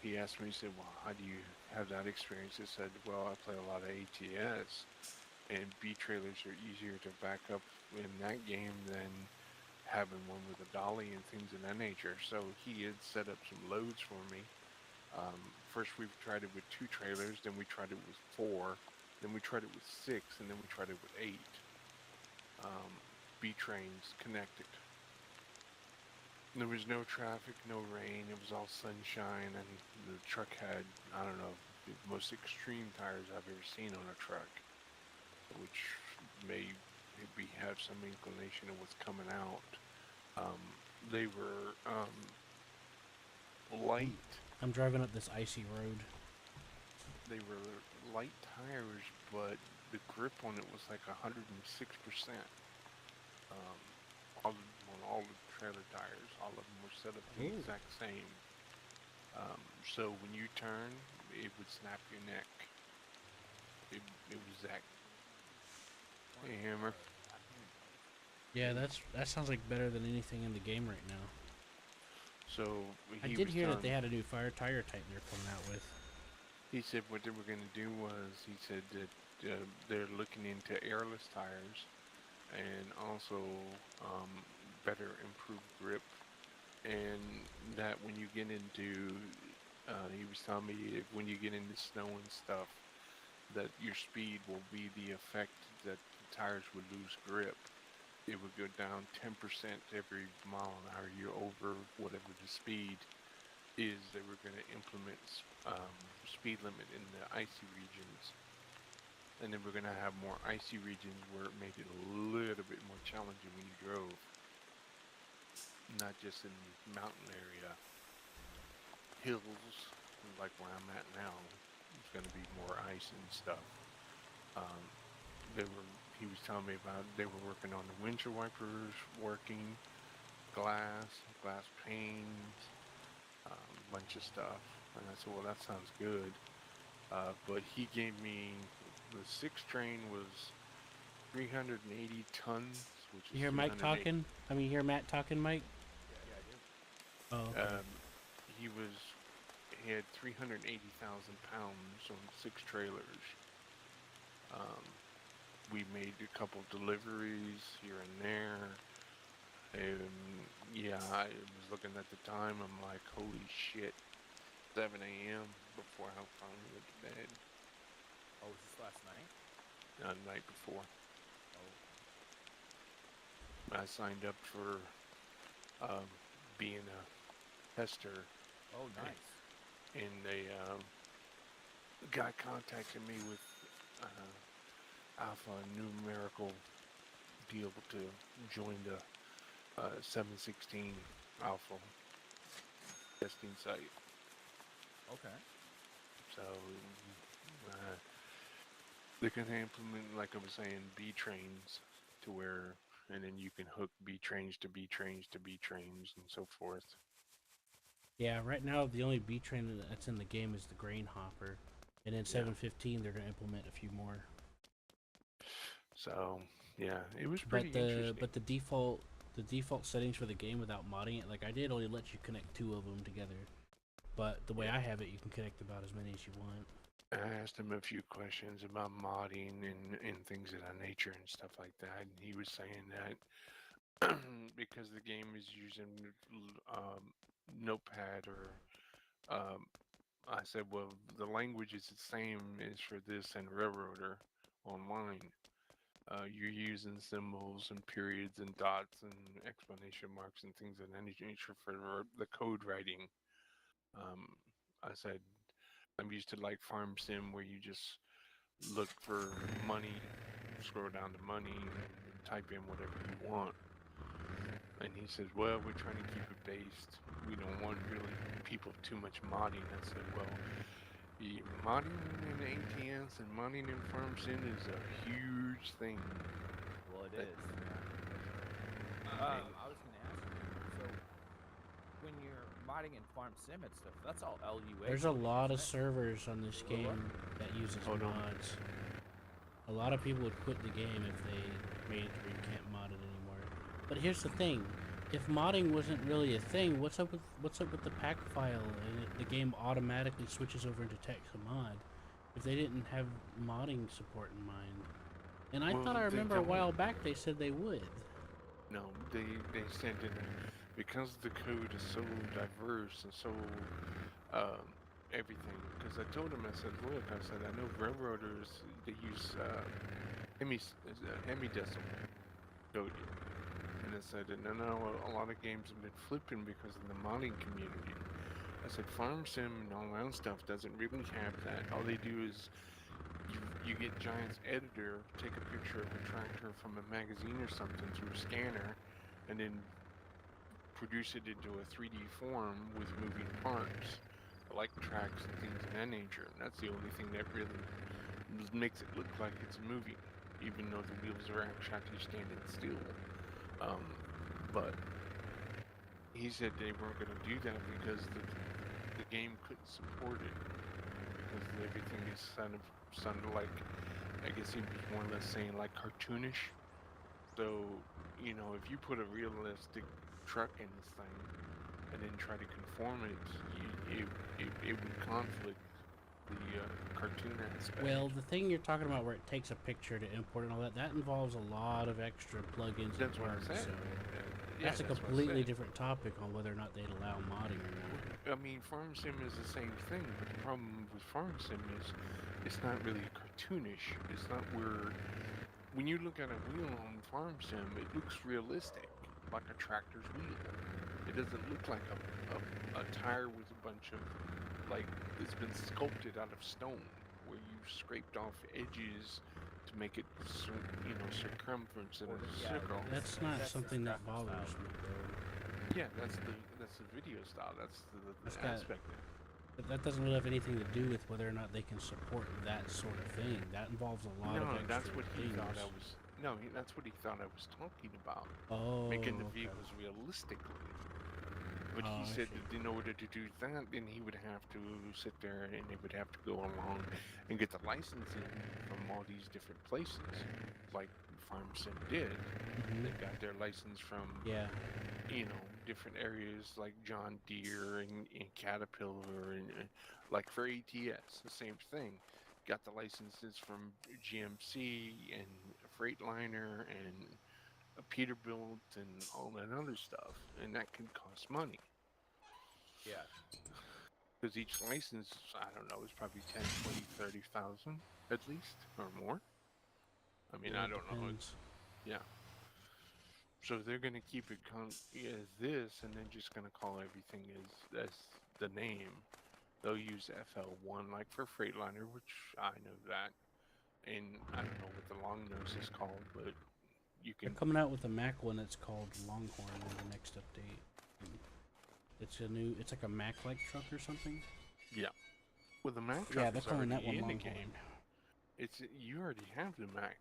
he asked me, he said, well, how do you have that experience? I said, well, I play a lot of ATS, and B trailers are easier to back up in that game than having one with a dolly and things of that nature. So he had set up some loads for me. First we've tried it with 2 trailers, then we tried it with 4, then we tried it with 6, and then we tried it with 8. B trains connected. There was no traffic, no rain, it was all sunshine, and the truck had, I don't know, the most extreme tires I've ever seen on a truck, which may maybe have some inclination of what's coming out. They were light. I'm driving up this icy road. They were light tires, but the grip on it was like 106%. On all the trailer tires, all of them were set up the exact same. So when you turn, it would snap your neck. It was that. Hey, Hammer. Yeah, that sounds like better than anything in the game right now. So I he did was hear that telling- they had a new fire tire type they're coming out with. He said what they were going to do was, he said that they're looking into airless tires and also better improved grip, and that when you get into, he was telling me when you get into snow and stuff, that your speed will be the effect that the tires would lose grip. It would go down 10% every mile an hour you're over whatever the speed is. They were going to implement speed limit in the icy regions, and then we're going to have more icy regions where it made it a little bit more challenging when you drove, not just in the mountain area. Hills, like where I'm at now, it's going to be more ice and stuff. He was telling me about, they were working on the windshield wipers, working glass panes, bunch of stuff, and I said, well, that sounds good. But he gave me, the 6 train was 380 tons, which is You hear Mike 308. talking? I mean, you hear Matt talking, Mike? Yeah, I do. Oh, okay. He had 380,000 pounds on 6 trailers. We made a couple deliveries here and there. Yeah, I was looking at the time, I'm like, holy shit, 7 a.m. before I finally went to bed. Oh, was this last night? The night before. Oh. I signed up for being a tester, Oh, nice. and the guy contacted me with alpha numerical deal to join the 716 alpha testing site. Okay. So they're going to implement, like I was saying, B trains to where, and then you can hook B trains to B trains to B trains and so forth. Yeah, right now the only B train that's in the game is the grain hopper, and in 715 they're gonna implement a few more. So yeah, it was pretty interesting. But the default settings for the game without modding it, like I did, only let you connect 2 of them together. But the way I have it, you can connect about as many as you want. I asked him a few questions about modding and things of that nature and stuff like that. And he was saying that because the game is using Notepad or I said, well, the language is the same as for this and Railroader online. You're using symbols and periods and dots and exclamation marks and things of that nature for the code writing. Um, I said, I'm used to like Farm Sim where you just look for money, scroll down to money, and type in whatever you want. And he says, well, we're trying to keep it based. We don't want really people too much modding. I said, well, modding in ATS and modding in Farm Sim is a huge thing. Well, it That- is. I was gonna ask you. So, when you're modding in Farm Sim and stuff, that's all LUA. There's a coding, lot of isn't it? servers on this game that uses Hold on. mods. A lot of people would quit the game if they made it where you can't mod it anymore. But here's the thing: if modding wasn't really a thing, what's up with the pack file and the game automatically switches over into text mod? If they didn't have modding support in mind, and I Well, thought I they remember a don't. while back they said they would. No, they sent in because the code is so diverse and so everything. Because I told him, I said, look, I said, I know railroaders they use hemidecimal coding, and I said, and I know a lot of games have been flipping because of the modding community. I said, Farm Sim and all that stuff doesn't really have that. All they do is you get Giant's editor, take a picture of a tractor from a magazine or something through a scanner, and then produce it into a 3D form with moving parts, like tracks and things of that nature. And that's the only thing that really makes it look like it's moving, even though the wheels are actually standing still. But he said they weren't going to do that because the game couldn't support it because everything is sounded like, I guess he was more or less saying like cartoonish. So, you know, if you put a realistic truck in this thing and then try to conform it, it would conflict the cartoon aspect. Well, the thing you're talking about where it takes a picture to import and all that involves a lot of extra plugins. That's and what I work, said. So Yeah, that's a what I completely said. different topic on whether or not they'd allow modding or not. I mean, Farm Sim is the same thing, but the problem with Farm Sim is it's not really cartoonish. It's not where, when you look at a wheel on Farm Sim, it looks realistic, like a tractor's wheel. It doesn't look like a tire with a bunch of, like, it's been sculpted out of stone, where you've scraped off edges to make it, circumference in Or a yeah, circle. That's not That's the something that graphic bothers style. me though. Yeah, that's the video style. That's That's the got- aspect. But that doesn't really have anything to do with whether or not they can support that sort of thing. That involves a lot of No, extra that's what he things. thought I was. No, that's what he thought I was talking about. Oh, Making the okay. vehicles realistically. But Oh, he I said see. that in order to do that, then he would have to sit there and they would have to go along and get the licensing from all these different places, like Farm Sim did. Mhm. They got their license from, Yeah. different areas like John Deere and Caterpillar and like for ATS, the same thing. Got the licenses from GMC and Freightliner and Peterbilt and all that other stuff, and that can cost money Yeah. because each license, I don't know, is probably 10, 20, 30,000 at least or more. I mean, Yeah, I it don't know. depends. Yeah. So they're gonna keep it as this, and then just gonna call everything as the name. They'll use FL1 like for Freightliner, which I know that, and I don't know what the long nose is called, but you They're can. coming out with a Mac one that's called Longhorn in the next update. It's like a Mac-like truck or something. Yeah. Well, the Mac Yeah, truck they're is calling that already one in the Longhorn. game. You already have the Mac.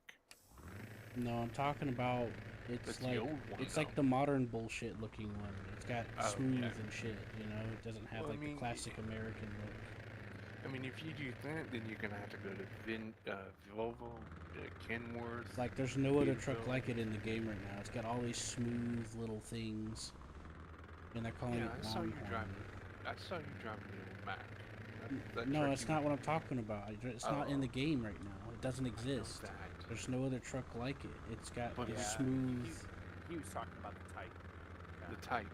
No, I'm talking about That's it's the like old one. it's like the modern bullshit looking one. It's got Oh, smooth yeah. and shit, you know. It doesn't have Well, I like mean, the classic American look. I mean, if you do that, then you're gonna have to go to Volvo, Kenworth. Like there's no other truck Peterbilt. like it in the game right now. It's got all these smooth little things, and they're calling Yeah, it I saw you Longhorn. driving. I saw you driving the old Mac. That No, truck it's you- not what I'm talking about. It's not in the Oh. game right now. It doesn't I know exist. that. There's no other truck like it. It's got But it's yeah, smooth. He was talking about the Titan. The Titan.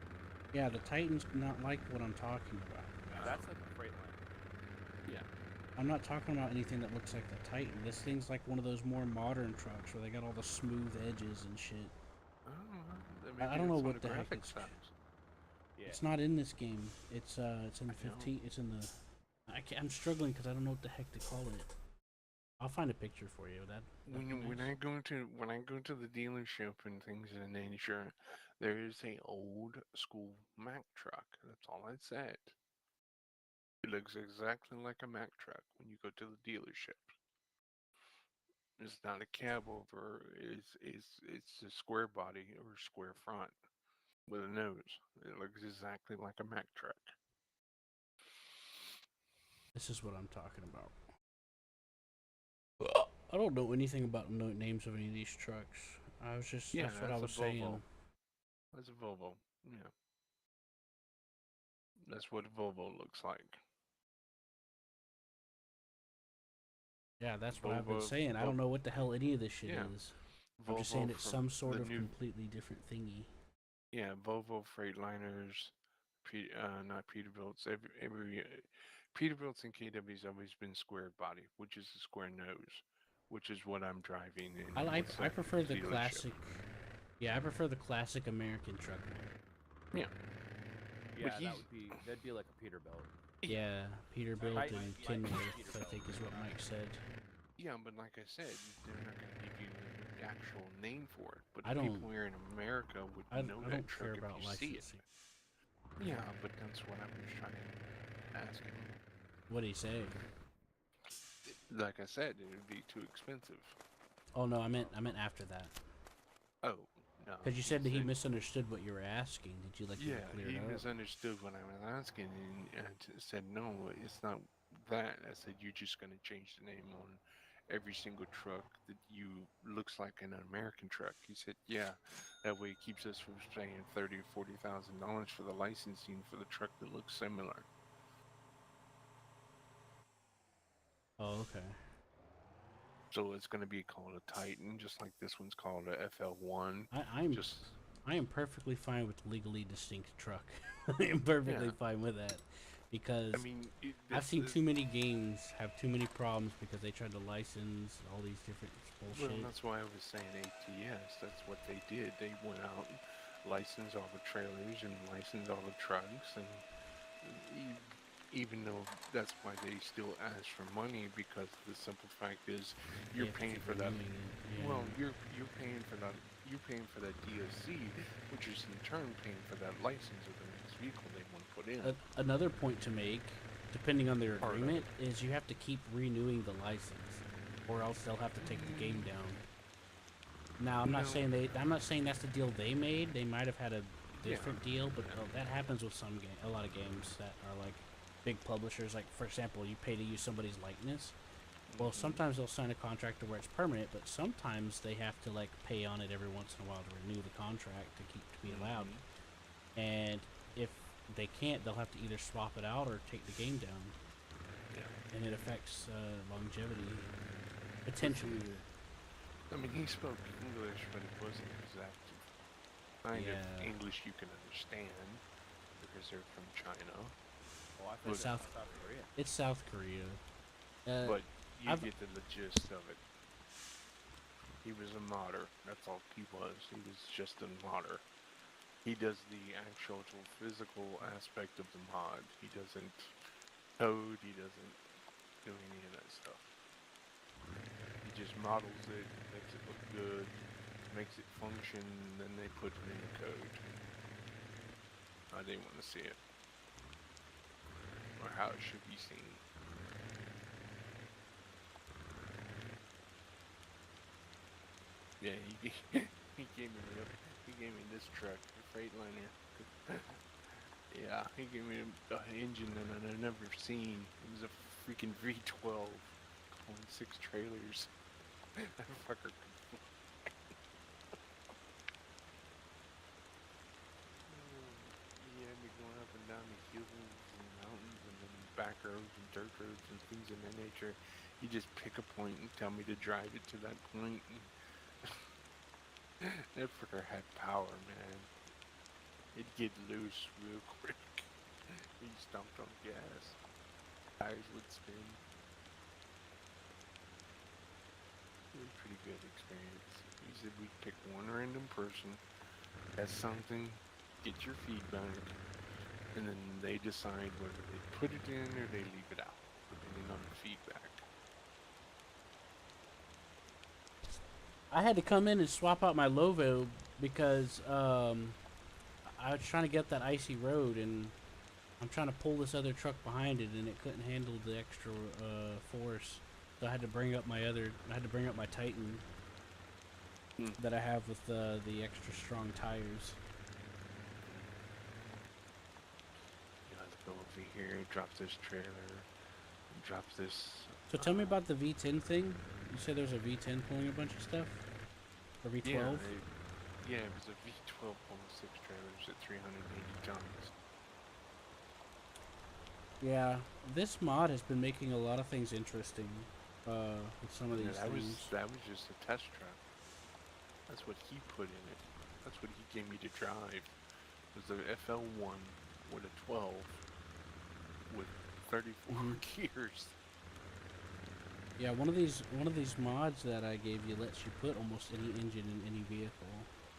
Yeah, the Titan's not like what I'm talking about. That's like a Freightliner. Yeah. I'm not talking about anything that looks like the Titan. This thing's like one of those more modern trucks where they got all the smooth edges and shit. I don't know. I Maybe don't know that's on what the heck graphic it's. size. Yeah. It's not in this game. It's in the I know. 15. It's in the. I'm struggling because I don't know what the heck to call it. I'll find a picture for you. That'd be When nice. I go to the dealership and things of that nature, there is a old school Mack truck. That's all I said. It looks exactly like a Mack truck when you go to the dealership. It's not a cab over. It's a square body or square front with a nose. It looks exactly like a Mack truck. This is what I'm talking about. I don't know anything about names of any of these trucks. I was just Yeah, that's what I that's a was Volvo. saying. That's a Volvo. Yeah. That's what a Volvo looks like. Yeah, that's what I've been Volvo, saying. I don't know what the hell any of this shit yeah. is. I'm just Volvo saying it's from some sort the of new, completely different thingy. yeah, Volvo Freightliners, not Peterbilts. Peterbilts and KW's always been square body, which is a square nose, which is what I'm driving in. I prefer the dealership. classic. Yeah, I prefer the classic American truck. Yeah. Yeah, he's- that'd be like a Peterbilt. Yeah, Peterbilt Like- and like Kenworth, I Peterbilt. think is what Mike said. Yeah, but like I said, they're not going to give you the actual name for it. But I don't- people here in America would I know don't that care truck if about you see it. licensing. Yeah, but that's what I was trying to ask him. What'd he say? Like I said, it would be too expensive. Oh no, I meant after that. Oh, no. Because you said that he misunderstood what you were asking. Did you like Yeah, clear he it up? misunderstood what I was asking and said, no, it's not that. I said, you're just going to change the name on every single truck that you looks like an American truck. He said, yeah, that way it keeps us from paying $30,000 or $40,000 for the licensing for the truck that looks similar. Oh, okay. So it's going to be called a Titan, just like this one's called a FL1. I am perfectly fine with legally distinct truck. I am perfectly Yeah. fine with that because I mean, I've seen too many games have too many problems because they tried to license all these different Well, bullshit. that's why I was saying ATS. That's what they did. They went out and licensed all the trailers and licensed all the trucks, and even though that's why they still ask for money, because the simple fact is They you're have to paying keep for that. renewing it, Well, yeah. you're paying for that. You're paying for that DOC, which is in turn paying for that license of the next vehicle they want to put in. Another point to make, depending on their Part of agreement, is you have to keep renewing the license, or else they'll have to take the game down. Now, I'm not No. saying I'm not saying that's the deal they made. They might have had a Yeah. different deal, but that happens with a lot of games that are like big publishers. Like for example, you pay to use somebody's likeness. Well, sometimes they'll sign a contract to where it's permanent, but sometimes they have to like pay on it every once in a while to renew the contract to be allowed. And if they can't, they'll have to either swap it out or take the game down, Yeah. and it affects longevity potentially. I mean, he spoke English, but it wasn't exact kind Yeah. of English you can understand because they're from China. Oh, I But- thought South- South Korea. It's South Korea. But you I've- get the gist of it. He was a modder. That's all he was. He was just a modder. He does the actual physical aspect of the mod. He doesn't code. He doesn't do any of that stuff. He just models it, makes it look good, makes it function, and then they put it in code. How they want to see it, or how it should be seen. Yeah, he gave me this truck, the Freightliner. Yeah, he gave me an engine that I've never seen. It was a freaking V12 pulling 6 trailers. That fucker. He had me going up and down the hills and mountains and then back roads and dirt roads and things of that nature. You just pick a point and tell me to drive it to that point. That fritter had power, man. It'd get loose real quick. He stomped on gas. Tires would spin. It was a pretty good experience. He said we'd pick one random person, test something, get your feedback, and then they decide whether they put it in or they leave it out, depending on the feedback. I had to come in and swap out my Lovo because I was trying to get that icy road, and I'm trying to pull this other truck behind it, and it couldn't handle the extra force. So I had to bring up my Titan that I have with the extra strong tires. Let's go over here, drop this trailer, drop this. So tell me about the V10 thing. You said there's a V10 pulling a bunch of stuff? Or V12? Yeah, it was a V12 pulling 6 trailers at 380 tons. Yeah, this mod has been making a lot of things interesting with some of these things. That was just a test truck. That's what he put in it. That's what he gave me to drive. It was the FL1 with a 12 with 34 gears. Yeah, one of these mods that I gave you lets you put almost any engine in any vehicle.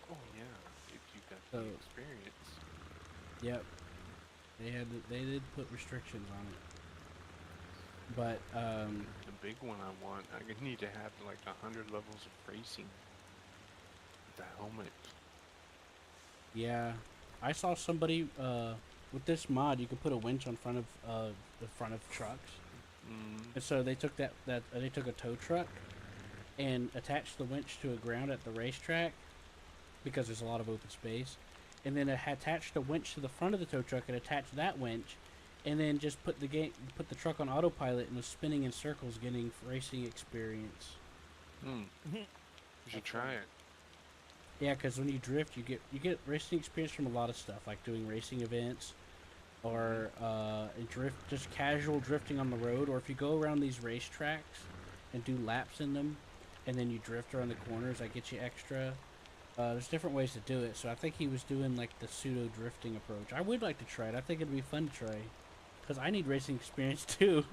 Oh yeah, if you got the experience. Yep. They did put restrictions on it. But the big one I want, I need to have like 100 levels of racing. The helmet. Yeah, I saw somebody with this mod. You could put a winch on front of the front of trucks, and so they took they took a tow truck and attached the winch to a ground at the racetrack because there's a lot of open space, and then it attached a winch to the front of the tow truck and attached that winch, and then just put the truck on autopilot and was spinning in circles, getting racing experience. You should try it. Yeah, because when you drift, you get racing experience from a lot of stuff, like doing racing events, or just casual drifting on the road, or if you go around these racetracks and do laps in them, and then you drift around the corners, that gets you extra. There's different ways to do it, so I think he was doing like the pseudo drifting approach. I would like to try it. I think it'd be fun to try, because I need racing experience too.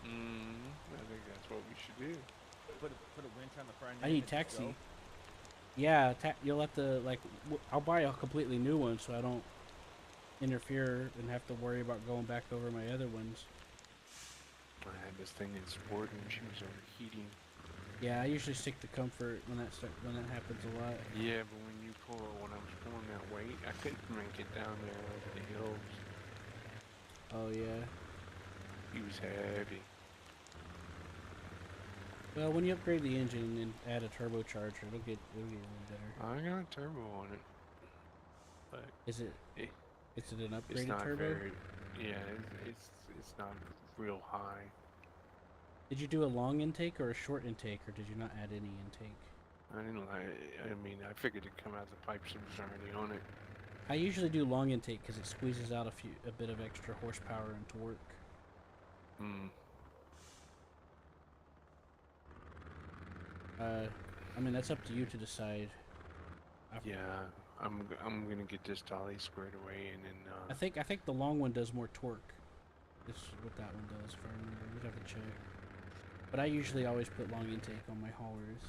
I think that's what we should do. Put a winch on the front. I need taxi. Go. Yeah, you'll have to I'll buy a completely new one so I don't interfere and have to worry about going back over my other ones. I had this thing in sport and she was overheating. Yeah, I usually stick to comfort when that happens a lot. Yeah, but when I was pulling that weight, I couldn't make it down there over the hills. Oh yeah. He was heavy. Well, when you upgrade the engine and add a turbocharger, it'll get a little better. I got a turbo on it. But is it an upgraded it's not turbo? Yeah, it's not real high. Did you do a long intake or a short intake, or did you not add any intake? I figured it'd come out the pipes that was already on it. I usually do long intake because it squeezes out a bit of extra horsepower and torque. I mean, that's up to you to decide. Yeah, I'm gonna get this dolly squared away and then. I think the long one does more torque. This is what that one does, if I remember. We'd have to check. But I usually always put long intake on my haulers.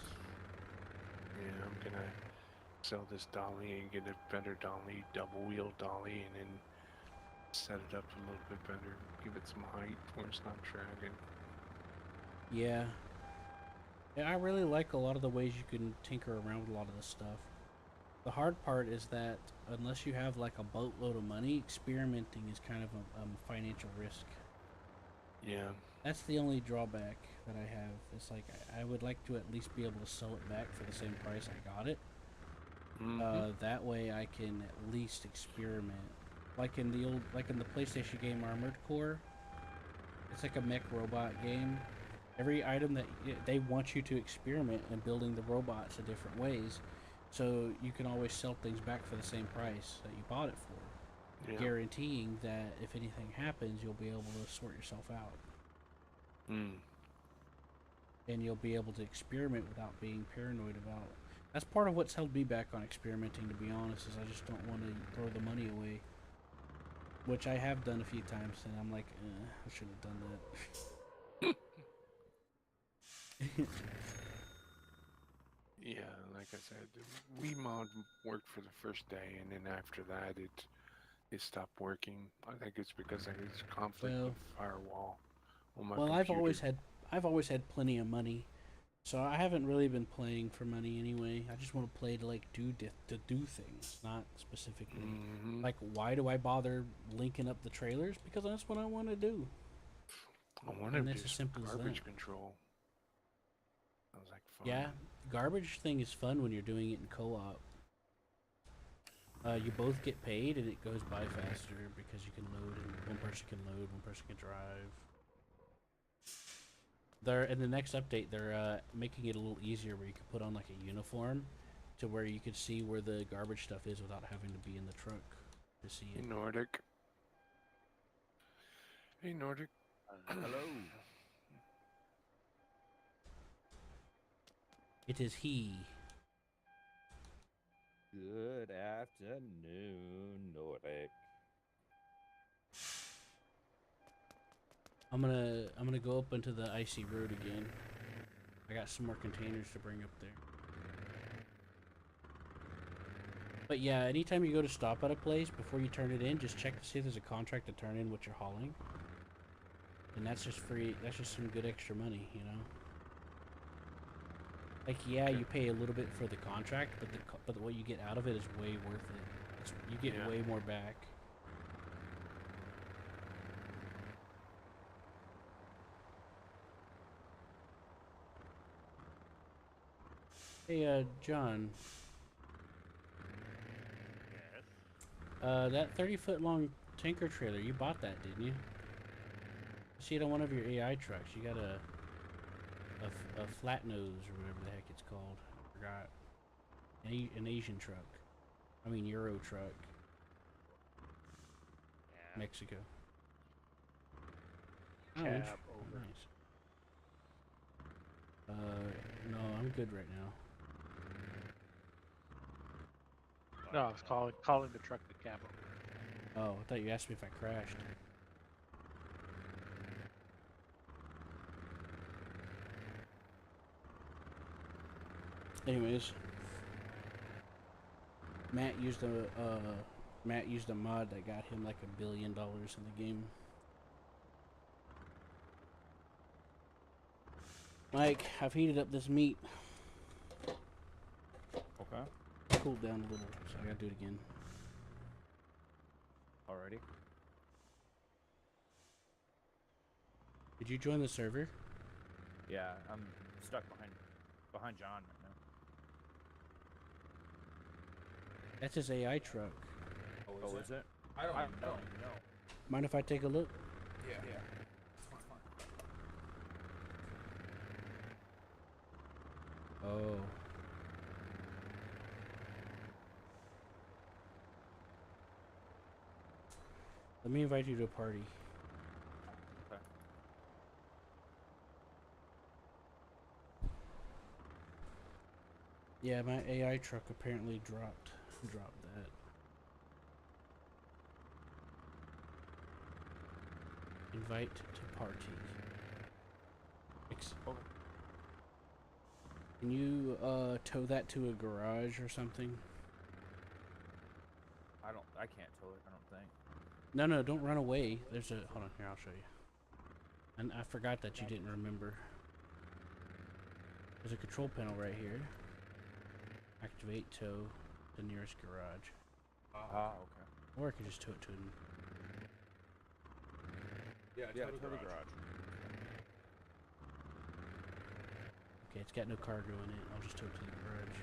Yeah, I'm gonna sell this dolly and get a better dolly, double wheel dolly, and then set it up a little bit better. Give it some height where it's not dragging. Yeah. Yeah, I really like a lot of the ways you can tinker around with a lot of this stuff. The hard part is that unless you have like a boatload of money, experimenting is kind of a financial risk. Yeah. That's the only drawback that I have. It's like I would like to at least be able to sell it back for the same price I got it. That way I can at least experiment. Like in the PlayStation game Armored Core, it's like a mech robot game. Every item that they want you to experiment in building the robots in different ways, so you can always sell things back for the same price that you bought it for. Yeah. guaranteeing that if anything happens, you'll be able to sort yourself out. Mm. And you'll be able to experiment without being paranoid about. That's part of what's held me back on experimenting, to be honest, is I just don't want to throw the money away. Which I have done a few times, and I'm like, I should have done that. Yeah, like I said, the Wii mod worked for the first day, and then after that, it stopped working. I think it's because of its conflict Well, with firewall on my well, computer. I've always had plenty of money, so I haven't really been playing for money anyway. I just want to play to like do things, not specifically. Hmm. Like, why do I bother linking up the trailers? Because that's what I want to do, I want to and do it's as some simple as that. garbage control. Sounds like fun. Yeah, garbage thing is fun when you're doing it in co-op. You both get paid, and it goes by faster because you can load, and one person can load, one person can drive. They're in the next update. They're making it a little easier where you can put on like a uniform, to where you can see where the garbage stuff is without having to be in the truck to see Hey, it. Nordic. Hey, Nordic. Hello. It is he. Good afternoon, Nordic. I'm gonna go up into the icy road again. I got some more containers to bring up there. But yeah, anytime you go to stop at a place, before you turn it in, just check to see if there's a contract to turn in what you're hauling. And that's just free. That's just some good extra money, you know. Like, yeah, you pay a little bit for the contract, but what you get out of it is way worth it. You get Yeah. way more back. Hey, John. Yes. That 30-foot long tanker trailer, you bought that, didn't you? I see it on one of your AI trucks. You got a flat nose or whatever the heck it's called. I forgot. An Asian truck. I mean Euro truck. Yeah. Mexico. Oh, Cab oh, over. nice. No, I'm good right now. No, I was calling the truck the cab over. Oh, I thought you asked me if I crashed. Anyways, Matt used a mod that got him like $1 billion in the game. Mike, I've heated up this meat. Okay. Cooled down a little, so I gotta do it again. Alrighty. Did you join the server? Yeah, I'm stuck behind John right now. That's his AI truck. Oh, is it? I don't even know. Mind if I take a look? Yeah. Oh. Let me invite you to a party. Okay. Yeah, my AI truck apparently dropped that. Invite to party. Okay. Can you tow that to a garage or something? I can't tow it, I don't think. No, don't run away. There's a hold on here, I'll show you. And I forgot that you didn't remember. There's a control panel right here. Activate tow the nearest garage. Okay. Or I could just tow it to an Yeah, tow the garage. Okay, it's got no cargo in it. I'll just tow it to the garage.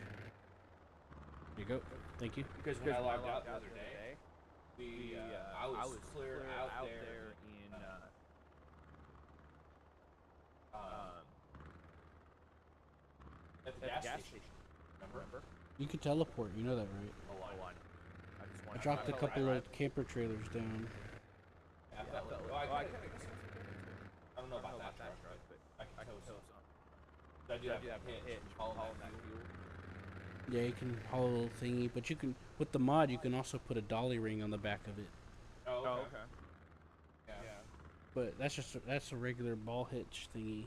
There you go. Thank you. Because when I logged out the other day, I was clear out there in at the gas station. Remember? You can teleport, you know that, right? Oh, I just I dropped a couple of camper trailers down. Yeah, I felt like, well, I guess I don't know about that truck, but I can tow some. I do have a hitch hauling that fuel. Yeah, you can haul a little thingy, but you can, with the mod, you can also put a dolly ring on the back of it. Oh, okay. Yeah. But that's a regular ball hitch thingy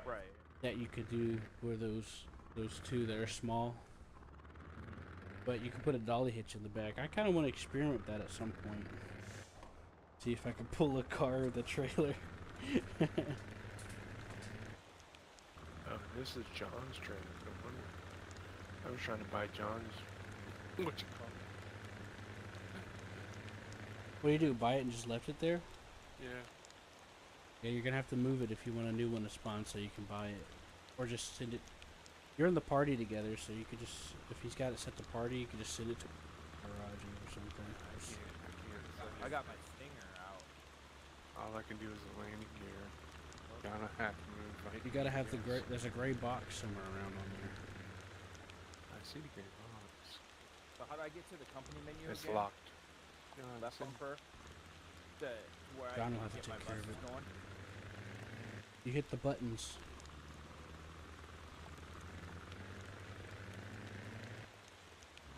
Right. that you could do with those two that are small. But you can put a dolly hitch in the back. I kind of want to experiment with that at some point. See if I can pull a car with a trailer. Oh, this is John's trailer. No wonder. I was trying to buy John's. What you call it? What do you do? Buy it and just left it there? Yeah. Yeah, you're gonna have to move it if you want a new one to spawn so you can buy it. Or just send it. You're in the party together, so you could just, if he's got it set to party, you can just send it to garage or something. I got my stinger out. All I can do is the landing gear. Gotta have to move right. You gotta have the gray, there's a gray box somewhere around on there. I see the gray box. So how do I get to the company menu It's again? locked. No, Left it's in- bumper. Where John I will have to can get my take care of buses it. going. You hit the buttons.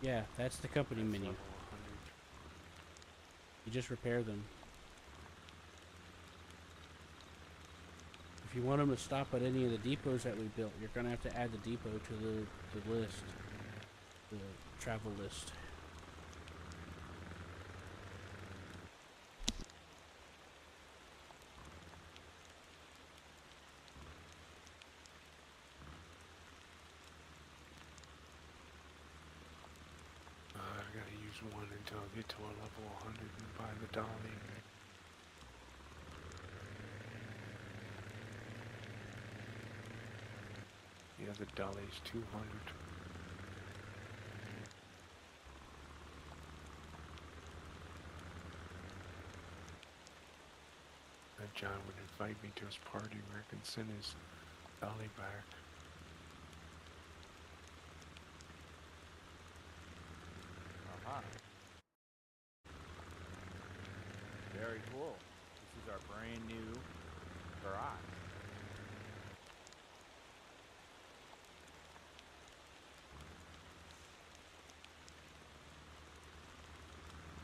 Yeah, that's the company that's menu. level 100. You just repair them. If you want them to stop at any of the depots that we built, you're gonna have to add the depot to the list, the travel list. I gotta use one until I get to a level 100 and buy the dolly. Yeah, the dolly's 200. And John would invite me to his party where I can send his dolly back. Uh-huh. Very cool. This is our brand new garage.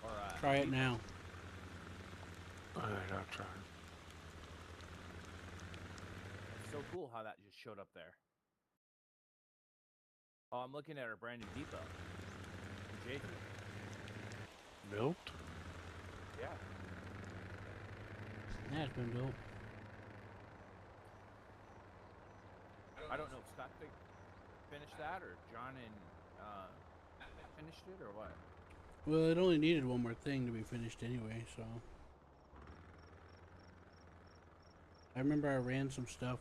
Alright. Try it now. Alright, I'll try. It's so cool how that just showed up there. Oh, I'm looking at our brand new depot. JT. Built? Yeah. Yeah, it's been built. I don't know if Scott finished that or John and finished it or what. Well, it only needed one more thing to be finished anyway, so. I remember I ran some stuff,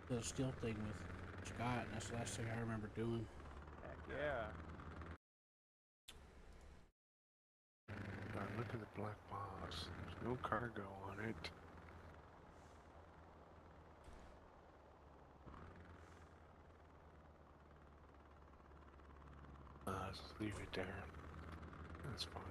the steel thing with Scott, and that's the last thing I remember doing. Heck yeah. Look at the black box. There's no cargo on it. Let's leave it there. That's fine.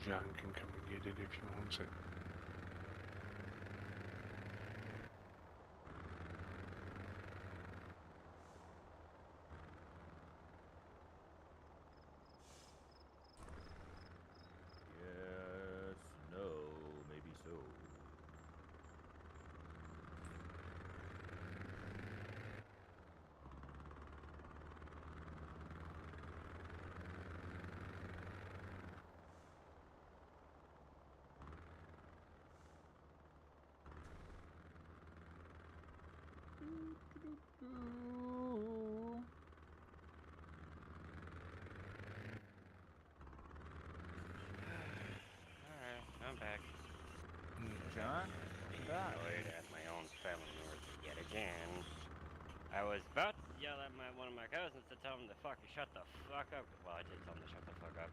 John can come and get it if he wants it. Yes, no, maybe so. Alright, I'm back. John? Back. Annoyed at my own family members yet again. I was about to yell at one of my cousins to tell him to fucking shut the fuck up. Well, I did tell him to shut the fuck up.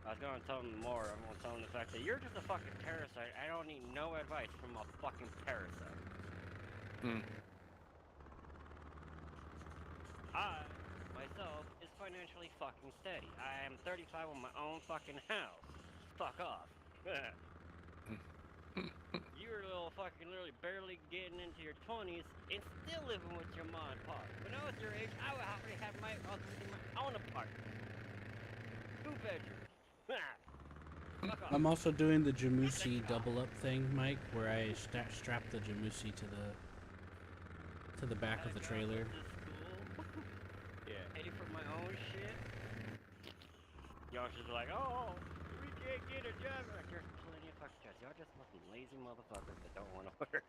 I was gonna tell him more. I'm gonna tell him the fact that you're just a fucking parasite. I don't need no advice from a fucking parasite. Hmm. I, myself, is financially fucking steady. I am 35 with my own fucking house. Fuck off. You're literally barely getting into your 20s and still living with your mom and pop. When I was your age, I would already have my own apartment. 2 bedrooms. Fuck off. I'm also doing the Jamusi double up thing, Mike, where I strap the Jamusi to the back of the trailer. Yeah. Pay for my own shit. Y'all just like, oh, we can't get a job. Like, there's plenty of fucking jobs. Y'all just fucking lazy motherfuckers that don't want to work.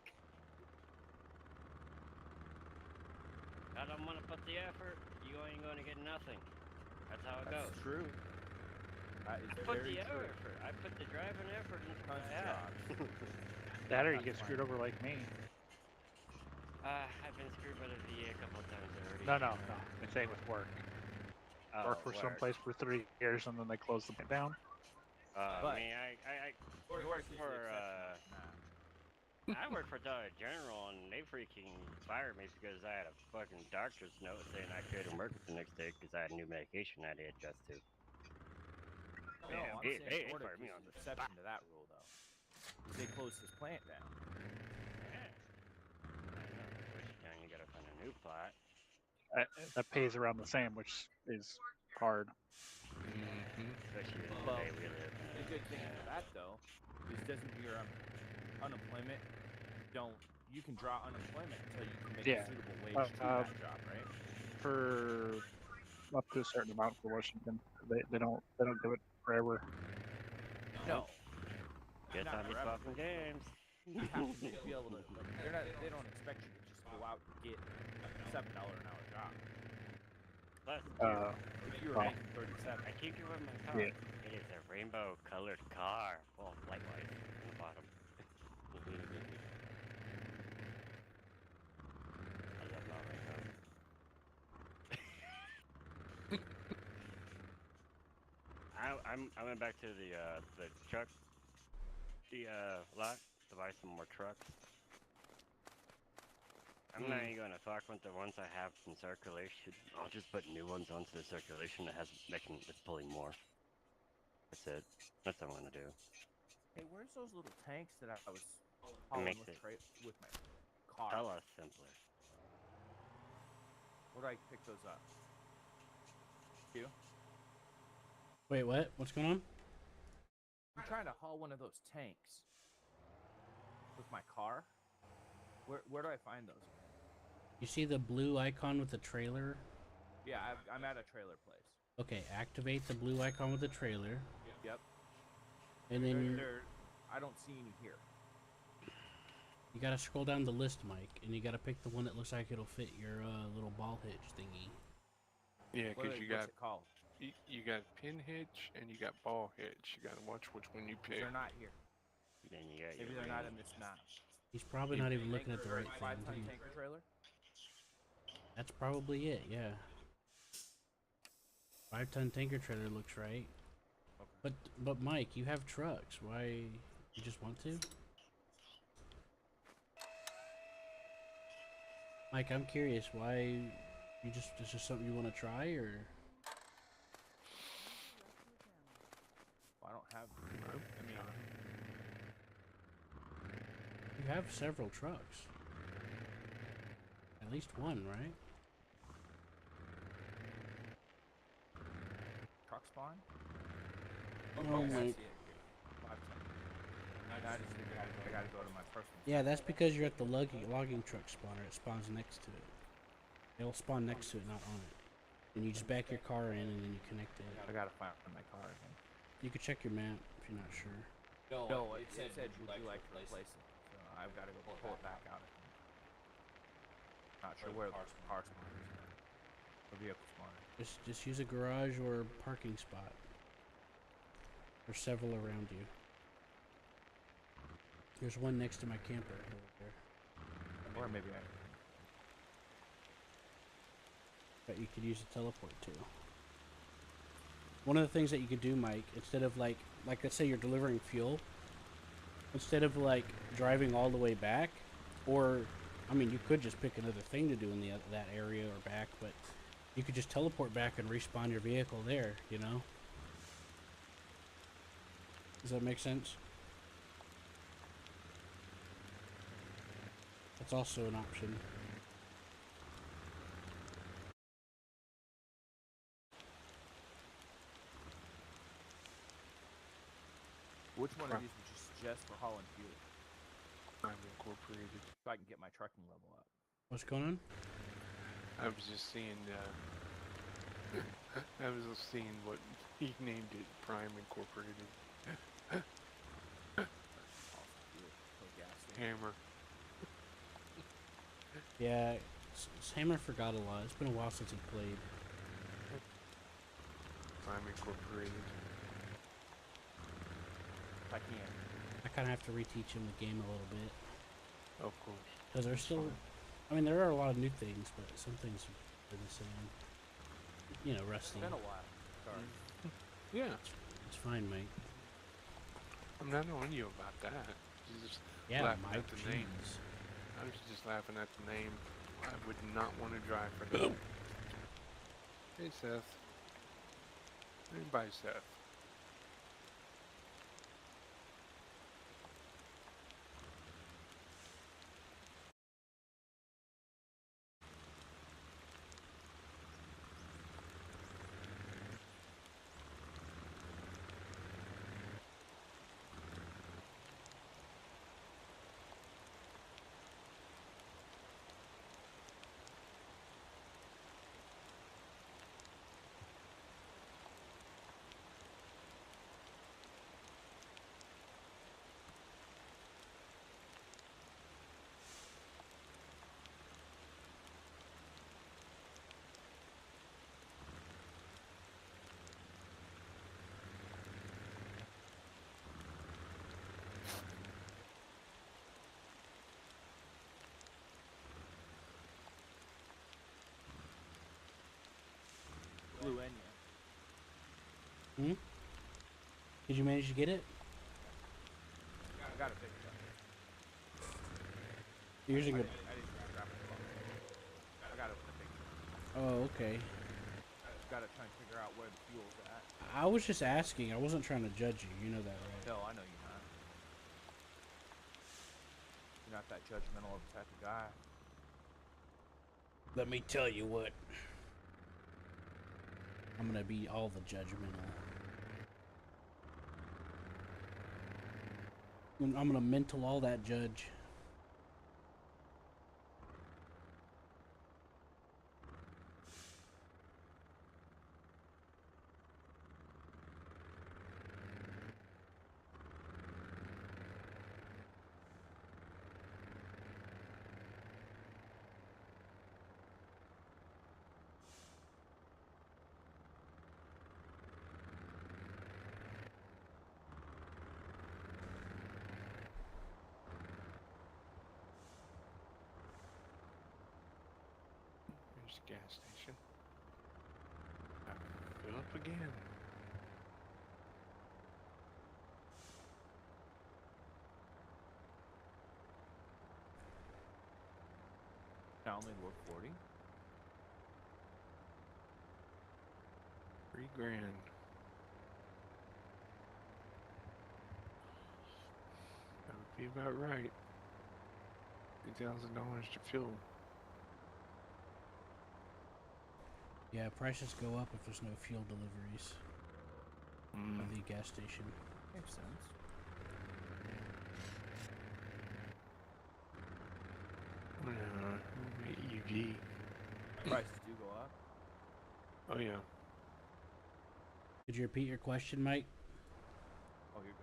I don't want to put the effort. You ain't gonna get nothing. That's how it That's goes. true. That is I put very the true. effort. I put the drive and effort into Tons what I of have. jobs. That or you That's get screwed fine. over like me. I've been screwed by the VA a couple of times already. No. I'm saying with work. Oh, Work for someplace for 3 years and then they close the plant down. I But- mean, I Yours worked is the for exception, not the I worked for Dollar General, and they freaking fired me because I had a fucking doctor's note saying I couldn't work the next day because I had new medication I had to adjust to. No, Yeah, I'm they saying fired Nordic me is on the the exception spot. to that rule, though. They closed his plant down. Yeah. I know. Which then you gotta find a new plot. That pays around the same, which is hard. Mm-hmm. Especially in the Well, day we live in. The good thing for that, though, is doesn't your unemployment you can draw unemployment until you can make Yeah. a suitable wage to that job, right? For up to a certain amount for Washington, they don't do it forever. No, Guess not on these forever. fucking games. You have to be able to. Like, they don't expect you to just go out and get a $7 an hour job. Plus, If you were Well, making 37, I keep you with my car. Yeah. It is a rainbow-colored car. Well, likewise on the bottom. I love my rainbow. I went back to the truck, lot to buy some more trucks. I'm not even gonna fuck with the ones I have in circulation. I'll just put new ones onto the circulation that's pulling more. That's it. That's what I'm gonna do. hey, where's those little tanks that I was It hauling makes with, it with my car? a lot simpler. Where do I pick those up? You? Wait, what? What's going on? I'm trying to haul one of those tanks with my car. Where do I find those? You see the blue icon with the trailer? Yeah, I'm at a trailer place. Okay, activate the blue icon with the trailer, Yep. and then I don't see any here. you gotta scroll down the list, Mike, and you gotta pick the one that looks like it'll fit your little ball hitch thingy. Yeah, because What's it called? you got pin hitch and you got ball hitch. You gotta watch which one you 'Cause pick. they're not here. Then you got Maybe your they're not ring. in this map. He's probably not even looking at the right thing. 5-ton tanker trailer. That's probably it, yeah. 5-ton tanker trailer looks right. Okay. But Mike, you have trucks. Why you just want to? Mike, I'm curious why it's just something you want to try, or Well, I don't have. I mean, you have several trucks. At least one, right? truck spawn. Oh I my. see it here. 5-ton. I just figured I gotta go to my personal. Yeah, that's because you're at the logging truck spawner. It spawns next to it. It'll spawn next to it, not on it. And you just back your car in and then you connect it. I gotta find my car again. You could check your map if you're not sure. No, it said, would you like to replace it? So I've got to go pull it back out. Not sure where the car spawner is. The vehicle spawner. Just use a garage or parking spot. There's several around you. There's one next to my camper over there Or maybe I. that you could use a teleport to. One of the things that you could do, Mike, instead of like let's say you're delivering fuel, instead of like driving all the way back, or I mean, you could just pick another thing to do in that area or back, but you could just teleport back and respawn your vehicle there, you know? Does that make sense? That's also an option. Which one of these would you suggest for hauling fuel? I'm incorporated. So I can get my trucking level up. What's going on? I was just seeing. I was just seeing what he named it. Prime Incorporated. Awesome fuel. No gas station. Hammer. Yeah, Hammer forgot a lot. It's been a while since he played. Prime Incorporated. I can't. I kind of have to reteach him the game a little bit. Of course. Because there's still... I mean, there are a lot of new things, but some things are the same. You know, rusty. It's been a while. Sorry. Yeah. It's fine, mate. I'm not on you about that. Just Yeah, laughing Mike, at the name. jeez. I was just laughing at the name. I would not want to drive for them. Hey, Seth. Bye, Seth. Blue Enya. Hmm? Did you manage to get it? I got a big truck. You're using a... I didn't grab it. I got a big truck. Oh, okay. I gotta try and figure out where the fuel's at. I was just asking. I wasn't trying to judge you. You know that, right? No, I know you're not. You're not that judgmental of type of guy. Let me tell you what. I'm gonna be all the judgmental. I'm gonna mental all that judge. There's the gas station. Fill up again. I only load 40. $3,000. That would be about right. $2,000 to fuel. Yeah, prices go up if there's no fuel deliveries Mm. at the gas station. Makes sense. EV. Prices do go up. Oh yeah. Could you repeat your question, Mike? Oh, you're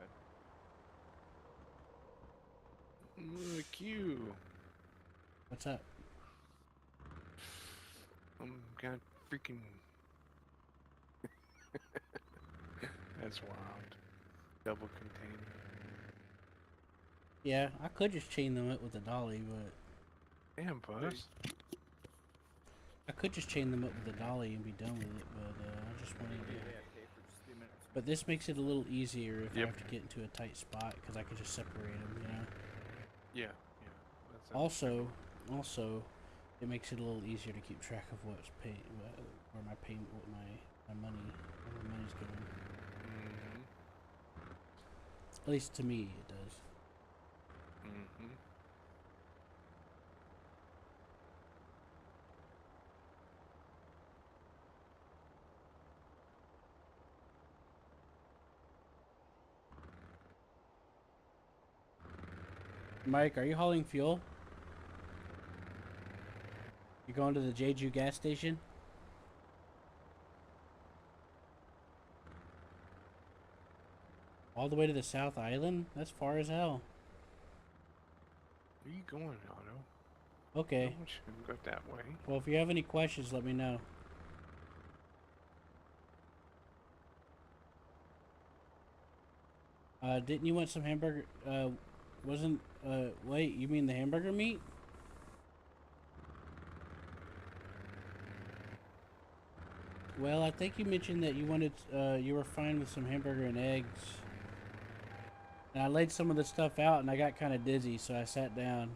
good. Look you. What's up? I'm kind of freaking. That's wild. Double container. Yeah, I could just chain them up with a dolly, but Damn, Buzz. I could just chain them up with a dolly and be done with it. But I just wanted Yeah, to. they have to pay for just 3 minutes. But this makes it a little easier if I Yep. have to get into a tight spot because I can just separate them, you know. Yeah, yeah. That's Also, Also, it makes it a little easier to keep track of what's paid, where my payment, what my money, where my money's going. Mm-hmm. At least to me, it does. Mm-hmm. Mike, are you hauling fuel? You going to the Jeju gas station? All the way to the South Island? That's far as hell. Where you going, Otto? Okay. No one should go that way. Well, if you have any questions, let me know. Didn't you want some hamburger? Wait, you mean the hamburger meat? Well, I think you mentioned that you wanted, you were fine with some hamburger and eggs. And I laid some of the stuff out and I got kind of dizzy, so I sat down.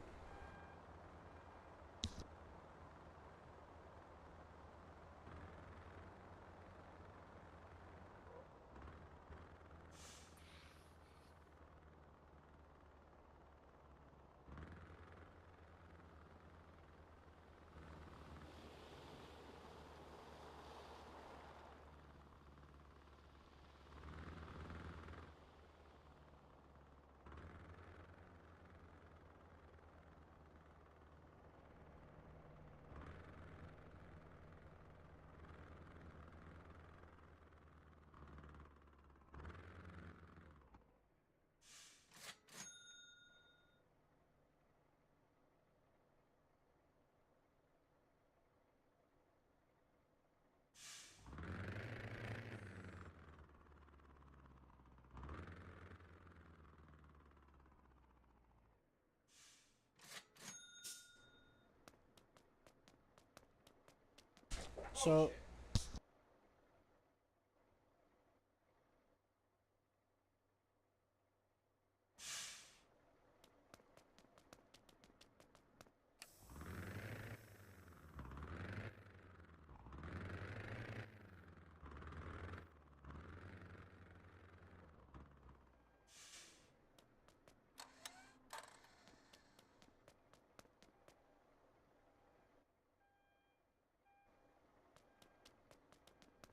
So,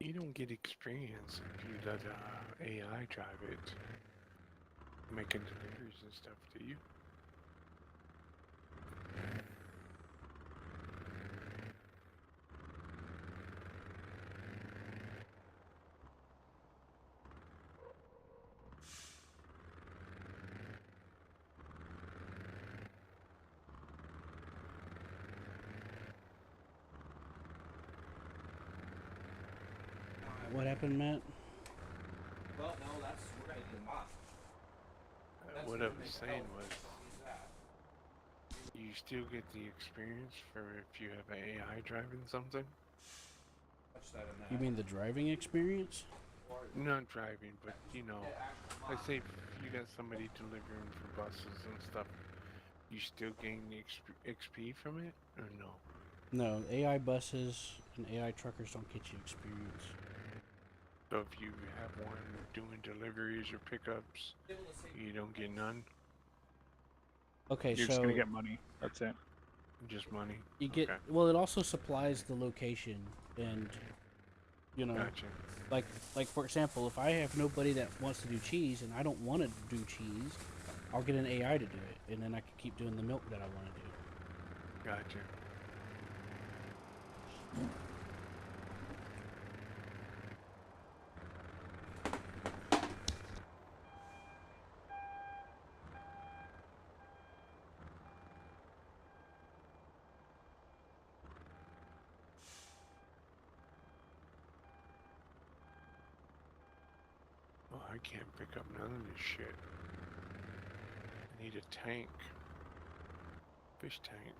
You don't get experience if you let AI drive it, making deliveries and stuff, do you? what happened, Matt? Well, no, that's we're gonna need a mod. What I was saying was, you still get the experience for if you have an AI driving something. Touch that in that. You mean the driving experience? Not driving, but you know, like say if you got somebody delivering for buses and stuff, you still gain the XP from it, or no? No, AI buses and AI truckers don't get you experience. So if you have one doing deliveries or pickups, you don't get none. Okay, You're just gonna get money. That's it. Just money. you get, Okay. well, it also supplies the location, and you know, Gotcha. like for example, if I have nobody that wants to do cheese and I don't want to do cheese, I'll get an AI to do it, and then I can keep doing the milk that I want to do. Gotcha. Oh, I can't pick up none of this shit. I need a tank. Fish tank.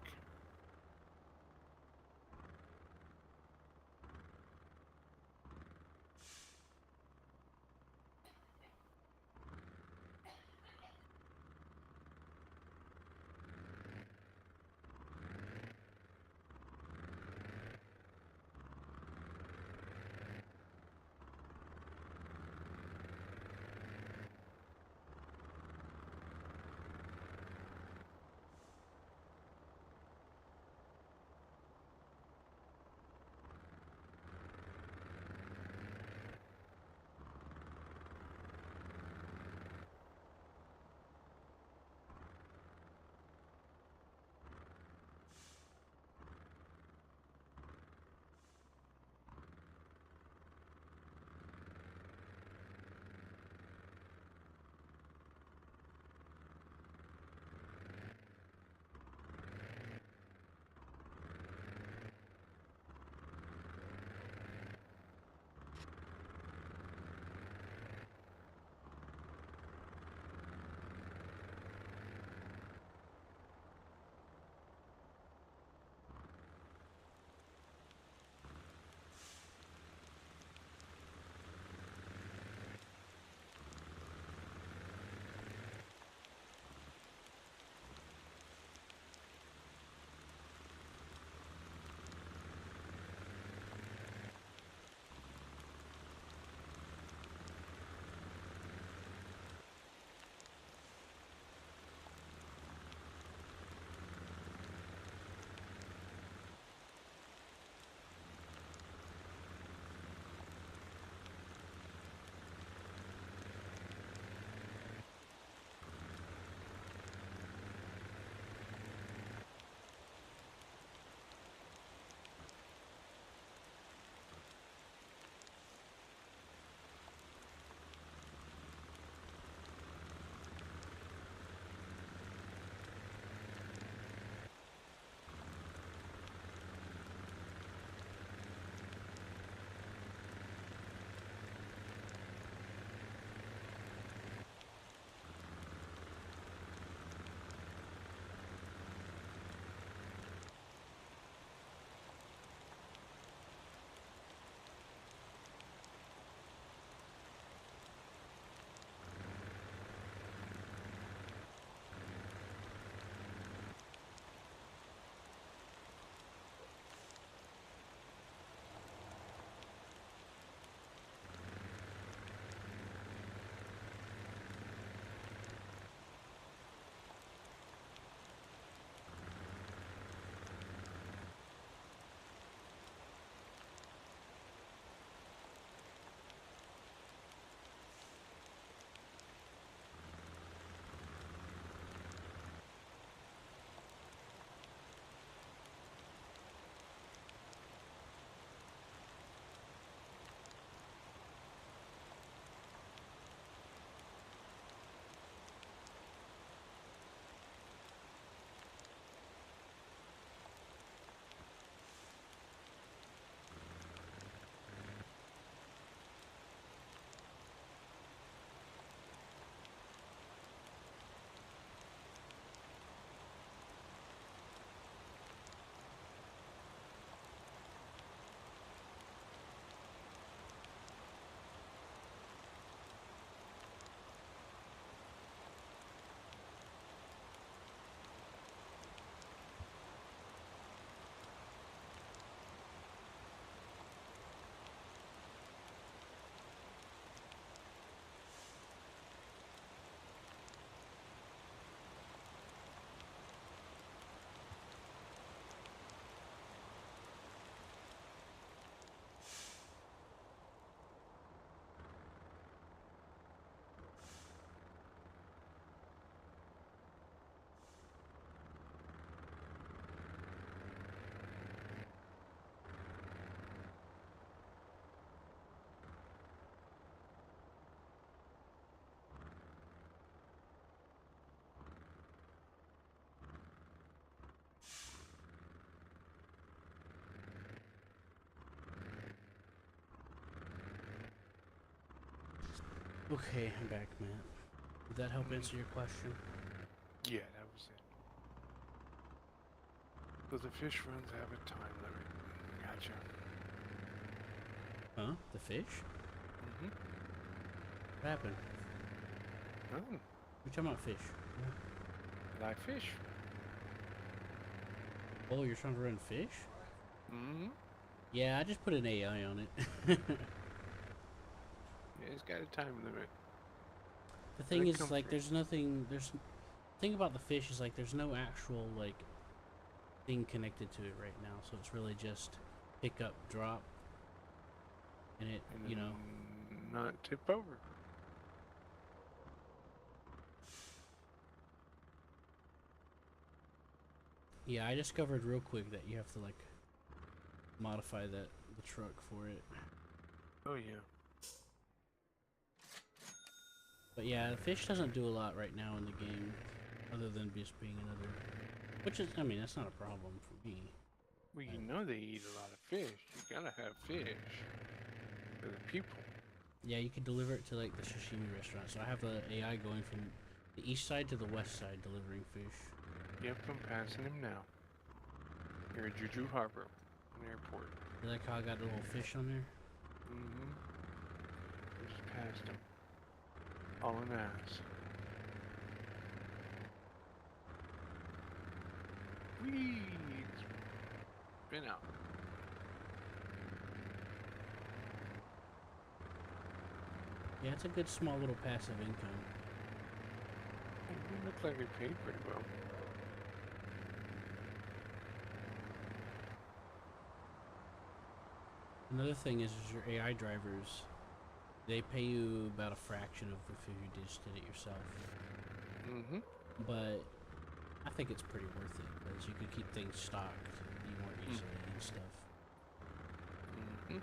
Okay, I'm back, Matt. Did that help answer your question? Yeah, that was it. So the fish runs have a time limit. Gotcha. Huh? The fish? Mm-hmm. What happened? Nothing. You're talking about fish. Like fish. Oh, you're trying to run fish? Mm-hmm. Yeah, I just put an AI on it. Yeah, it's got a time limit. The thing They is, come like, through. there's nothing. The thing about the fish is, like, there's no actual, like, thing connected to it right now. So it's really just pick up, drop, and it, And you know. not tip over. Yeah, I discovered real quick that you have to, like, modify the truck for it. Oh yeah. But yeah, the fish doesn't do a lot right now in the game, other than just being another. Which is, I mean, that's not a problem for me. Well, you know they eat a lot of fish. You gotta have fish for the people. Yeah, you can deliver it to like the sashimi restaurant. So I have a AI going from the east side to the west side delivering fish. Yep, I'm passing him now. Here at Juju Harbor, an airport. You like how I got a little fish on there? Mm-hmm. I just passed him. All in ass. Whee! It's been out. Yeah, it's a good small little passive income. It looked like it paid pretty well. Another thing is your AI drivers, they pay you about a fraction of if you just did it yourself. Mm-hmm. But I think it's pretty worth it because you could keep things stocked more easily and stuff. Mm-hmm.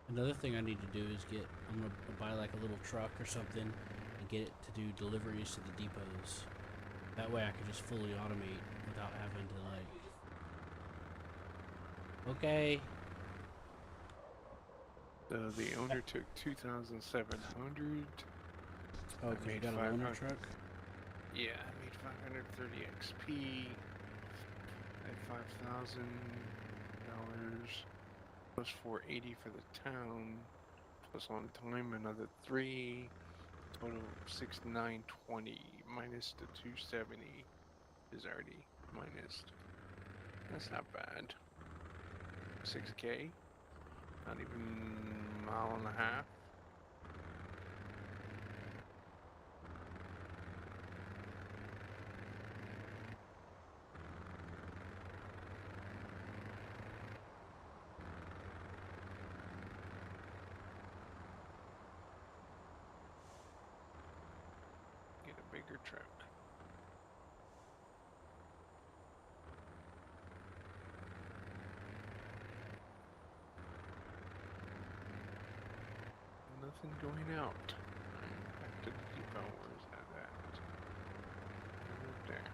Another thing I need to do is I'm gonna buy like a little truck or something and get it to do deliveries to the depots. That way I can just fully automate without having to like. Okay. So the owner took 2,700. Oh, I because you made got a 500. loaner truck? Yeah, I made 530 XP. At $5,000 plus 480 for the town. Plus on time another 3. Total 6,920 minus the 270 is already minus. That's not bad. 6K. Not even a mile and a half. Get a bigger truck. Nothing going out. Back to the depot. Where's that at? Right there.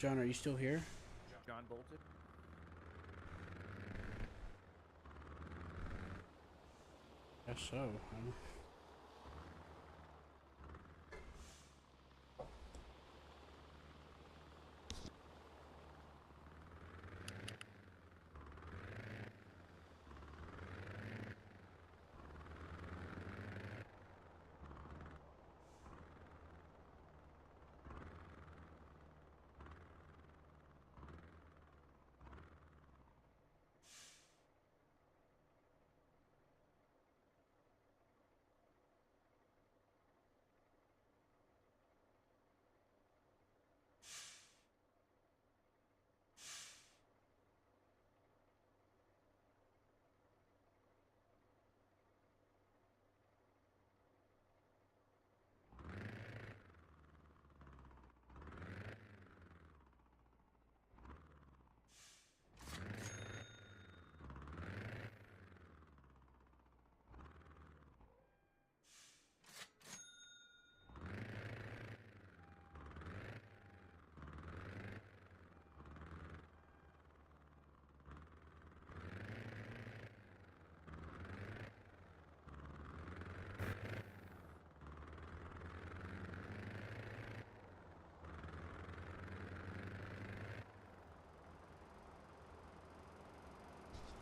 John, are you still here? John bolted. Guess so.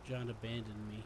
John abandoned me.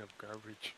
picking up garbage.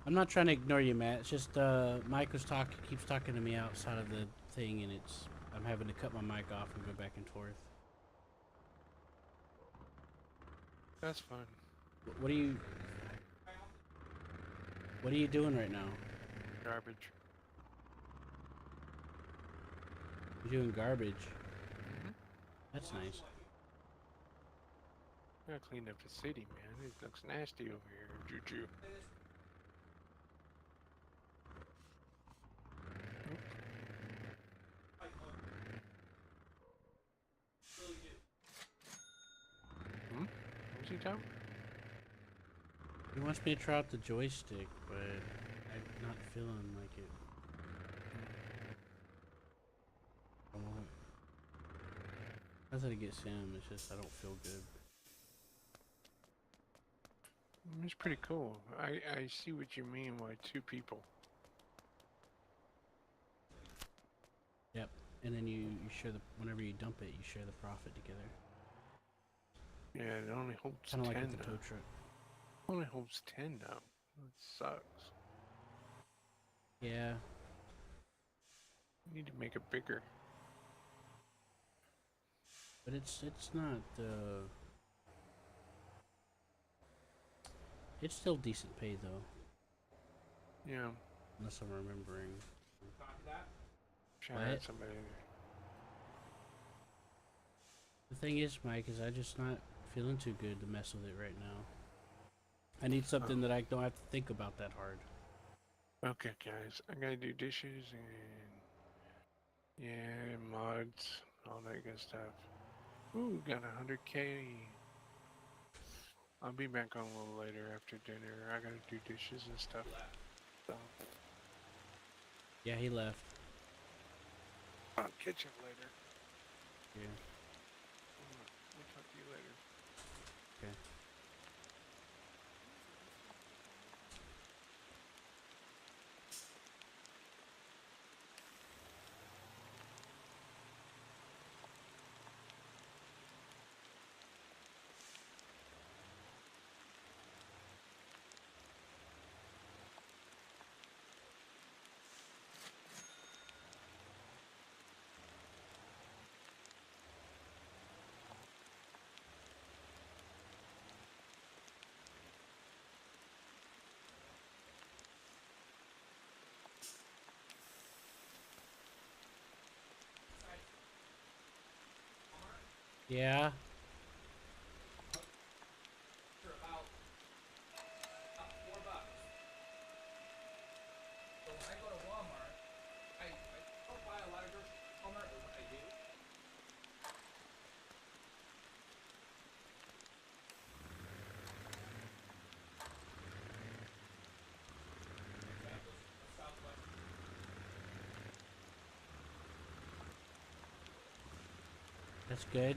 I'm not trying to ignore you, Matt. It's just Mike keeps talking to me outside of the thing, and I'm having to cut my mic off and go back and forth. That's fun. What are you doing right now? Garbage. You're doing garbage. Mm-hmm. That's nice. Gotta clean up the city, man. It looks nasty over here, Juju. What's he talking? He wants me to try out the joystick, but I'm not feeling like it. I won't. That's how to get Sam. It's just I don't feel good. It's pretty cool. I see what you mean by two people. Yep. And then you share whenever you dump it, you share the profit together. Yeah, it only holds Kind of 10 like with the now. tow truck. Only holds 10 now. That sucks. Yeah. You need to make it bigger. But it's not it's still decent pay though. Yeah. Unless I'm remembering. Shout out somebody. The thing is, Mike, is I just not feeling too good to mess with it right now. I need something that I don't have to think about that hard. Okay, guys. I gotta do dishes and... Yeah, mods. All that good stuff. Ooh, got 100K. I'll be back on a little later after dinner. I gotta do dishes and stuff. So, Yeah, he left. I'll catch up later. Yeah. We'll talk to you later. Okay. Yeah. For about $4. So when I go to Walmart, I don't buy a lot of groceries at Walmart, but when I do, Southwest. That's good.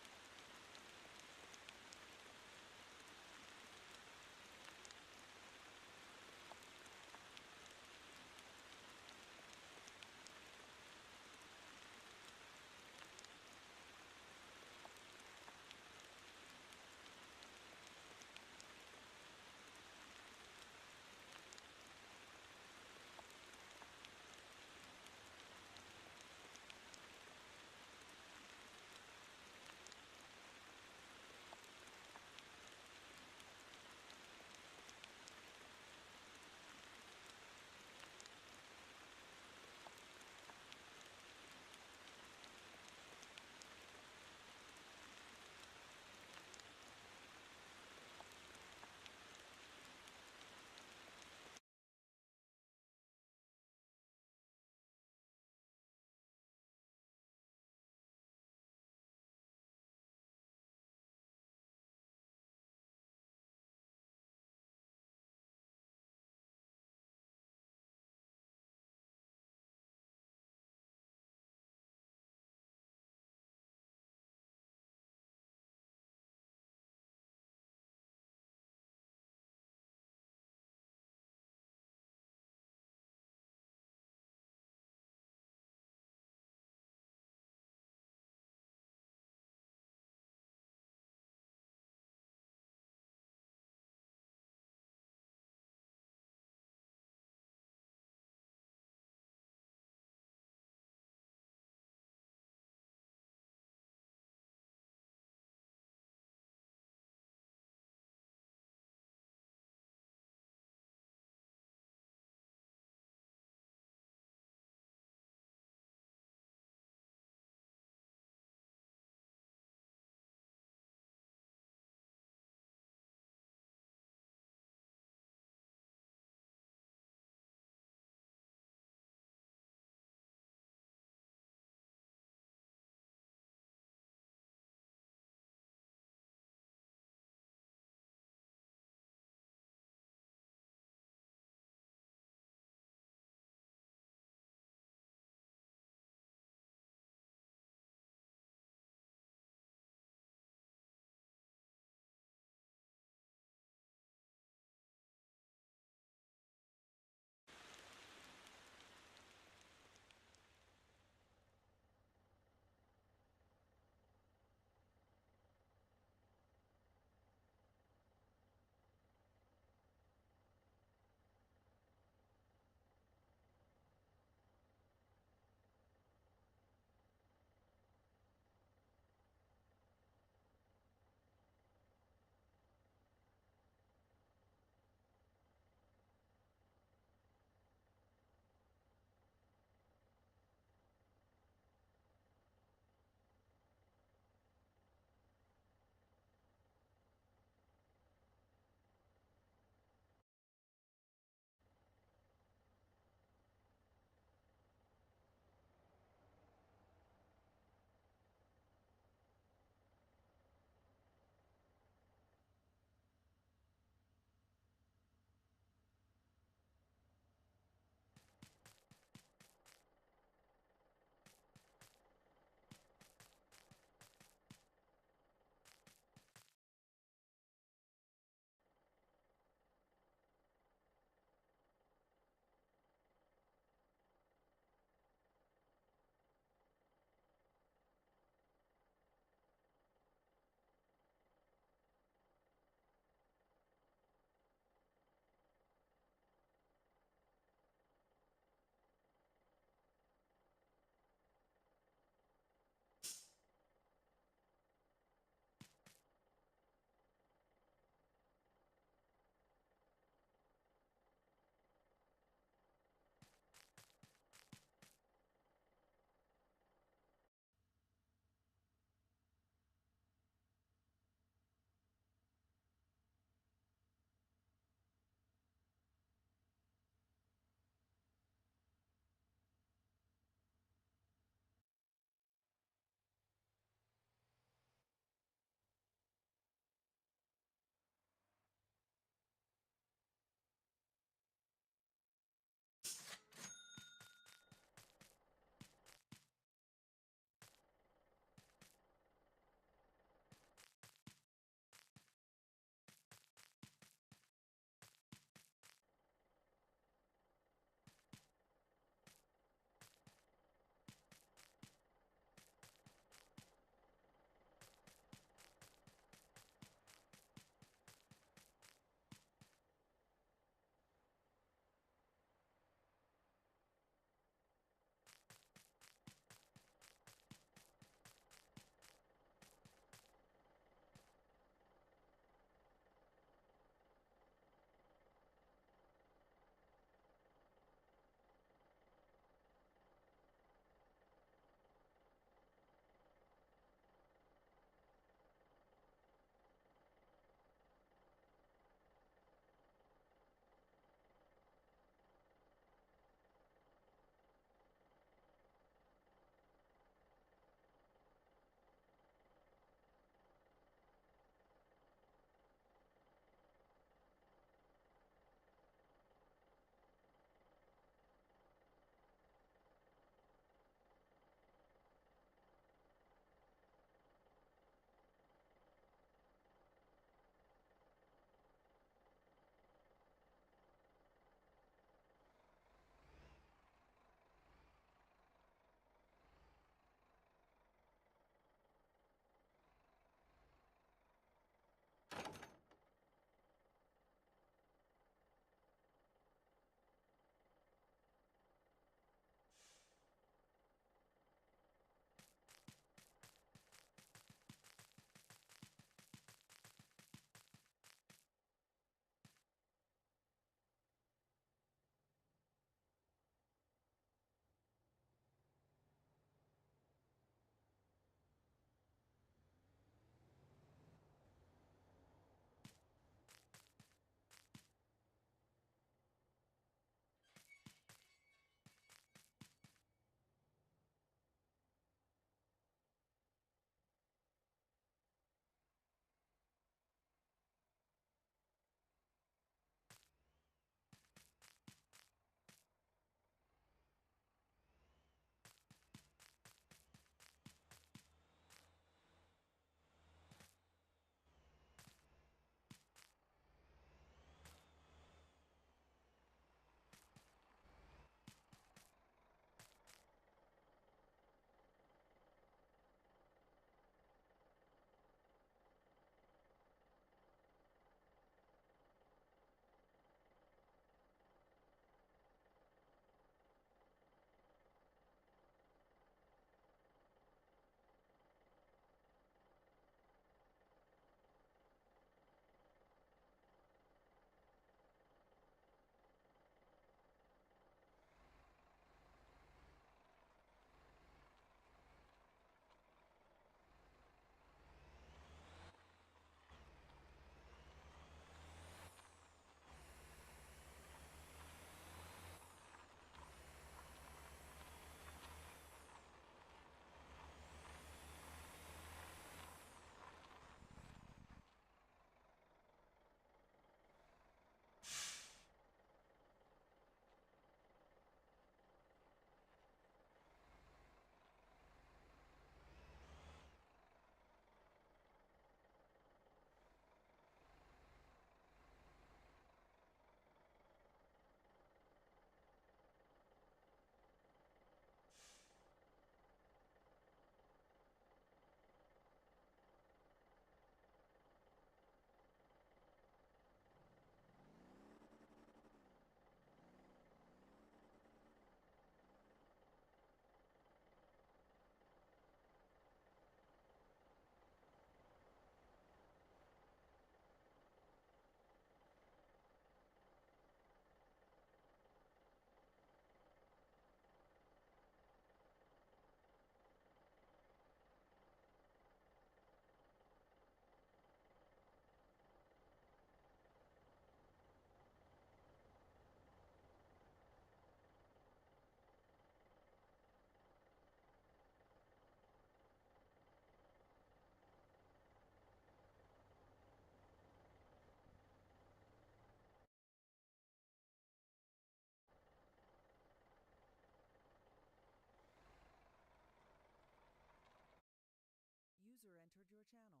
channel.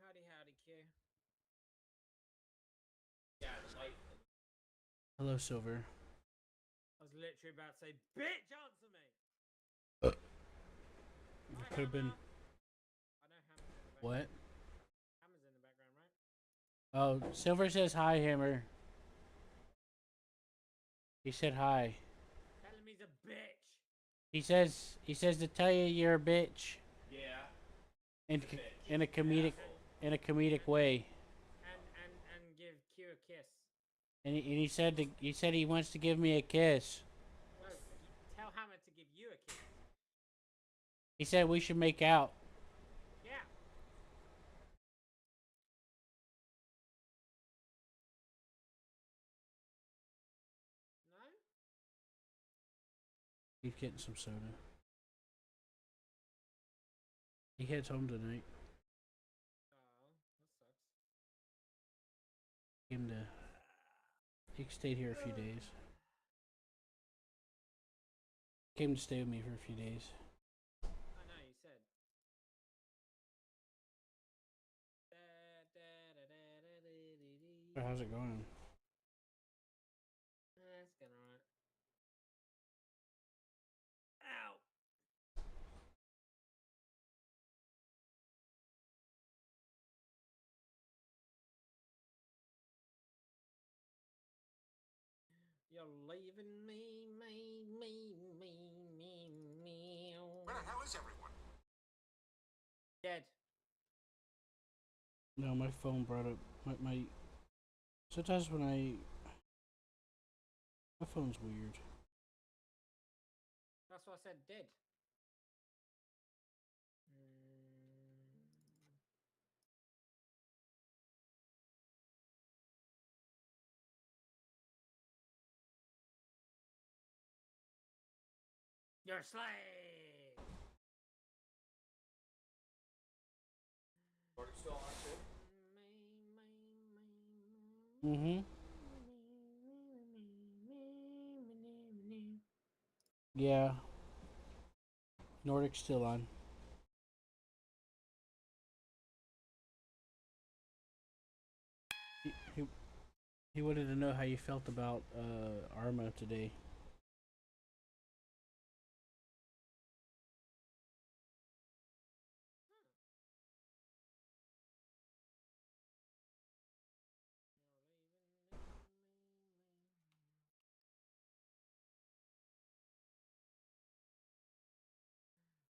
Howdy, howdy, Q. Yeah, the light. Hello, Silver. I was literally about to say, bitch, answer me! It could have been. I know Hammer's in the background. What? Hammer's in the background, right? Oh, Silver says hi, Hammer. He said hi. Tell him he's a bitch! He says to tell you you're a bitch. Yeah. In, He's a bitch. in a comedic Asshole. in a comedic way. And give Q a kiss. And he said he wants to give me a kiss. No, tell Hammer to give you a kiss. He said we should make out. Yeah. No? He's getting some soda. He heads home tonight. Oh, that sucks. He stayed here a few days. Came to stay with me for a few days. I know, you said. So how's it going? It's going alright. Ow! You're leaving me. Where the hell is everyone? Dead. No, my phone brought up my sometimes when my phone's weird. That's why I said dead. You're a slave! Are you still on too? Mm-hmm. Yeah. Nordic's still on. He wanted to know how you felt about Arma today.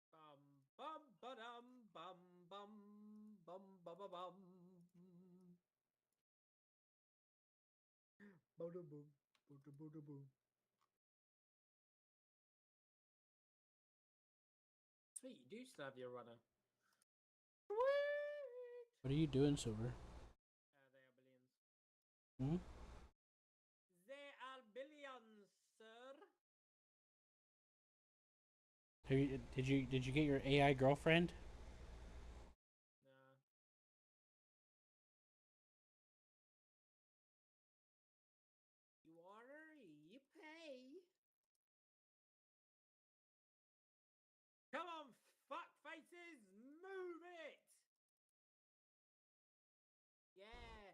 Bum bum ba-dum bum bum bum ba ba bum. Boom boom boom. Sweet, you do still have your runner. Sweet. What are you doing, Silver? They are billions. Hmm? They are billions, sir. Did you get your AI girlfriend? Nah. You order, you pay. Come on, fuck faces, move it! Yeah,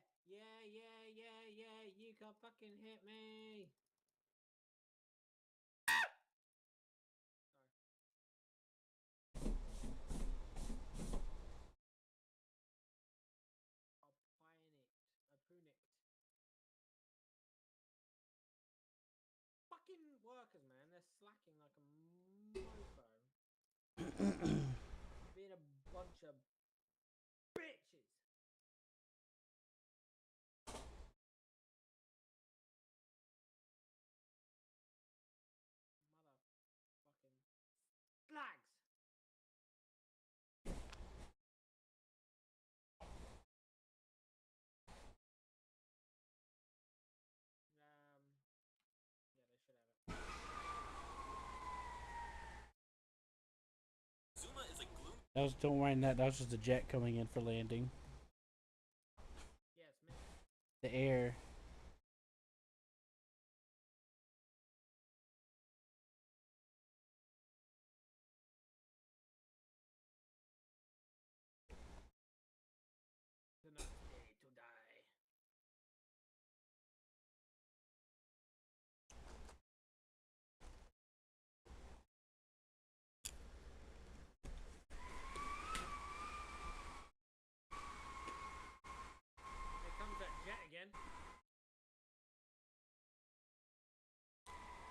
you can fucking hit me. Fucking workers, man, they're slacking like a mofo. Being a bunch of bitches. Motherfucking slags. Yeah, they should have it. Zuma is a gloom. Don't mind that. That was just a jet coming in for landing. Yes, man. The air.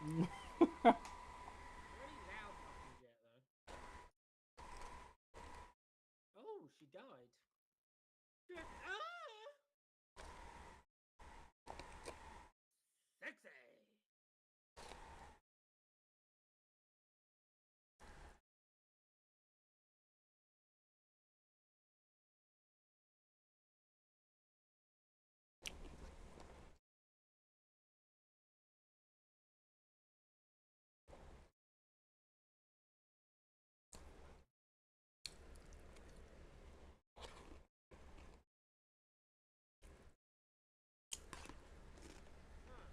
Very loud fucking jet though. Oh, she died. Sexy. Huh.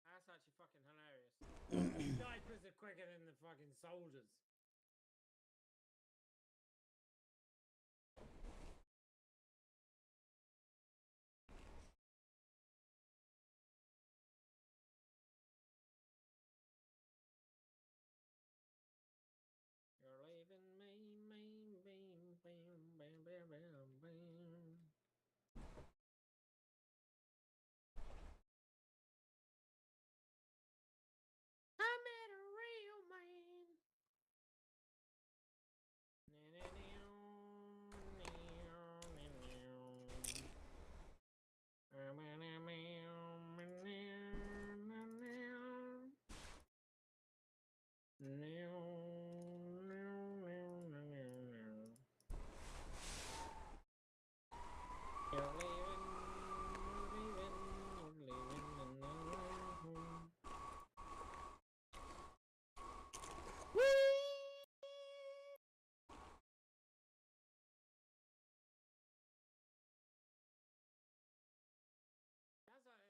That's actually fucking hilarious. Snipers are quicker than the fucking soldiers. You're leaving me, bam, bam, bam, bam, bam, bam. I met a real man.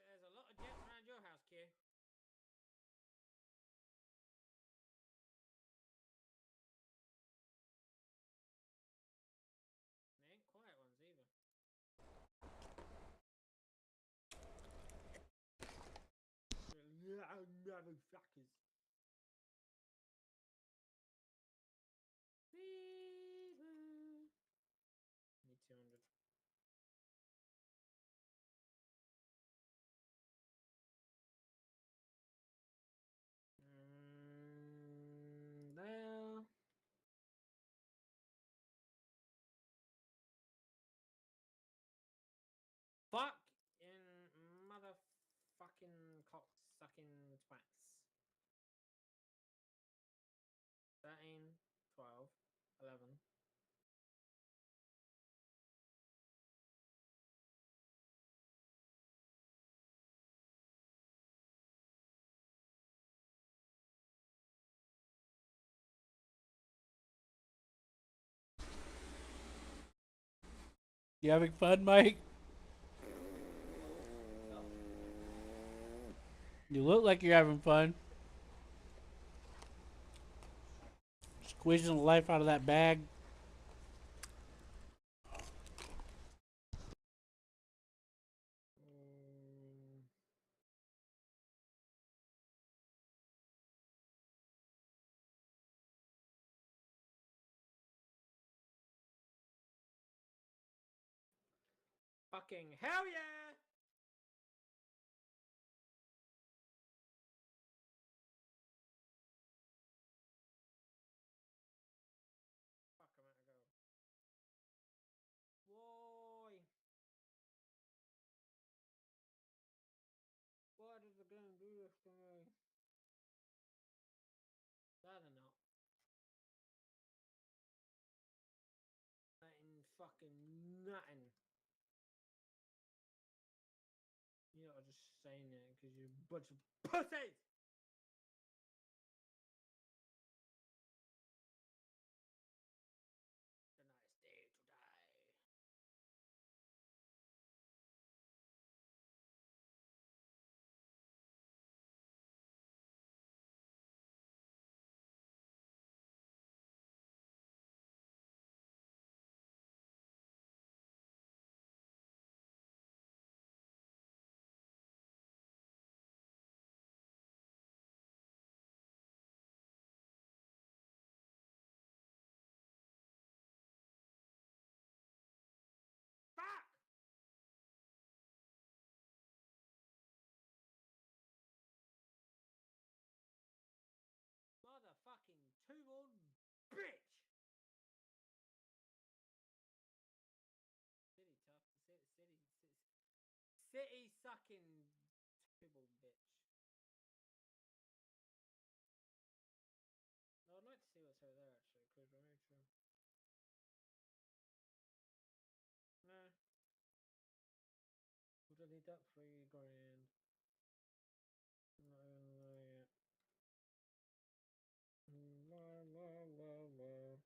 There's a lot of jets around your house, Q. They ain't quiet ones either. Motherfuckers. Fever. Need 200. There. Fuck in motherfucking cock sucking twats. 13, 12, 11. You having fun, Mike? You look like you're having fun. Squeezing the life out of that bag. Fucking hell yeah! Fuck, I'm out of gold. Why? Why did the game do this to me? Rather not. That ain't fucking nothing. You're not just saying that because you're a bunch of pussies! city sucking table bitch. No, I'd like to see what's over there actually. Could remove from. No. We'll delete that 3 grand. Not even know yet. La la la la.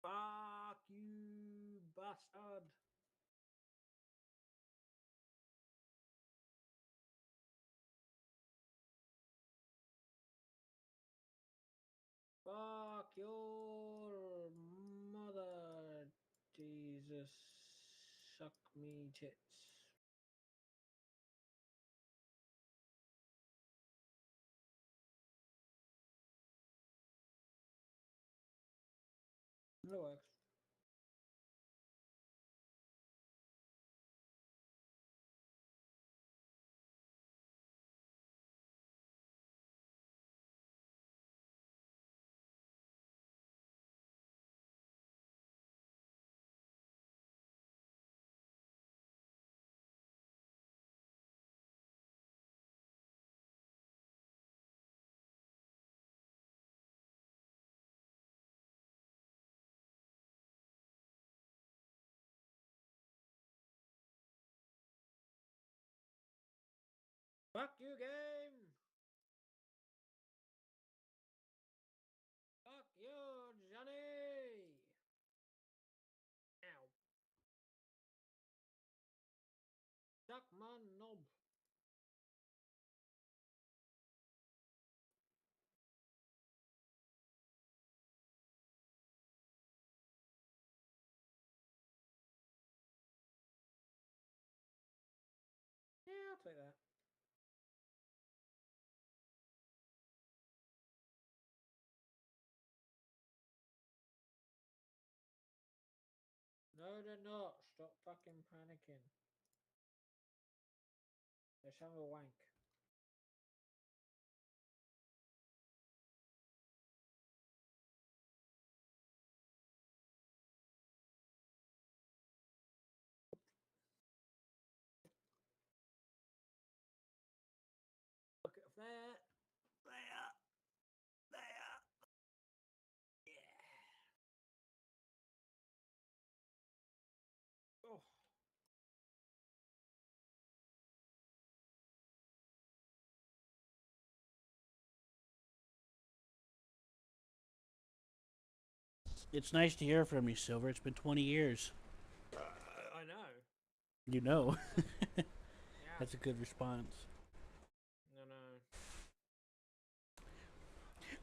Fuck you, bastard. Fuck your mother, Jesus. Suck me tits. It works. Fuck you, game. Fuck you, Johnny. Ow. Suck my knob. Yeah, I'll take that. No, they're not. Stop fucking panicking. Let's have a wank. Look at that. There. There. Yeah. Oh. It's nice to hear from you, Silver. It's been 20 years. I know. You know. Yeah. That's a good response. No.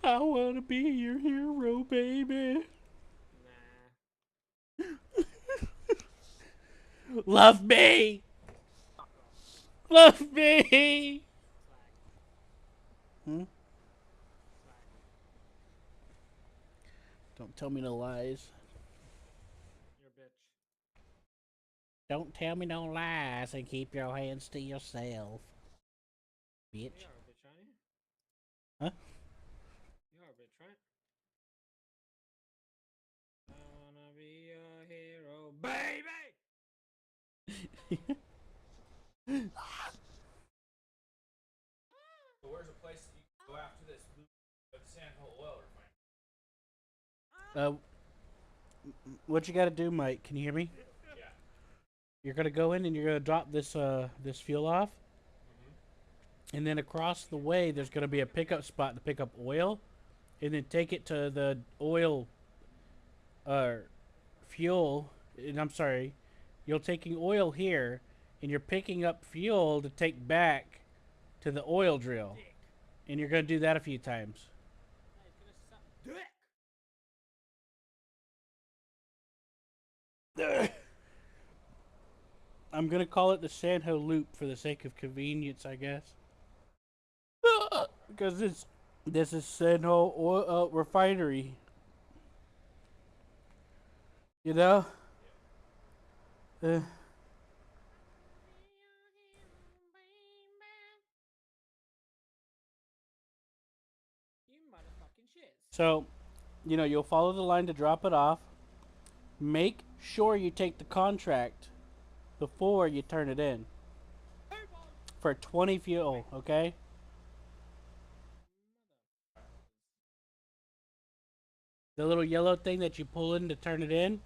I want to be your hero, baby. Nah. Love me. Fuck off. Love me. Slag. Hmm? Slag. Don't tell me no lies. You're a bitch. Don't tell me no lies and keep your hands to yourself. Bitch. You are a bitch, aren't you? Huh? You are a bitch, right? I wanna be a hero, baby! So where's a place you can go after this sandhole oil refinery? What you gotta do, Mike? Can you hear me? Yeah. You're gonna go in and you're gonna drop this this fuel off, and then across the way there's gonna be a pickup spot to pick up oil, and then take it to the oil fuel. And I'm sorry, you're taking oil here, and you're picking up fuel to take back to the oil drill, Dick. and you're gonna do that a few times. That is gonna suck dick! I'm gonna call it the Sanho Loop for the sake of convenience, I guess. Because this is Sanho oil refinery. You know? So, you know, you'll follow the line to drop it off. Make sure you take the contract before you turn it in. For 20 fuel, okay? The little yellow thing that you pull in to turn it in.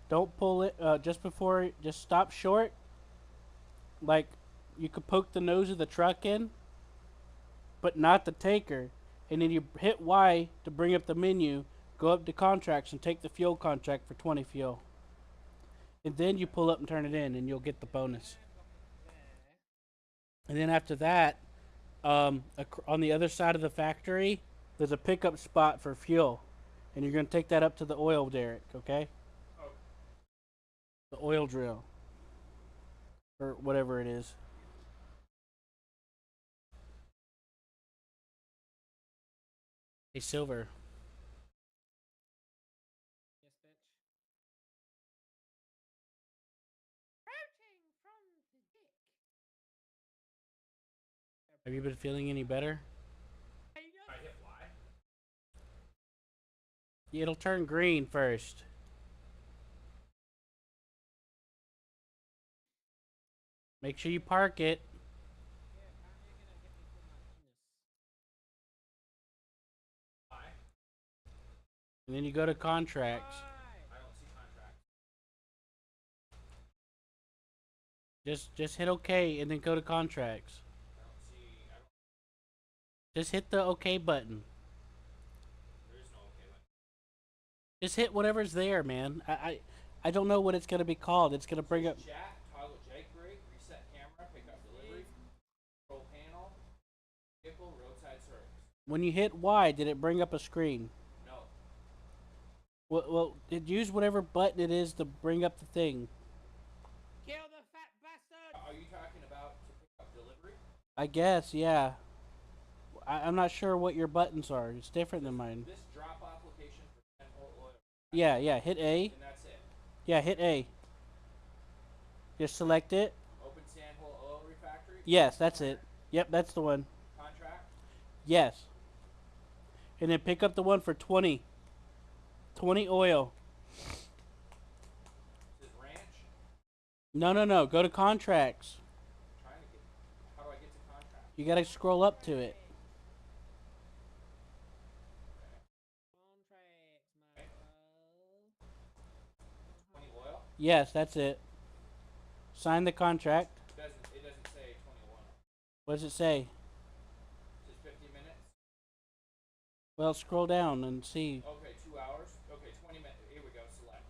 Don't pull it just before, just stop short. Like, you could poke the nose of the truck in, but not the taker. And then you hit Y to bring up the menu, go up to contracts and take the fuel contract for 20 fuel. And then you pull up and turn it in and you'll get the bonus. And then after that, on the other side of the factory, there's a pickup spot for fuel. And you're going to take that up to the oil derrick, okay? The oil drill. Or whatever it is. Hey, Silver. Yes, bitch. Have you been feeling any better? I hit Y. It'll turn green first. Make sure you park it. Yeah, apparently you're gonna hit me through my penis. Y. And then you go to contracts. I don't see contract. Just hit OK and then go to contracts. I don't see. I don't. Just hit the OK button. There is no okay button. Just hit whatever's there, man. I don't know what it's gonna be called. It's gonna bring up. Chat, toggle Jake brake, reset camera, pick up delivery, control panel, vehicle, roadside service. When you hit Y, did it bring up a screen? No. Well, use whatever button it is to bring up the thing. Kill the fat bastard! Are you talking about to pick up delivery? I guess, yeah. I'm not sure what your buttons are. It's different than mine. This drop off location for 10-volt oil. Yeah, hit A. And that's it. Yeah, hit A. Just select it. Open sandhole oil refactory. Yes, that's it. Yep, that's the one. Contract. Yes. And then pick up the one for 20. 20 oil. This is ranch. No. Go to contracts. I'm trying to get. How do I get to contract? You gotta scroll up to it. Contracts, my 20 oil. Yes, that's it. Sign the contract. It doesn't say 21. What does it say? It says 50 minutes. Well, scroll down and see. Okay, 2 hours. Okay, 20 minutes. Here we go. Select.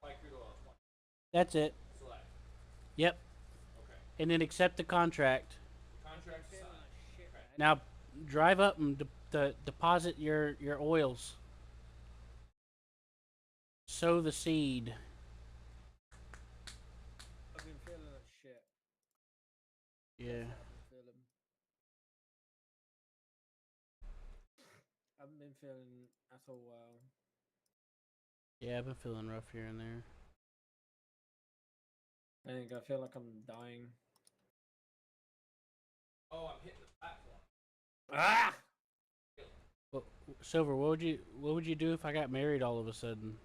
Light crude oil 20. That's it. Select. Yep. Okay. And then accept the contract. Contract signed. Okay. Now, drive up and deposit your oils. Sow the seed. I've been feeling like shit. Yeah. I haven't been feeling at all well. Yeah, I've been feeling rough here and there. I feel like I'm dying. Oh, I'm hitting the platform. Ah! Well, Silver, what would you do if I got married all of a sudden?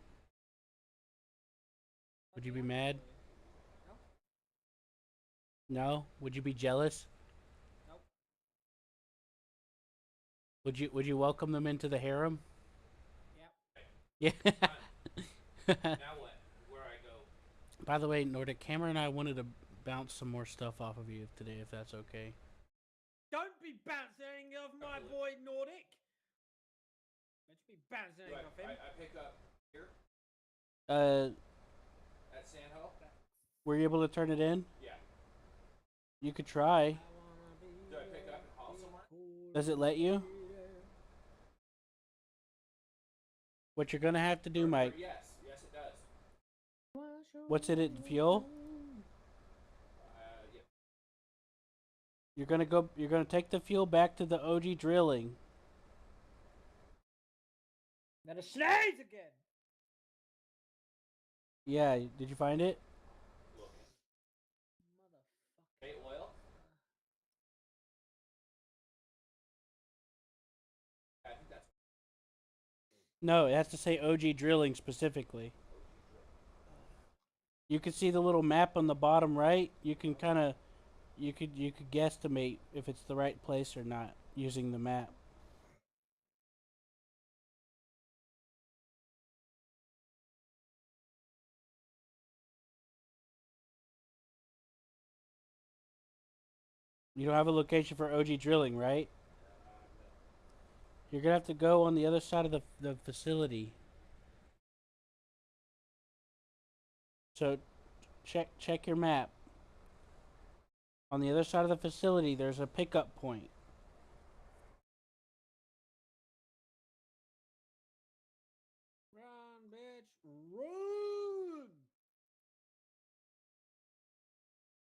Would you be mad? No? Would you be jealous? Nope. Would you welcome them into the harem? Yep. Yeah. Now what? Where I go? By the way, Nordic, Cameron and I wanted to bounce some more stuff off of you today, if that's okay. Don't be bouncing off my boy Nordic! Don't you be bouncing off him? I pick up here at Sandhill. Were you able to turn it in? Yeah. You could try. Do I pick up and haul somewhere? Does it let you? What you're gonna have to do, Mike. Yes, it does. What's it in fuel? Yeah. You're gonna take the fuel back to the OG drilling. Got a sneeze again! Yeah, did you find it? Hey, oil. No, it has to say OG drilling specifically. You can see the little map on the bottom right. You can kind of, you could guesstimate if it's the right place or not using the map. You don't have a location for OG drilling, right? You're gonna have to go on the other side of the facility. So, check your map. On the other side of the facility, there's a pickup point. Run, bitch, run!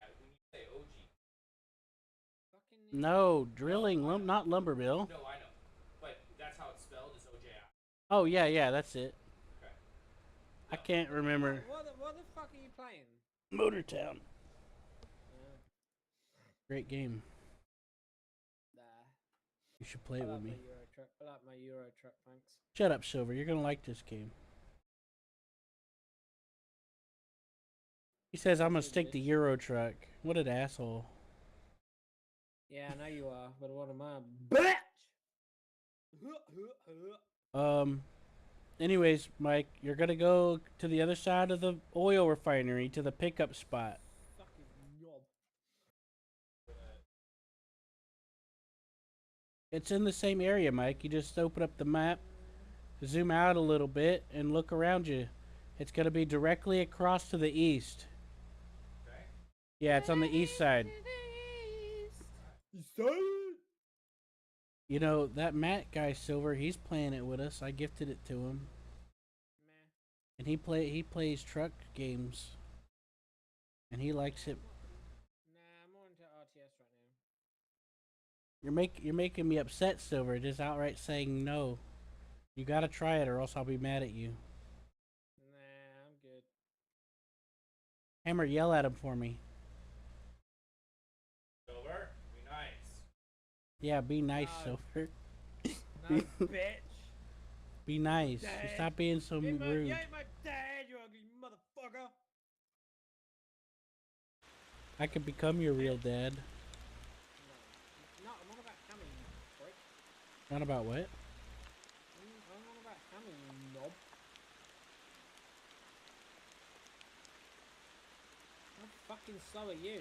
When you say OG. Fucking No, drilling, not lumber mill. No, I know. But that's how it's spelled, is OJI. Oh yeah, that's it. Okay. I can't remember. What the fuck are you playing? Motortown. Uh, Great game. nah. You should play it with me. I like my Euro truck, thanks. Shut up, Silver. You're gonna like this game. He says I'm gonna stick to Euro Truck. What an asshole. Yeah, I know you are, but what am I? Bitch! Anyways, Mike, you're gonna go to the other side of the oil refinery to the pickup spot. Fucking knob. It's in the same area, Mike. You just open up the map, zoom out a little bit, and look around you. It's gonna be directly across to the east. Okay. Yeah, it's on the east side. East side? You know, that Matt guy, Silver, he's playing it with us. I gifted it to him. Meh. And he plays truck games. And he likes it. Nah, I'm more into RTS right now. You're making me upset, Silver, just outright saying no. You gotta try it or else I'll be mad at you. Nah, I'm good. Hammer, yell at him for me. Silver, be nice. Yeah, be nice, No. Silver. No, bitch! Be nice. Dad. Stop being so You rude. ain't my dad, you ugly motherfucker! I could become your real dad. No, I'm on about Hammy, you prick. Not about what? I'm on about Hammy, you knob. How fucking slow are you?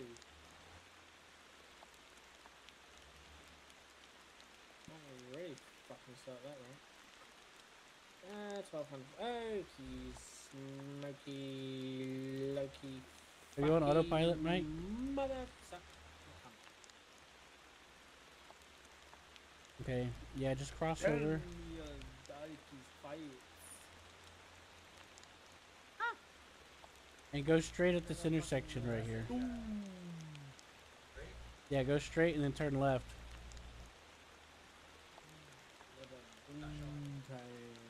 I'm really fucking slow at that rate. 1200. Okie smoky Loki. Are you on autopilot, Mike? Motherfucker. Okay. Yeah, just cross over. And go straight at this intersection right here. Yeah, go straight and then turn left.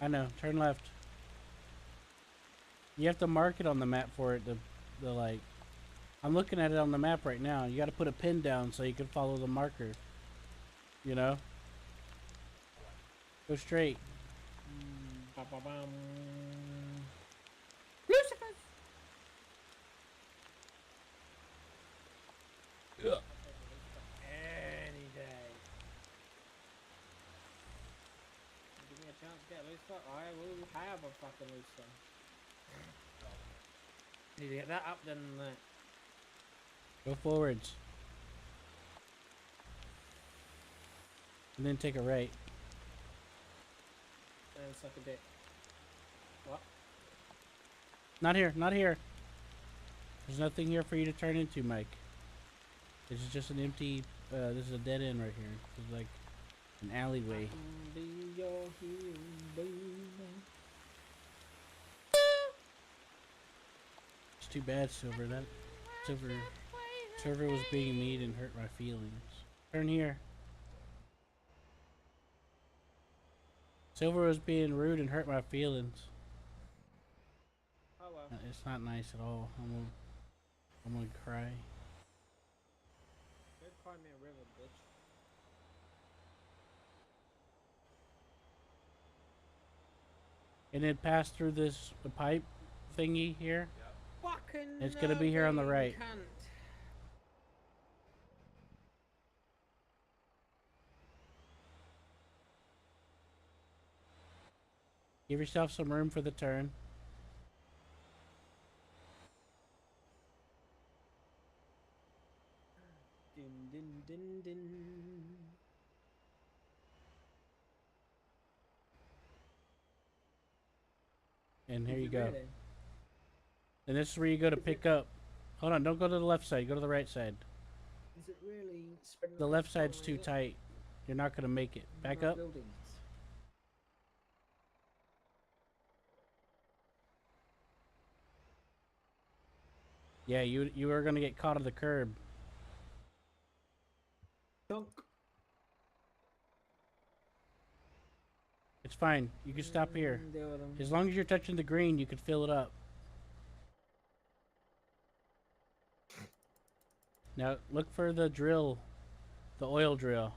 I know, turn left. You have to mark it on the map for it to like... I'm looking at it on the map right now. You gotta put a pin down so you can follow the marker. You know? Go straight. Lucifers! Yeah. Any day. Give me a chance to get a Lucifer, I will have a fucking Lucifer. Need to get that up then that. Go forwards. And then take a right. And suck a dick. What? Not here, not here. There's nothing here for you to turn into, Mike. This is just an empty, this is a dead end right here. This is like an alleyway. Be your hero, baby. It's too bad, Silver. That Silver was being mean and hurt my feelings. Turn here. Silver was being rude and hurt my feelings. Oh well. It's not nice at all. I'm gonna cry. Go cry me a river, bitch. and then pass through this pipe thingy here. Fucking It's gonna be here on the right. Cunt. Give yourself some room for the turn. Din din din din. And here Is you it go. really? And this is where you go to pick up. Hold on, don't go to the left side. Go to the right side. Is it really spreading The across left the bottom, side's too is it? tight. You're not gonna make it. Back No up. buildings. Yeah, you are gonna get caught on the curb. Dunk. It's fine. You can stop here. Deal with 'em. As long as you're touching the green, you can fill it up. Now look for the drill, the oil drill.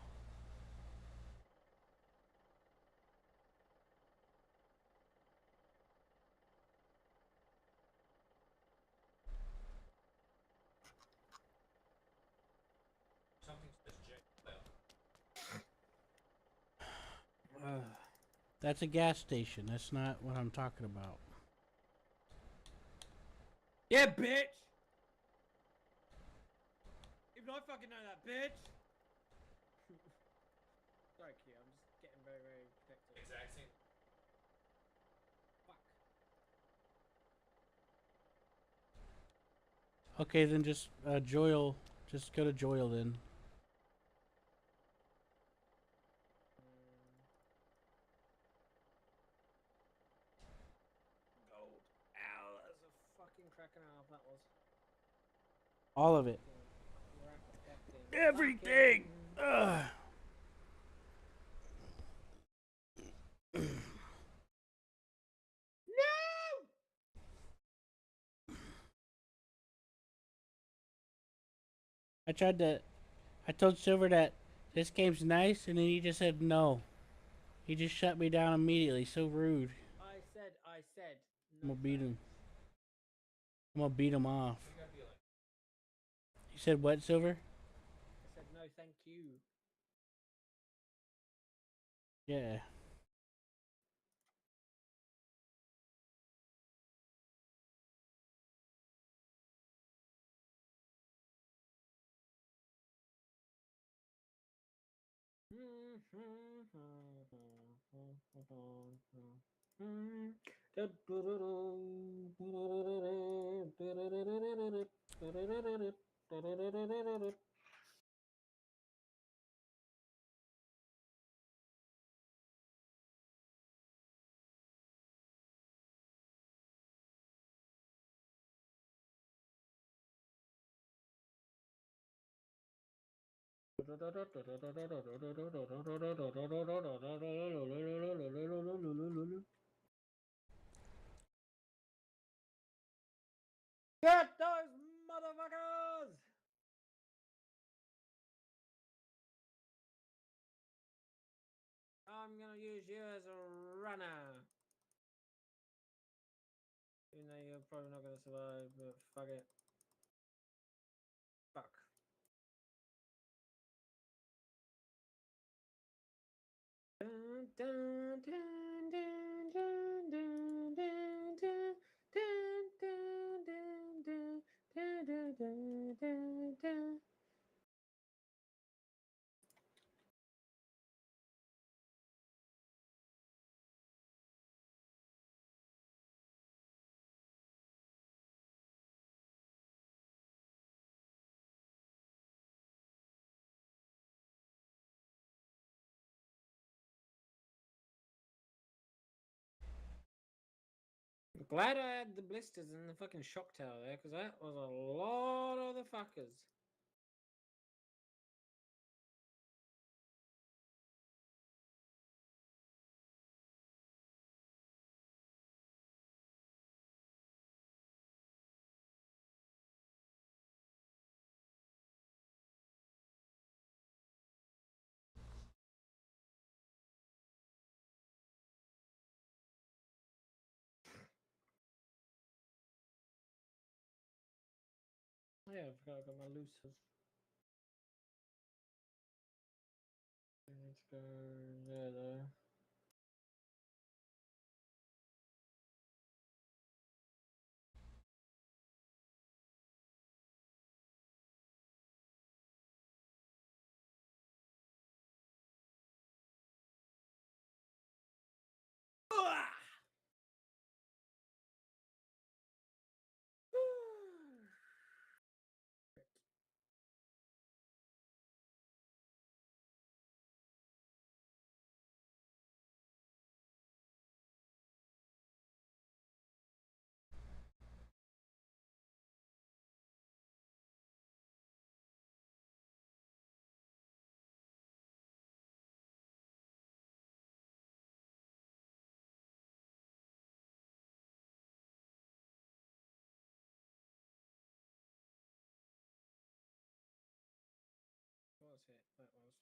Something says J. That's a gas station. That's not what I'm talking about. Yeah, bitch! Even I fucking know that, bitch! Sorry, Q, I'm just getting very, very protective. Exact same. Fuck. Okay, then just Joyle. Just go to Joyle then. Gold. Ow, that was a fucking cracking off, that was. All of it. Everything. Ugh. I told Silver that this game's nice, and then he just said no. He just shut me down immediately. So rude. I said. I'm No gonna beat him. thanks. I'm gonna beat him off. You gotta be like, You said what, Silver? I said no, thank you. Yeah. Get those motherfuckers! I'm gonna use you as a runner. Even though you're probably not gonna survive, but fuck it. Fuck. Dun, dun, dun, dun, dun, dun, dun, dun, dun, dun, dun, dun, dun, dun, dun, dun, dun. Glad I had the blisters and the fucking shock tower there, because that was a lot of the fuckers. yeah, I forgot I got my looses. Let's go there though. What was it? That was.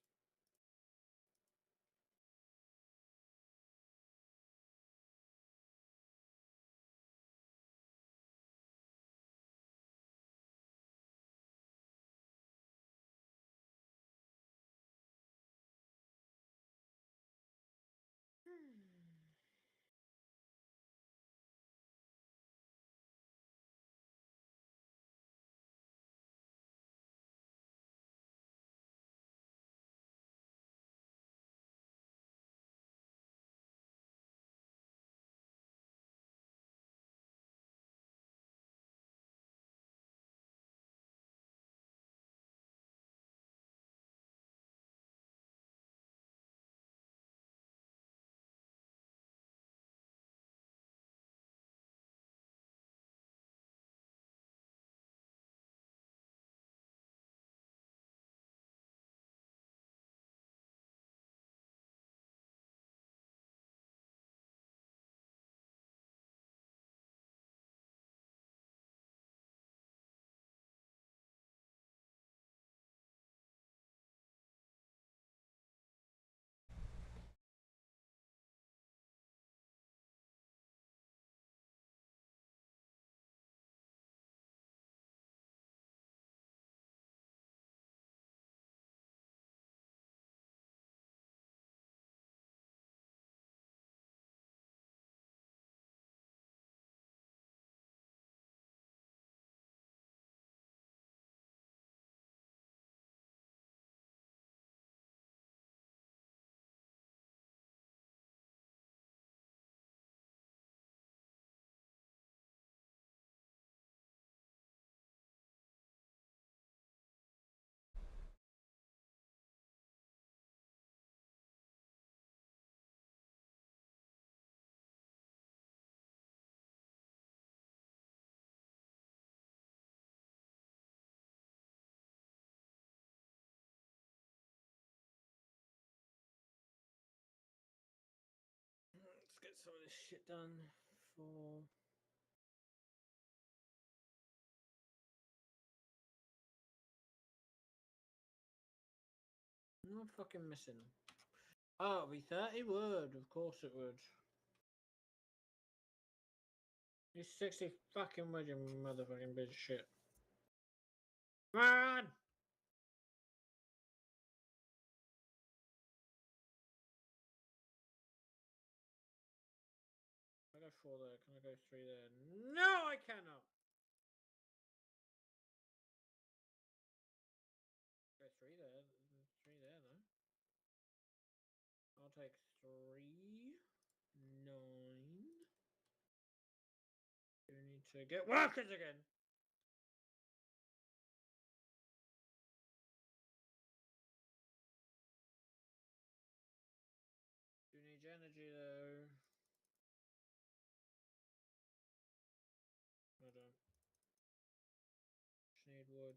Let's get some of this shit done for. No fucking missing. Oh, it'll be 30 word, of course it would. You 60 fucking word, you motherfucking bitch of shit. Come on! Can I go 4 there? Can I go 3 there? No, I cannot! Go 3 there. 3 there, though. I'll take 3. 9. You need to get workers again! You need energy, though. I don't. Just need wood.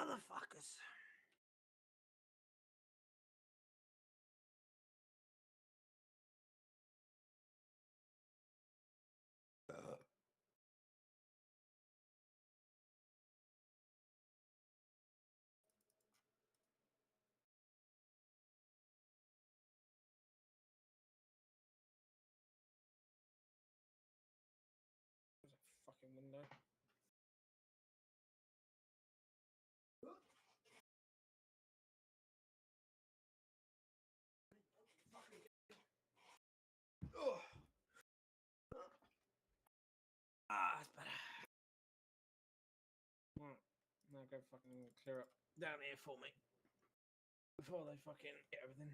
Motherfuckers. There's a fucking window. That's better. Right, now go fucking clear up down here for me before they fucking get everything.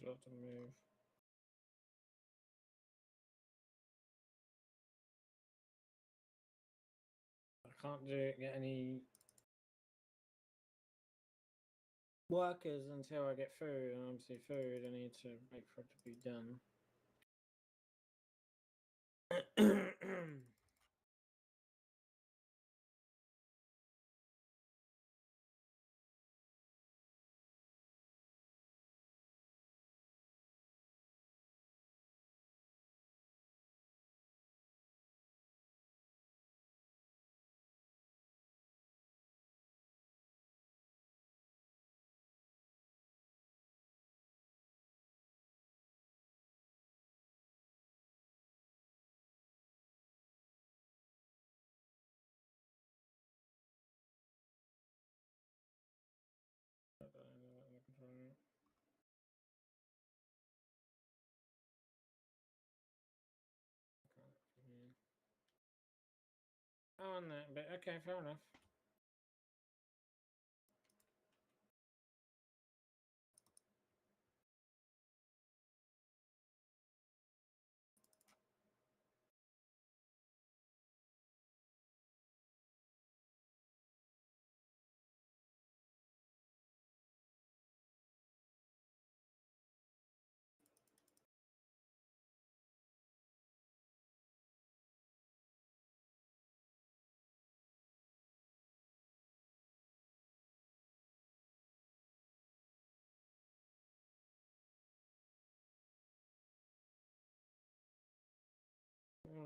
You have to move. I can't get any workers until I get food, and obviously food I need to wait for it to be done. Oh, on that bit. Okay, fair enough.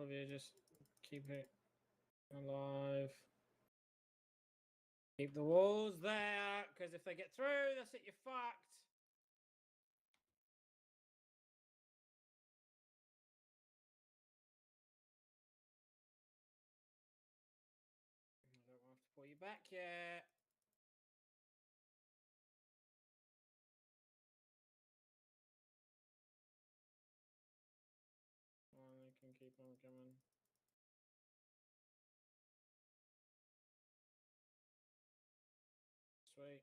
All of you just keep it alive. Keep the walls there, because if they get through, that's it, you're fucked. I don't have to pull you back yet. Well, they can keep on coming. Sweet.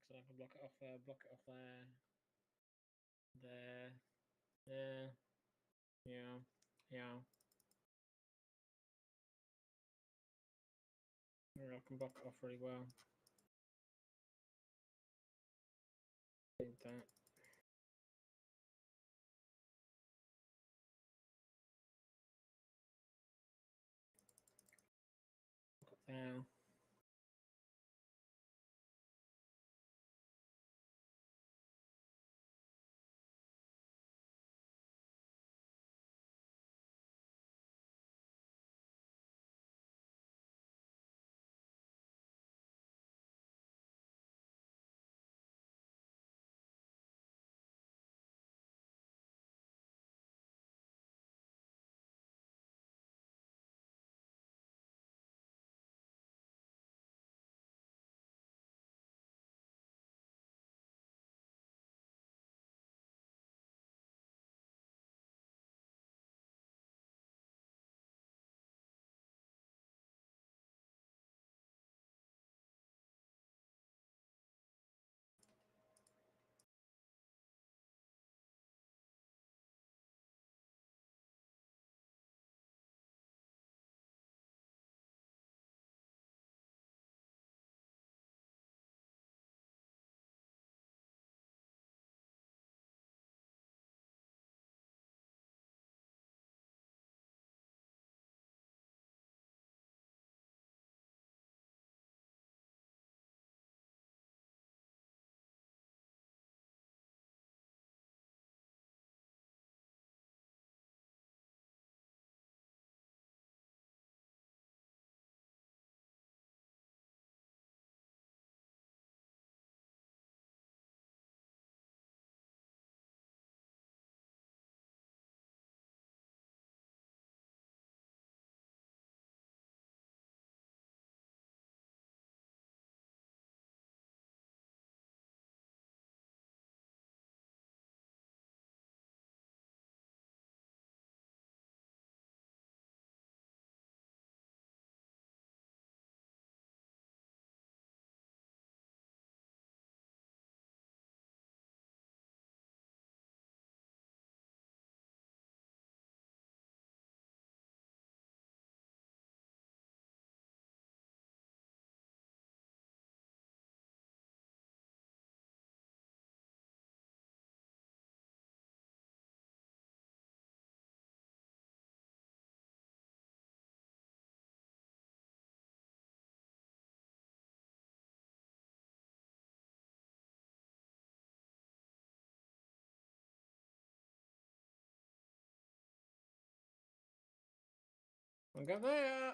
Excellent. I can block it off there. Block it off there. There. Yeah. Yeah. Yeah. I can block it off really well. Did that. Block it there. Don't go there.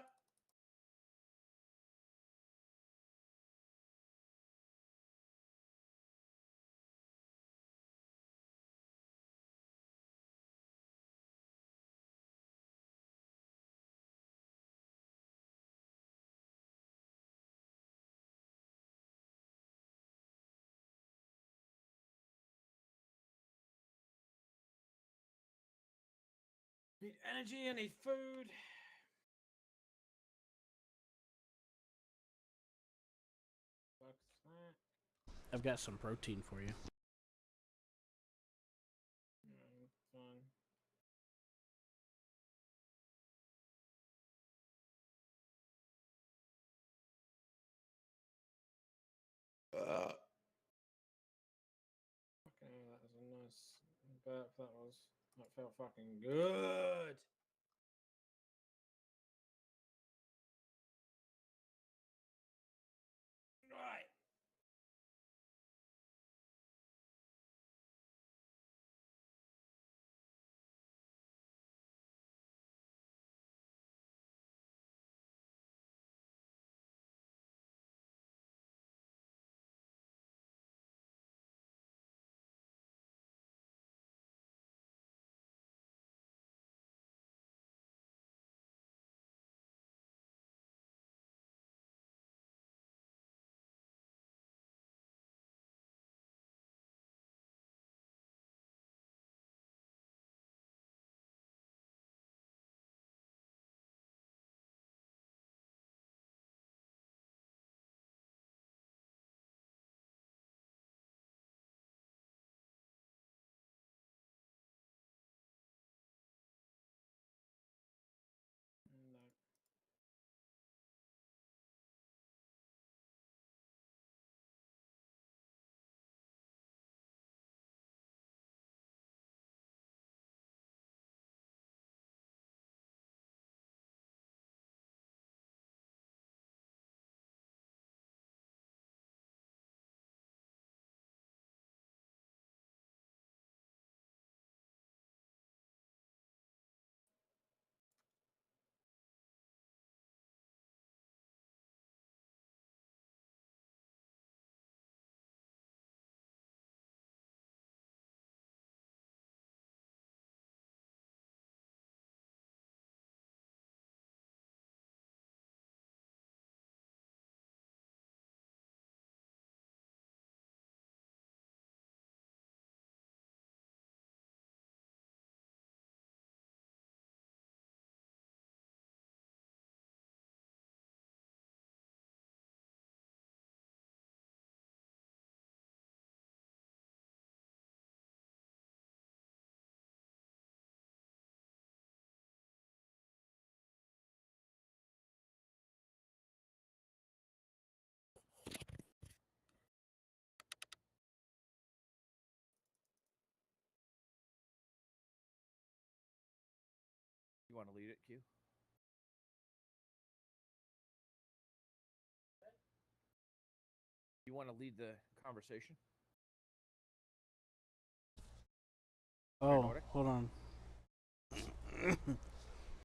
Need energy, I need food. Fuck's that? I've got some protein for you. Fun. Fucking hell, that was a nice burp. That felt fucking good. Right. No. You want to lead it, Q? You want to lead the conversation? Oh, hold on.